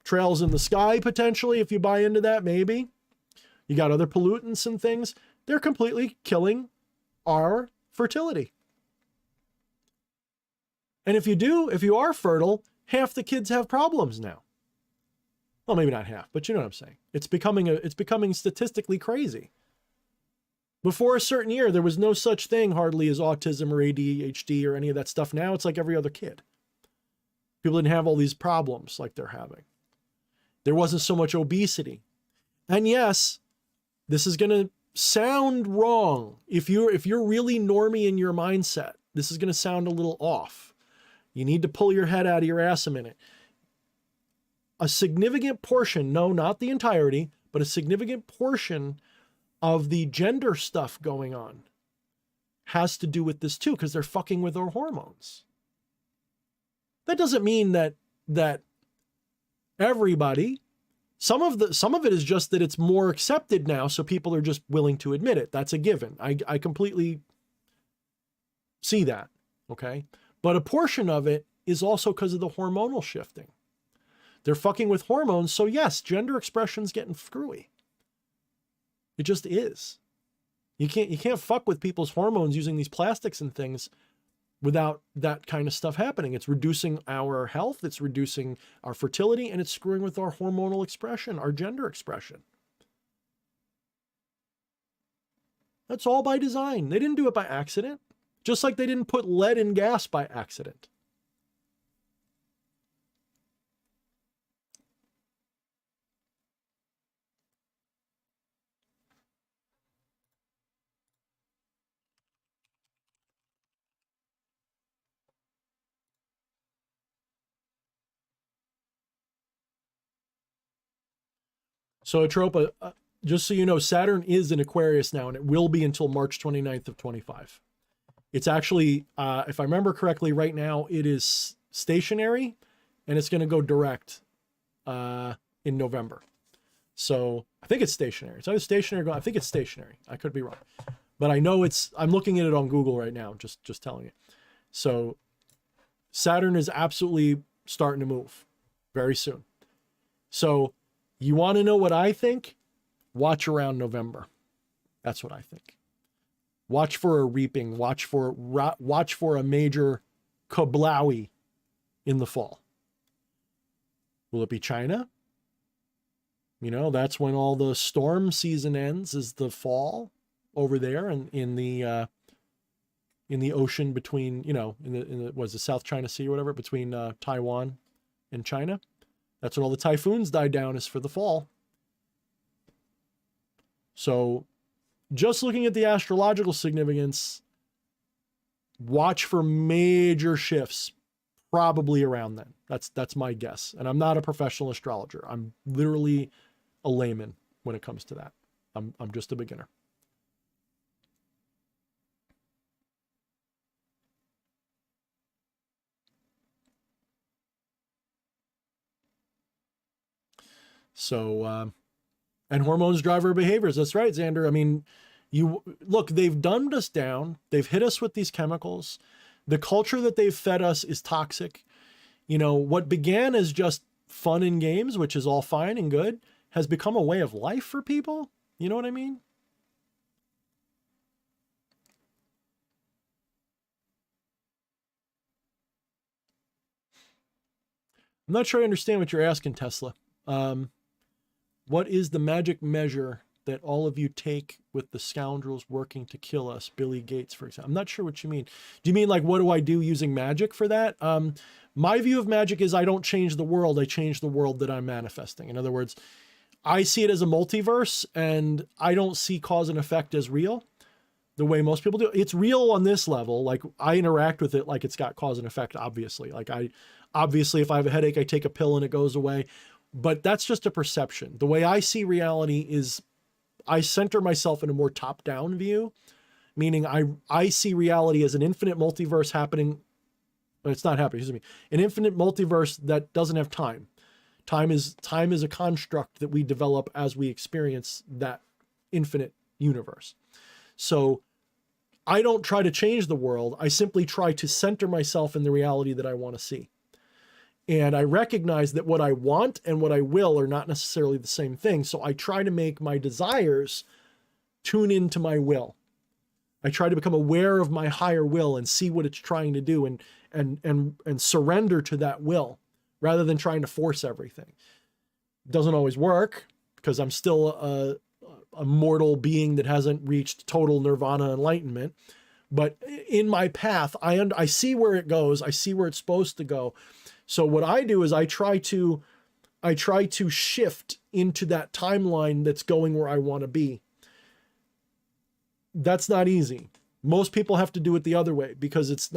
trails in the sky, potentially, if you buy into that, maybe. You got other pollutants and things. They're completely killing our fertility. And if you are fertile, half the kids have problems now. Well, maybe not half, but you know what I'm saying. It's becoming statistically crazy. Before a certain year, there was no such thing hardly as autism or ADHD or any of that stuff. Now it's like every other kid. People didn't have all these problems like they're having. There wasn't so much obesity. And yes, this is going to sound wrong. If you're really normie in your mindset, this is going to sound a little off. You need to pull your head out of your ass a minute. A significant portion, no, not the entirety, but a significant portion of the gender stuff going on has to do with this too, because they're fucking with our hormones. That doesn't mean that everybody, some of it is just that it's more accepted now, so people are just willing to admit it. That's a given. I completely see that, okay? But a portion of it is also because of the hormonal shifting. They're fucking with hormones, so yes, gender expression's getting screwy. It just is. You can't fuck with people's hormones using these plastics and things without that kind of stuff happening. It's reducing our health, it's reducing our fertility, and it's screwing with our hormonal expression, our gender expression. That's all by design. They didn't do it by accident. Just like they didn't put lead in gas by accident. So Atropa, just so you know, Saturn is in Aquarius now, and it will be until March 29th of 25. It's actually, if I remember correctly, right now it is stationary, and it's going to go direct in November. So I think it's stationary. It's either stationary or I think it's stationary. I could be wrong. But I know I'm looking at it on Google right now, just telling you. So Saturn is absolutely starting to move very soon. So you want to know what I think? Watch around November. That's what I think. Watch for a reaping. Watch for a major kablowie in the fall. Will it be China? You know, that's when all the storm season ends, is the fall over there, and in the ocean between, you know, in the was the South China Sea or whatever, between Taiwan and China. That's when all the typhoons die down, is for the fall. So just looking at the astrological significance, watch for major shifts probably around then. That's my guess. And I'm not a professional astrologer. I'm literally a layman when it comes to that. I'm just a beginner. So, and hormones drive our behaviors. That's right, Xander. I mean, you look, they've dumbed us down. They've hit us with these chemicals. The culture that they've fed us is toxic. You know, what began as just fun and games, which is all fine and good, has become a way of life for people. You know what I mean? I'm not sure I understand what you're asking, Tesla. What is the magic measure that all of you take with the scoundrels working to kill us? Billy Gates, for example. I'm not sure what you mean. Do you mean like, what do I do using magic for that? My view of magic is I don't change the world. I change the world that I'm manifesting. In other words, I see it as a multiverse, and I don't see cause and effect as real the way most people do. It's real on this level. Like, I interact with it like it's got cause and effect, obviously. Like, obviously, if I have a headache, I take a pill and it goes away. But that's just a perception. The way I see reality is I center myself in a more top-down view, meaning I see reality as an infinite multiverse happening. But it's not happening, excuse me. An infinite multiverse that doesn't have time. Time is a construct that we develop as we experience that infinite universe. So I don't try to change the world. I simply try to center myself in the reality that I want to see. And I recognize that what I want and what I will are not necessarily the same thing. So I try to make my desires tune into my will. I try to become aware of my higher will and see what it's trying to do, and surrender to that will rather than trying to force everything. It doesn't always work because I'm still a mortal being that hasn't reached total nirvana enlightenment. But in my path, I see where it goes. I see where it's supposed to go. So what I do is I try to shift into that timeline that's going where I want to be. That's not easy. Most people have to do it the other way because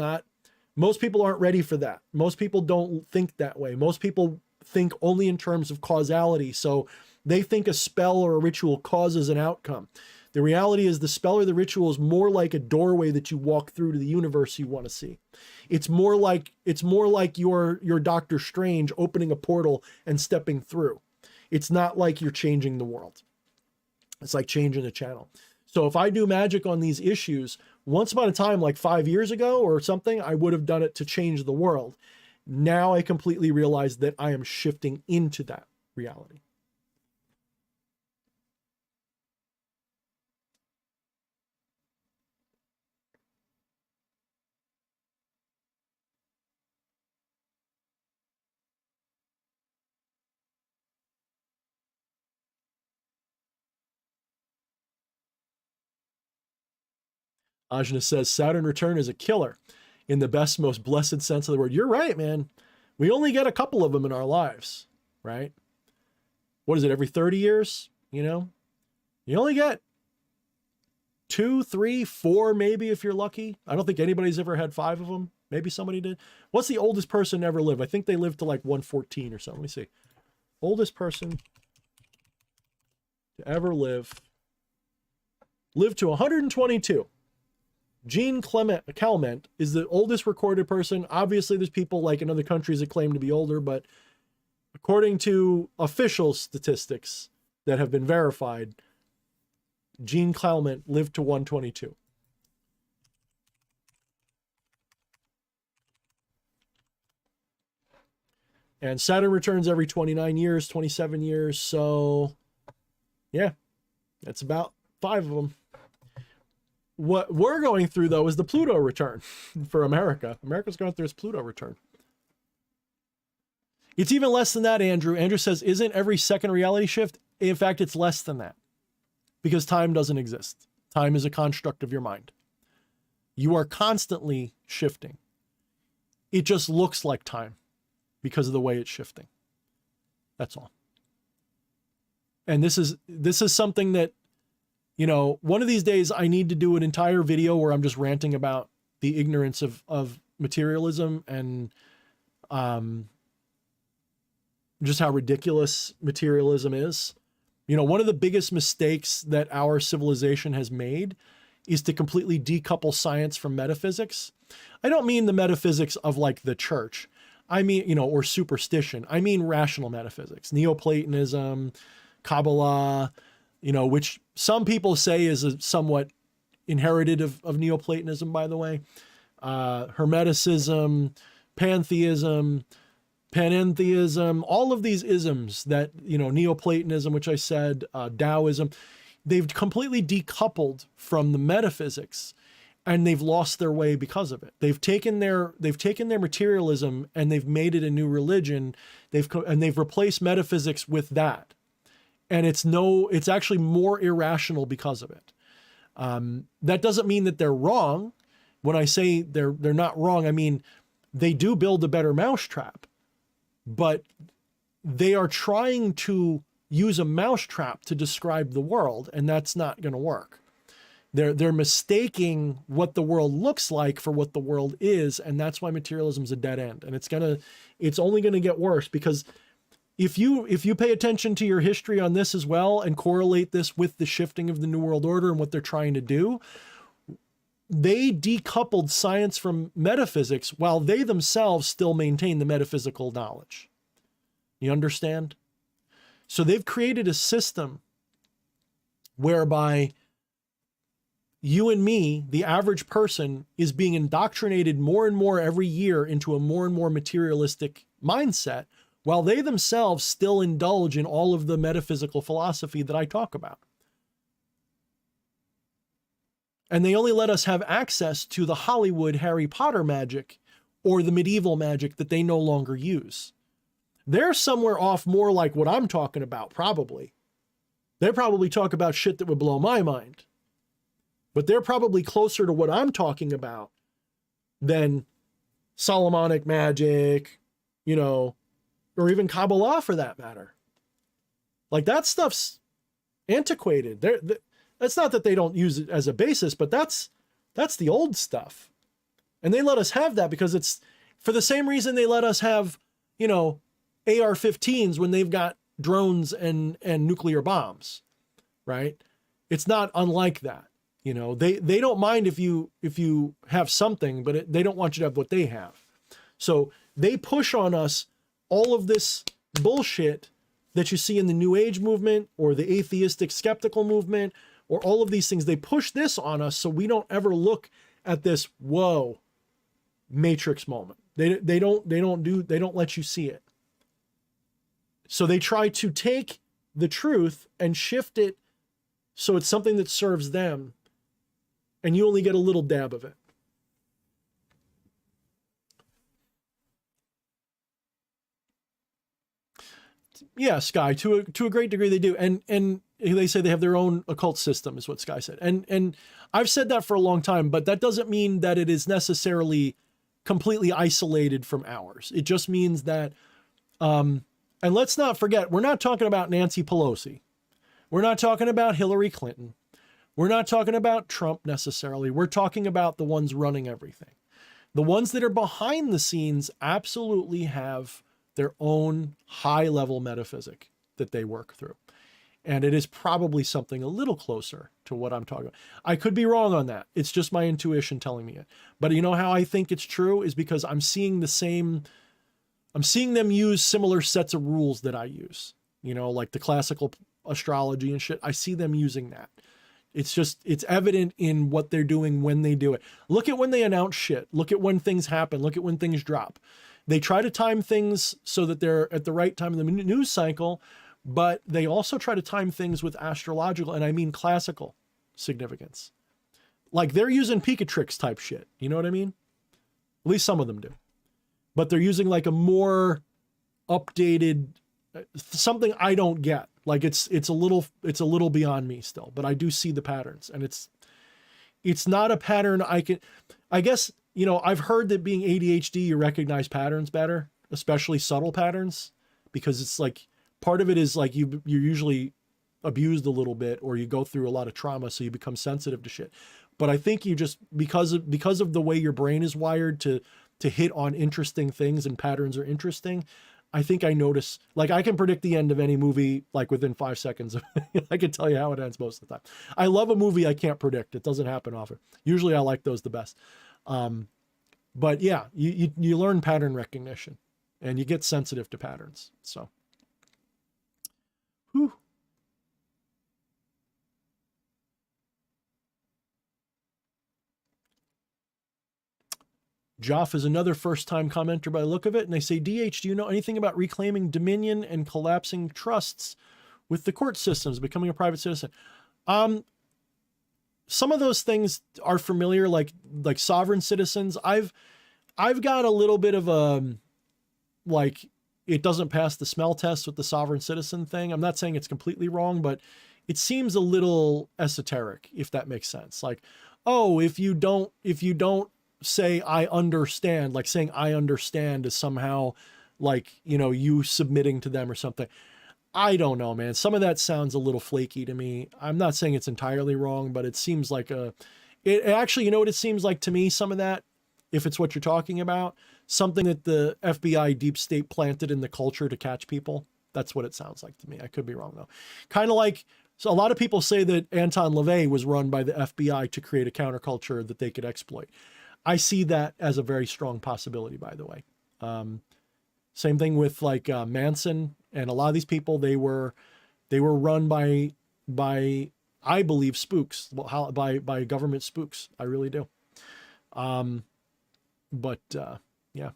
most people aren't ready for that. Most people don't think that way. Most people think only in terms of causality. So they think a spell or a ritual causes an outcome. The reality is the spell or the ritual is more like a doorway that you walk through to the universe you want to see. It's more like your Doctor Strange opening a portal and stepping through. It's not like you're changing the world. It's like changing a channel. So if I do magic on these issues, once upon a time, like 5 years ago or something, I would have done it to change the world. Now I completely realize that I am shifting into that reality. Ajna says, Saturn return is a killer in the best, most blessed sense of the word. You're right, man. We only get a couple of them in our lives, right? What is it, every 30 years? You know, you only get 2, 3, 4, maybe if you're lucky. I don't think anybody's ever had 5 of them. Maybe somebody did. What's the oldest person ever live? I think they lived to like 114 or something. Let me see. Oldest person to ever lived to 122. Jean Calment is the oldest recorded person. Obviously, there's people like in other countries that claim to be older, but according to official statistics that have been verified, Gene Clement lived to 122. And Saturn returns every 29 years, 27 years. So, yeah, that's about 5 of them. What we're going through, though, is the Pluto return for America. America's going through its Pluto return. It's even less than that, Andrew. Andrew says, isn't every second reality shift? In fact, it's less than that because time doesn't exist. Time is a construct of your mind. You are constantly shifting. It just looks like time because of the way it's shifting. That's all. And this is something that, you know, one of these days I need to do an entire video where I'm just ranting about the ignorance of materialism and just how ridiculous materialism is. You know, one of the biggest mistakes that our civilization has made is to completely decouple science from metaphysics. I don't mean the metaphysics of like the church. I mean, you know, or superstition. I mean rational metaphysics, Neoplatonism, Kabbalah, you know, which some people say is a somewhat inherited of Neoplatonism, by the way. Hermeticism, pantheism, panentheism, all of these isms that, you know, Neoplatonism, which I said, Taoism, they've completely decoupled from the metaphysics and they've lost their way because of it. They've taken their materialism and they've made it a new religion. They've replaced metaphysics with that. And it's actually more irrational because of it. That doesn't mean that they're wrong. When I say they're not wrong, I mean, they do build a better mousetrap, but they are trying to use a mousetrap to describe the world, and that's not going to work. They're mistaking what the world looks like for what the world is, and that's why materialism is a dead end. And it's only going to get worse, because if you pay attention to your history on this as well and correlate this with the shifting of the New World Order and what they're trying to do, they decoupled science from metaphysics while they themselves still maintain the metaphysical knowledge. You understand? So they've created a system whereby you and me, the average person, is being indoctrinated more and more every year into a more and more materialistic mindset, while they themselves still indulge in all of the metaphysical philosophy that I talk about. And they only let us have access to the Hollywood Harry Potter magic or the medieval magic that they no longer use. They're somewhere off more like what I'm talking about, probably. They probably talk about shit that would blow my mind. But they're probably closer to what I'm talking about than Solomonic magic, you know, or even Kabbalah for that matter. Like, that stuff's antiquated. That's not that they don't use it as a basis, but that's the old stuff. And they let us have that because it's for the same reason they let us have, you know, AR-15s when they've got drones and nuclear bombs, right? It's not unlike that. You know, they don't mind if you have something, but they don't want you to have what they have. So they push on us all of this bullshit that you see in the New Age movement or the atheistic skeptical movement or all of these things. They push this on us so we don't ever look at this, whoa, Matrix moment. They don't let you see it. So they try to take the truth and shift it so it's something that serves them, and you only get a little dab of it. Yeah, Sky, to a great degree they do. And they say they have their own occult system, is what Sky said. And I've said that for a long time, but that doesn't mean that it is necessarily completely isolated from ours. It just means that, and let's not forget, we're not talking about Nancy Pelosi. We're not talking about Hillary Clinton. We're not talking about Trump necessarily. We're talking about the ones running everything. The ones that are behind the scenes absolutely have their own high-level metaphysic that they work through. And it is probably something a little closer to what I'm talking about. I could be wrong on that. It's just my intuition telling me it. But you know how I think it's true is because I'm seeing the same I'm seeing them use similar sets of rules that I use, you know, like the classical astrology and shit. I see them using that. It's just, it's evident in what they're doing when they do it. Look at when they announce shit. Look at when things happen. Look at when things drop. They try to time things so that they're at the right time in the news cycle, but they also try to time things with astrological, and I mean classical significance. Like they're using Pikatrix type shit. You know what I mean? At least some of them do. But they're using like a more updated, something I don't get. Like it's a little beyond me still, but I do see the patterns, and it's not a pattern I guess, you know, I've heard that being ADHD, you recognize patterns better, especially subtle patterns, because it's like part of it is like you're usually abused a little bit, or you go through a lot of trauma, so you become sensitive to shit. But I think you just, because of the way your brain is wired to hit on interesting things, and patterns are interesting, I think I notice, like I can predict the end of any movie like within 5 seconds. I can tell you how it ends most of the time. I love a movie I can't predict. It doesn't happen often. Usually I like those the best. But yeah, you learn pattern recognition, and you get sensitive to patterns. So, whew. Joff is another first-time commenter by the look of it, and they say, DH, do you know anything about reclaiming dominion and collapsing trusts with the court systems, becoming a private citizen? Some of those things are familiar, like sovereign citizens. I've got a little bit of a, like, it doesn't pass the smell test with the sovereign citizen thing. I'm not saying it's completely wrong, but it seems a little esoteric, if that makes sense. Like, oh, if you don't say I understand, like saying I understand is somehow like, you know, you submitting to them or something. I don't know, man. Some of that sounds a little flaky to me. I'm not saying it's entirely wrong, but it seems like it actually, you know what it seems like to me, some of that, if it's what you're talking about, something that the FBI deep state planted in the culture to catch people. That's what it sounds like to me. I could be wrong though. Kind of like, so a lot of people say that Anton LaVey was run by the FBI to create a counterculture that they could exploit. I see that as a very strong possibility, by the way. Same thing with like Manson and a lot of these people. They were run by I believe spooks, by government spooks. I really do. But yeah.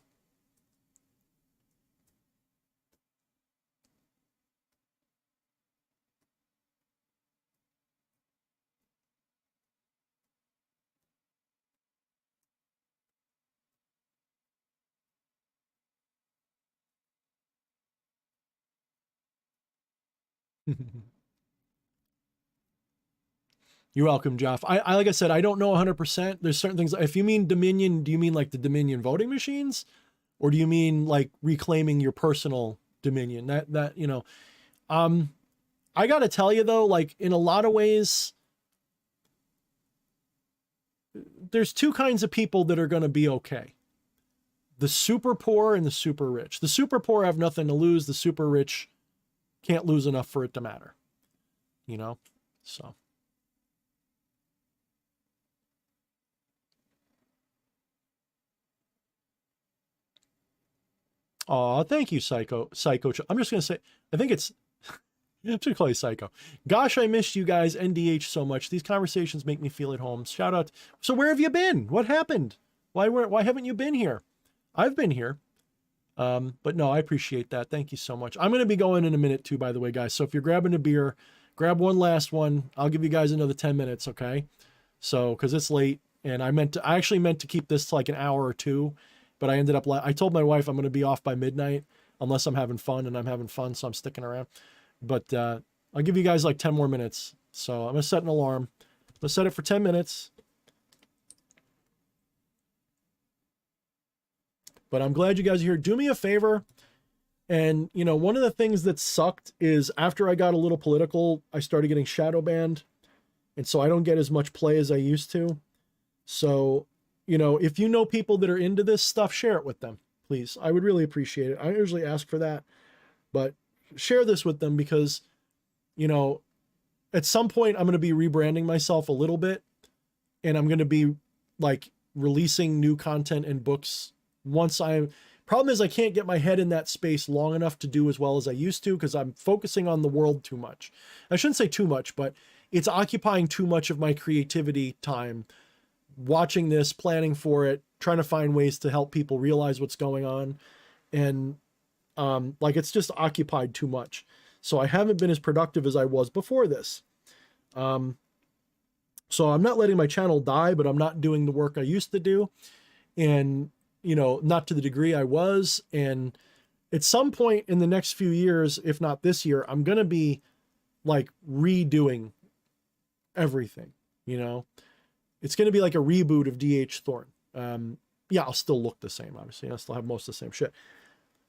You're welcome, Jeff. I like I said, I don't know 100%. There's certain things. If you mean Dominion, do you mean like the Dominion voting machines, or do you mean like reclaiming your personal Dominion? That you know, I got to tell you though, like in a lot of ways, there's two kinds of people that are going to be okay: the super poor and the super rich. The super poor have nothing to lose. The super rich can't lose enough for it to matter. You know, so. Oh, thank you, Psycho. I'm just going to say, I think it's, I'm just going to call you Psycho. Gosh, I missed you guys, NDH, so much. These conversations make me feel at home. Shout out. So where have you been? What happened? Why haven't you been here? I've been here. But no, I appreciate that. Thank you so much. I'm going to be going in a minute too, by the way, guys. So if you're grabbing a beer, grab one last one. I'll give you guys another 10 minutes. Okay. So, cause it's late, and I actually meant to keep this to like an hour or two, but I ended up, I told my wife I'm going to be off by midnight unless I'm having fun, and I'm having fun. So I'm sticking around, but, I'll give you guys like 10 more minutes. So I'm going to set an alarm. Let's set it for 10 minutes. But I'm glad you guys are here. Do me a favor. And, you know, one of the things that sucked is after I got a little political, I started getting shadow banned. And so I don't get as much play as I used to. So, you know, if you know people that are into this stuff, share it with them, please. I would really appreciate it. I usually ask for that, but share this with them because, you know, at some point I'm going to be rebranding myself a little bit, and I'm going to be like releasing new content and books once Problem is I can't get my head in that space long enough to do as well as I used to because I'm focusing on the world too much. I shouldn't say too much, but it's occupying too much of my creativity time, watching this, planning for it, trying to find ways to help people realize what's going on. And like it's just occupied too much. So I haven't been as productive as I was before this. So I'm not letting my channel die, but I'm not doing the work I used to do. And, you know, not to the degree I was. And at some point in the next few years, if not this year, I'm going to be like redoing everything, you know. It's going to be like a reboot of DH Thorne. Yeah, I'll still look the same, obviously. I'll still have most of the same shit.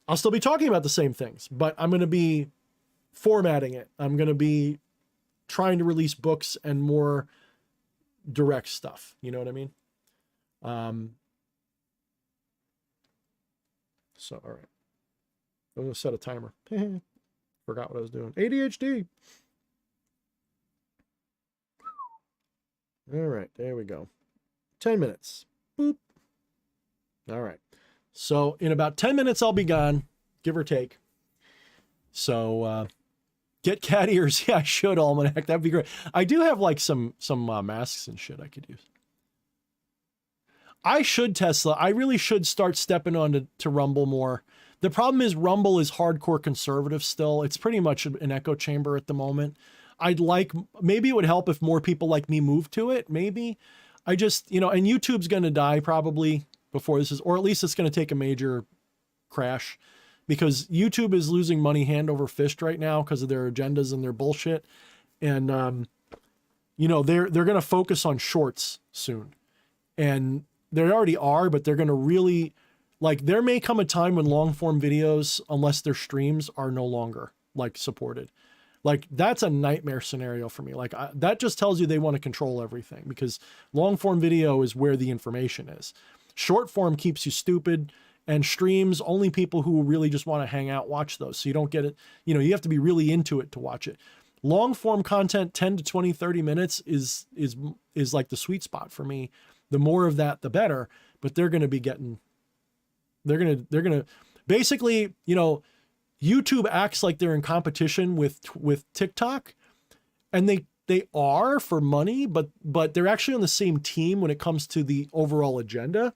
I'll still be talking about the same things, but I'm going to be formatting it. I'm going to be trying to release books and more direct stuff. You know what I mean? So, all right. I'm going to set a timer. Forgot what I was doing. ADHD. All right, there we go. 10 minutes. Boop. All right. So in about 10 minutes, I'll be gone, give or take. So get cat ears. Yeah, I should, Almanac. That'd be great. I do have like some masks and shit I could use. I should, Tesla. I really should start stepping on to Rumble more. The problem is Rumble is hardcore conservative still. It's pretty much an echo chamber at the moment. I'd like, maybe it would help if more people like me move to it. Maybe. I just, you know, and YouTube's going to die probably before this is, or at least it's going to take a major crash because YouTube is losing money hand over fist right now because of their agendas and their bullshit. And, you know, they're going to focus on shorts soon. And they already are, but they're going to really, like, there may come a time when long form videos, unless their streams are no longer like supported. Like that's a nightmare scenario for me. Like that just tells you they want to control everything because long form video is where the information is. Short form keeps you stupid, and streams, only people who really just want to hang out watch those. So you don't get it. You know, you have to be really into it to watch it. Long form content, 10 to 20, 30 minutes is like the sweet spot for me. The more of that, the better, but they're going to be getting, they're going to basically, you know, YouTube acts like they're in competition with TikTok, and they are for money, but they're actually on the same team when it comes to the overall agenda.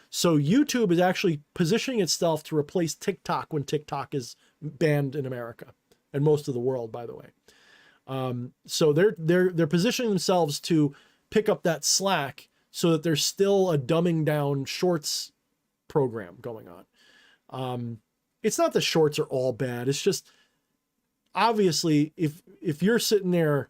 So YouTube is actually positioning itself to replace TikTok when TikTok is banned in America and most of the world, by the way. So they're positioning themselves to pick up that slack so that there's still a dumbing down shorts program going on. It's not the shorts are all bad. It's just obviously if you're sitting there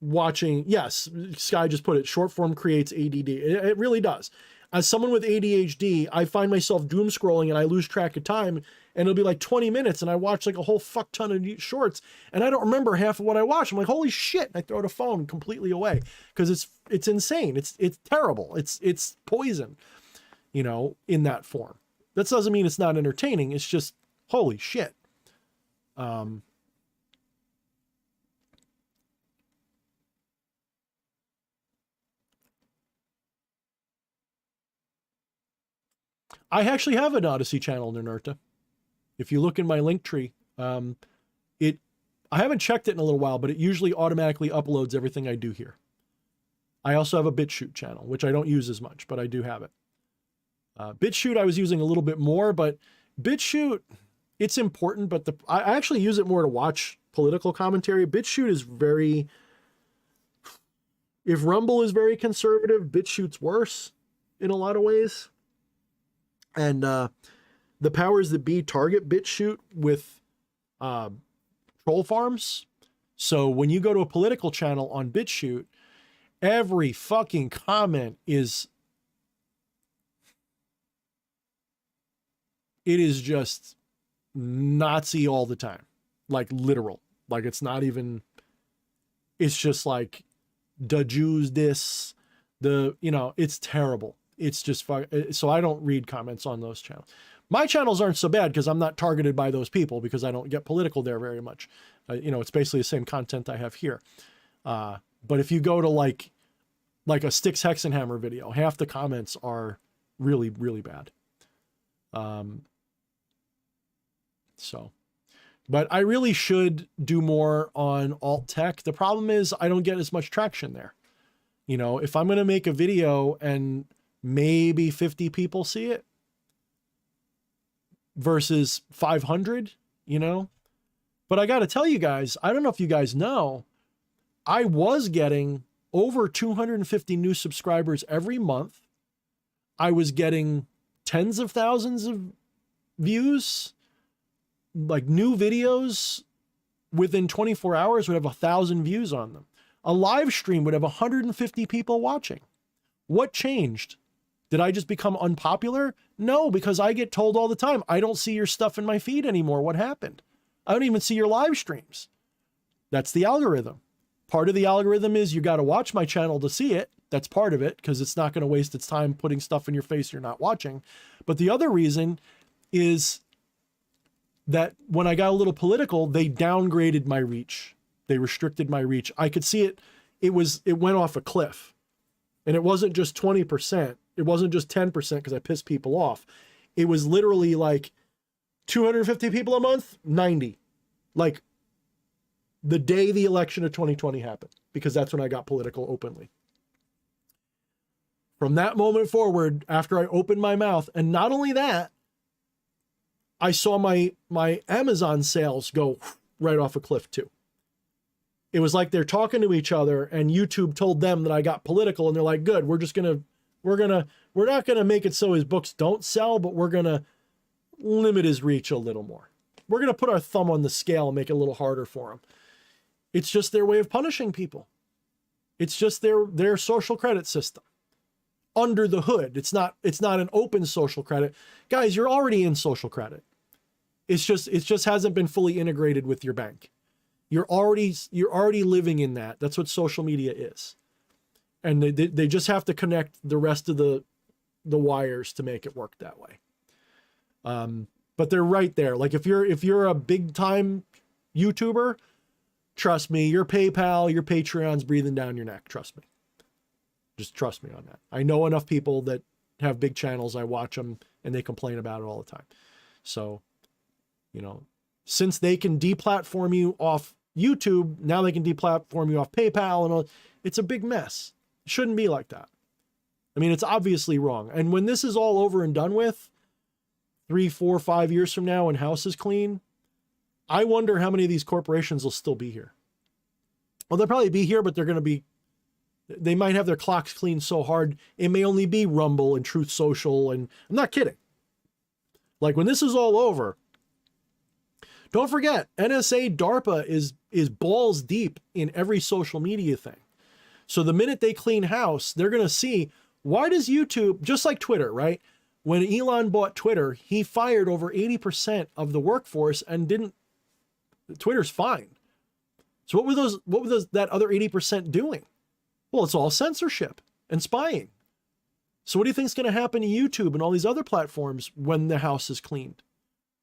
watching, yes, Sky just put it, short form creates ADD. It really does. As someone with ADHD, I find myself doom scrolling and I lose track of time, and it'll be like 20 minutes and I watch like a whole fuck ton of shorts and I don't remember half of what I watched. I'm like, holy shit. I throw the phone completely away because it's insane. It's terrible. It's poison, you know, in that form. That doesn't mean it's not entertaining. It's just, holy shit. I actually have an Odyssey channel, Nernerta. If you look in my Linktree, I haven't checked it in a little while, but it usually automatically uploads everything I do here. I also have a BitChute channel, which I don't use as much, but I do have it. BitChute I was using a little bit more, but BitChute, it's important, but I actually use it more to watch political commentary. BitChute is very, if Rumble is very conservative, BitChute's worse in a lot of ways. And the powers that be target BitChute with troll farms. So when you go to a political channel on BitChute, every fucking comment is, it is just Nazi all the time. Like literal. Like it's not even, it's just like the Jews this, you know, it's terrible. It's just, so I don't read comments on those channels. My channels aren't so bad because I'm not targeted by those people because I don't get political there very much. You know, it's basically the same content I have here. But if you go to like a Styx Hexenhammer video, half the comments are really, really bad. So, but I really should do more on alt tech. The problem is I don't get as much traction there. You know, if I'm going to make a video and maybe 50 people see it versus 500, you know, but I got to tell you guys, I don't know if you guys know, I was getting over 250 new subscribers every month. I was getting tens of thousands of views, like new videos within 24 hours would have 1,000 views on them. A live stream would have 150 people watching. What changed? Did I just become unpopular? No, because I get told all the time, I don't see your stuff in my feed anymore. What happened? I don't even see your live streams. That's the algorithm. Part of the algorithm is you got to watch my channel to see it. That's part of it, because it's not going to waste its time putting stuff in your face you're not watching. But the other reason is that when I got a little political, they downgraded my reach. They restricted my reach. I could see it. It went off a cliff. And it wasn't just 20%. It wasn't just 10% because I pissed people off. It was literally like 250 people a month, 90. Like the day the election of 2020 happened, because that's when I got political openly. From that moment forward, after I opened my mouth, and not only that, I saw my Amazon sales go right off a cliff too. It was like they're talking to each other and YouTube told them that I got political, and they're like, good, we're not gonna make it so his books don't sell, but we're gonna limit his reach a little more. We're gonna put our thumb on the scale and make it a little harder for him. It's just their way of punishing people. It's just their social credit system. Under the hood. It's not an open social credit. Guys, you're already in social credit. It just hasn't been fully integrated with your bank. You're already living in that. That's what social media is. And they just have to connect the rest of the wires to make it work that way. But they're right there. Like if you're a big time YouTuber, trust me, your PayPal, your Patreon's breathing down your neck. Trust me. Just trust me on that. I know enough people that have big channels. I watch them and they complain about it all the time. So, you know, since they can deplatform you off YouTube, now they can deplatform you off PayPal and all. It's a big mess. It shouldn't be like that. I mean, it's obviously wrong. And when this is all over and done with, 3, 4, 5 years from now, when house is clean, I wonder how many of these corporations will still be here. Well, they'll probably be here, but they might have their clocks cleaned so hard, it may only be Rumble and Truth Social. And I'm not kidding. Like when this is all over, don't forget, NSA, DARPA is balls deep in every social media thing. So the minute they clean house, they're going to see, why does YouTube, just like Twitter, right? When Elon bought Twitter, he fired over 80% of the workforce and Twitter's fine. So what were that other 80% doing? Well, it's all censorship and spying. So what do you think is going to happen to YouTube and all these other platforms when the house is cleaned?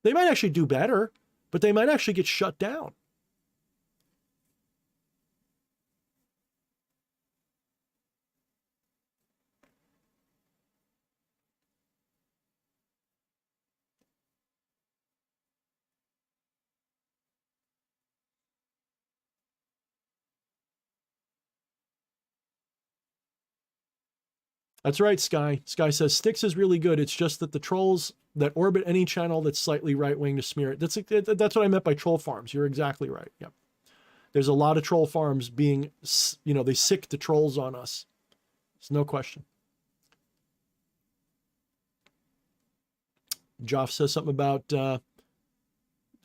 They might actually do better, but they might actually get shut down. That's right, Sky. Sky says, Styx is really good. It's just that the trolls that orbit any channel that's slightly right-wing to smear it. That's what I meant by troll farms. You're exactly right. Yep. There's a lot of troll farms being, they sick the trolls on us. There's no question. Joff says something about there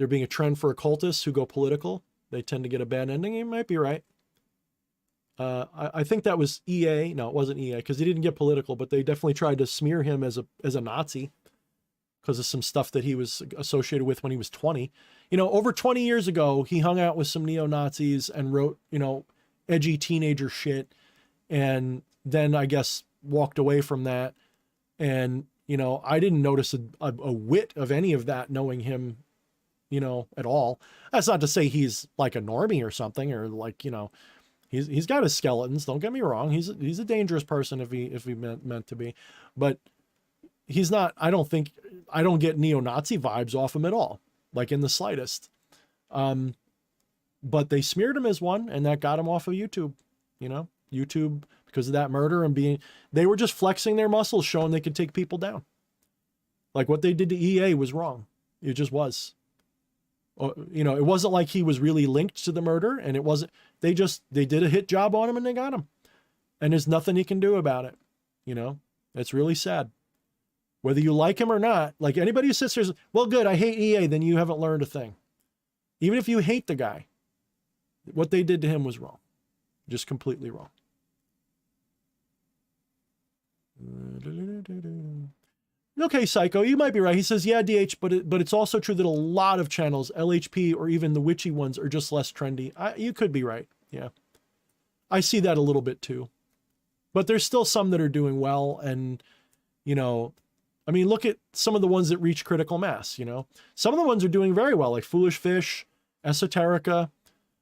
being a trend for occultists who go political. They tend to get a bad ending. He might be right. I think that was EA. No, it wasn't EA because he didn't get political, but they definitely tried to smear him as a Nazi because of some stuff that he was associated with when he was 20. Over 20 years ago, he hung out with some neo-Nazis and wrote, edgy teenager shit. And then I guess walked away from that. And, I didn't notice a whit of any of that knowing him, at all. That's not to say he's like a normie or something, or like, he's got his skeletons. Don't get me wrong. He's a dangerous person if he meant to be, but he's not, I don't get neo-Nazi vibes off him at all, like in the slightest. But they smeared him as one, and that got him off of YouTube, YouTube, because of that murder and they were just flexing their muscles, showing they could take people down. Like what they did to EA was wrong. It just was. It wasn't like he was really linked to the murder, and it wasn't, they did a hit job on him and they got him. And there's nothing he can do about it. It's really sad. Whether you like him or not, like anybody who sits there says, well, good, I hate EA, then you haven't learned a thing. Even if you hate the guy, what they did to him was wrong. Just completely wrong. Okay, Psycho, you might be right. He says, yeah, DH, but it's also true that a lot of channels, LHP or even the witchy ones, are just less trendy. You could be right. Yeah. I see that a little bit too. But there's still some that are doing well. And, look at some of the ones that reach critical mass, Some of the ones are doing very well, like Foolish Fish, Esoterica.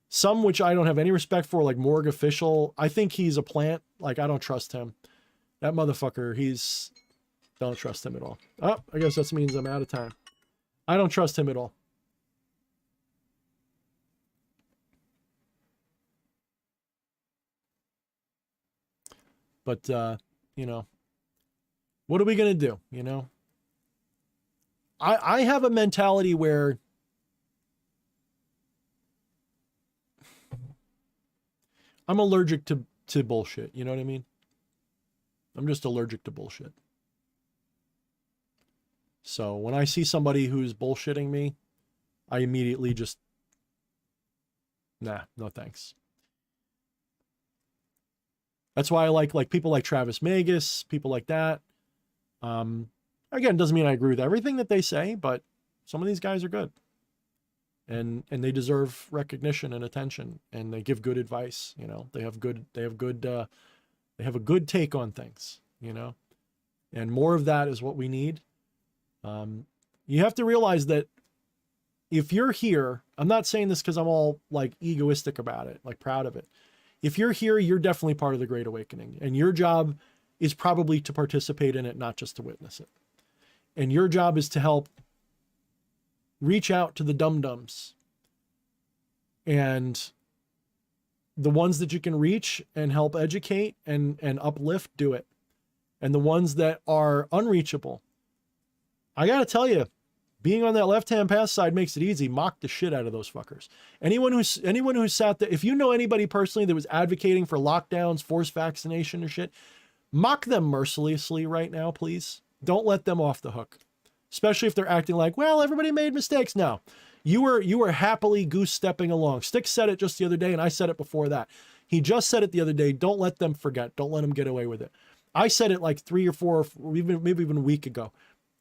Some which I don't have any respect for, like Morgue Official. I think he's a plant. Like, I don't trust him. That motherfucker, don't trust him at all. Oh, I guess that means I'm out of time. I don't trust him at all. But, what are we going to do? I have a mentality where I'm allergic to bullshit. You know what I mean? I'm just allergic to bullshit. So when I see somebody who's bullshitting me, I immediately just, nah, no thanks. That's why I like people like Travis Magus, people like that. Again, doesn't mean I agree with everything that they say, but some of these guys are good. And they deserve recognition and attention, and they give good advice. They have a good take on things, and more of that is what we need. You have to realize that if you're here, I'm not saying this because I'm all like egoistic about it, like proud of it. If you're here, you're definitely part of the Great Awakening, and your job is probably to participate in it, not just to witness it. And your job is to help reach out to the dum-dums, and the ones that you can reach and help educate and uplift, do it. And the ones that are unreachable, I got to tell you, being on that left-hand path side makes it easy. Mock the shit out of those fuckers. Anyone who's sat there, if you know anybody personally that was advocating for lockdowns, forced vaccination or shit, mock them mercilessly right now, please. Don't let them off the hook. Especially if they're acting like, well, everybody made mistakes. No, you were happily goose stepping along. Stick said it just the other day, and I said it before that. He just said it the other day. Don't let them forget. Don't let them get away with it. I said it like 3 or 4, maybe even a week ago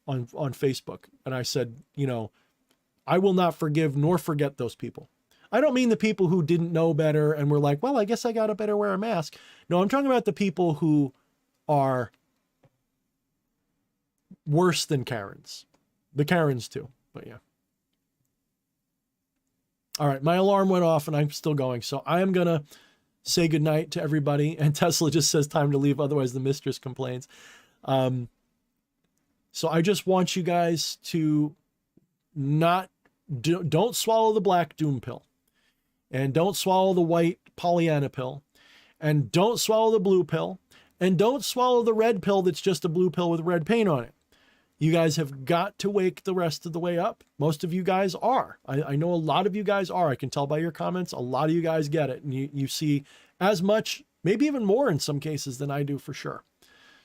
on Facebook. And I said, I will not forgive nor forget those people. I don't mean the people who didn't know better and were like, well, I guess I got to better wear a mask. No, I'm talking about the people who are worse than Karens. The Karens too, but yeah. All right, my alarm went off and I'm still going. So I am going to say goodnight to everybody. And Tesla just says time to leave, otherwise the mistress complains. So I just want you guys to don't swallow the black doom pill, and don't swallow the white Pollyanna pill, and don't swallow the blue pill, and don't swallow the red pill that's just a blue pill with red paint on it. You guys have got to wake the rest of the way up. Most of you guys are. I know a lot of you guys are. I can tell by your comments. A lot of you guys get it. And you see as much, maybe even more in some cases than I do for sure.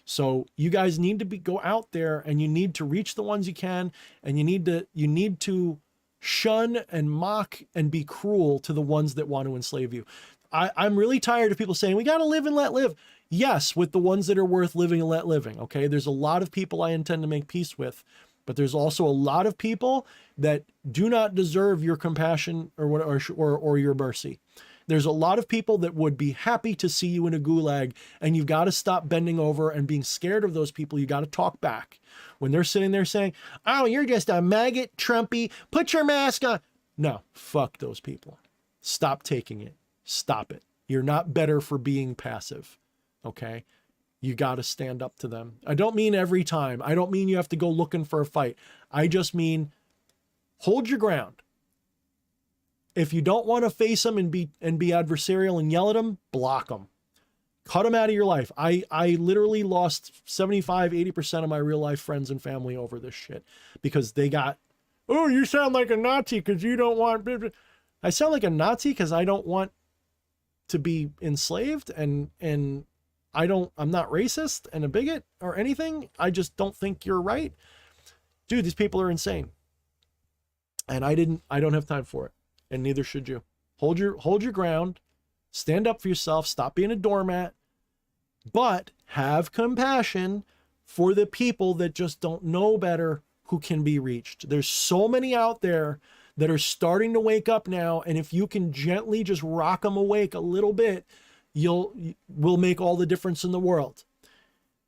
So you guys need to go out there, and you need to reach the ones you can, and you need to shun and mock and be cruel to the ones that want to enslave you. I'm really tired of people saying, we got to live and let live. Yes, with the ones that are worth living and let living. Okay. There's a lot of people I intend to make peace with, but there's also a lot of people that do not deserve your compassion or your mercy. There's a lot of people that would be happy to see you in a gulag, and you've got to stop bending over and being scared of those people. You got to talk back when they're sitting there saying, oh, you're just a maggot, Trumpy, put your mask on. No, fuck those people. Stop taking it. Stop it. You're not better for being passive. Okay. you got to stand up to them. I don't mean every time. I don't mean you have to go looking for a fight. I just mean hold your ground. If you don't want to face them and be adversarial and yell at them, block them. Cut them out of your life. I literally lost 75, 80% of my real life friends and family over this shit because they got, oh, you sound like a Nazi because you don't want, I sound like a Nazi because I don't want to be enslaved and I'm not racist and a bigot or anything. I just don't think you're right. Dude, these people are insane. And I don't have time for it. And neither should you. Hold your ground, stand up for yourself, stop being a doormat, but have compassion for the people that just don't know better who can be reached. There's so many out there that are starting to wake up now. And if you can gently just rock them awake a little bit, will make all the difference in the world.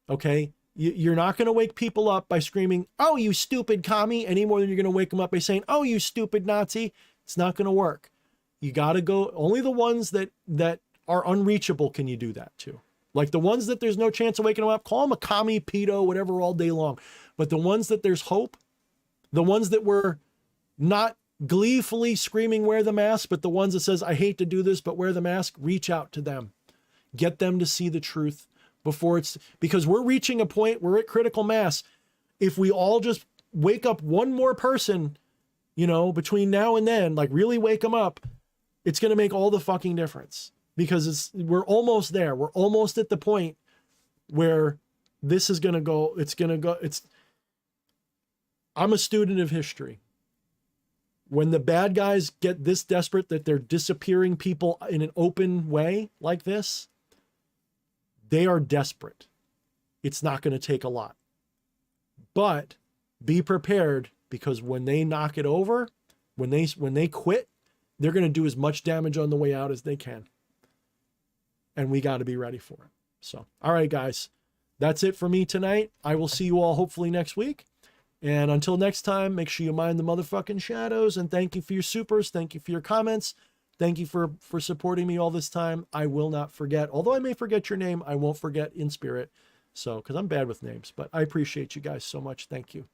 Okay. You're not going to wake people up by screaming, oh, you stupid commie, any more than you're going to wake them up by saying, oh, you stupid Nazi. It's not going to work. You got to go, only the ones that are unreachable can you do that to. Like the ones that there's no chance of waking them up, call them a commie, pedo, whatever, all day long. But the ones that there's hope, the ones that were not gleefully screaming, wear the mask, but the ones that says, I hate to do this, but wear the mask, reach out to them. Get them to see the truth before because we're reaching a point, we're at critical mass. If we all just wake up one more person, between now and then, like really wake them up, it's going to make all the fucking difference because we're almost there. We're almost at the point where this is going to go. I'm a student of history. When the bad guys get this desperate that they're disappearing people in an open way like this, they are desperate. It's not going to take a lot, but be prepared. Because when they knock it over, when they quit, they're going to do as much damage on the way out as they can. And we got to be ready for it. So, all right, guys, that's it for me tonight. I will see you all hopefully next week. And until next time, make sure you mind the motherfucking shadows. And thank you for your supers. Thank you for your comments. Thank you for supporting me all this time. I will not forget. Although I may forget your name, I won't forget in spirit. So, because I'm bad with names. But I appreciate you guys so much. Thank you.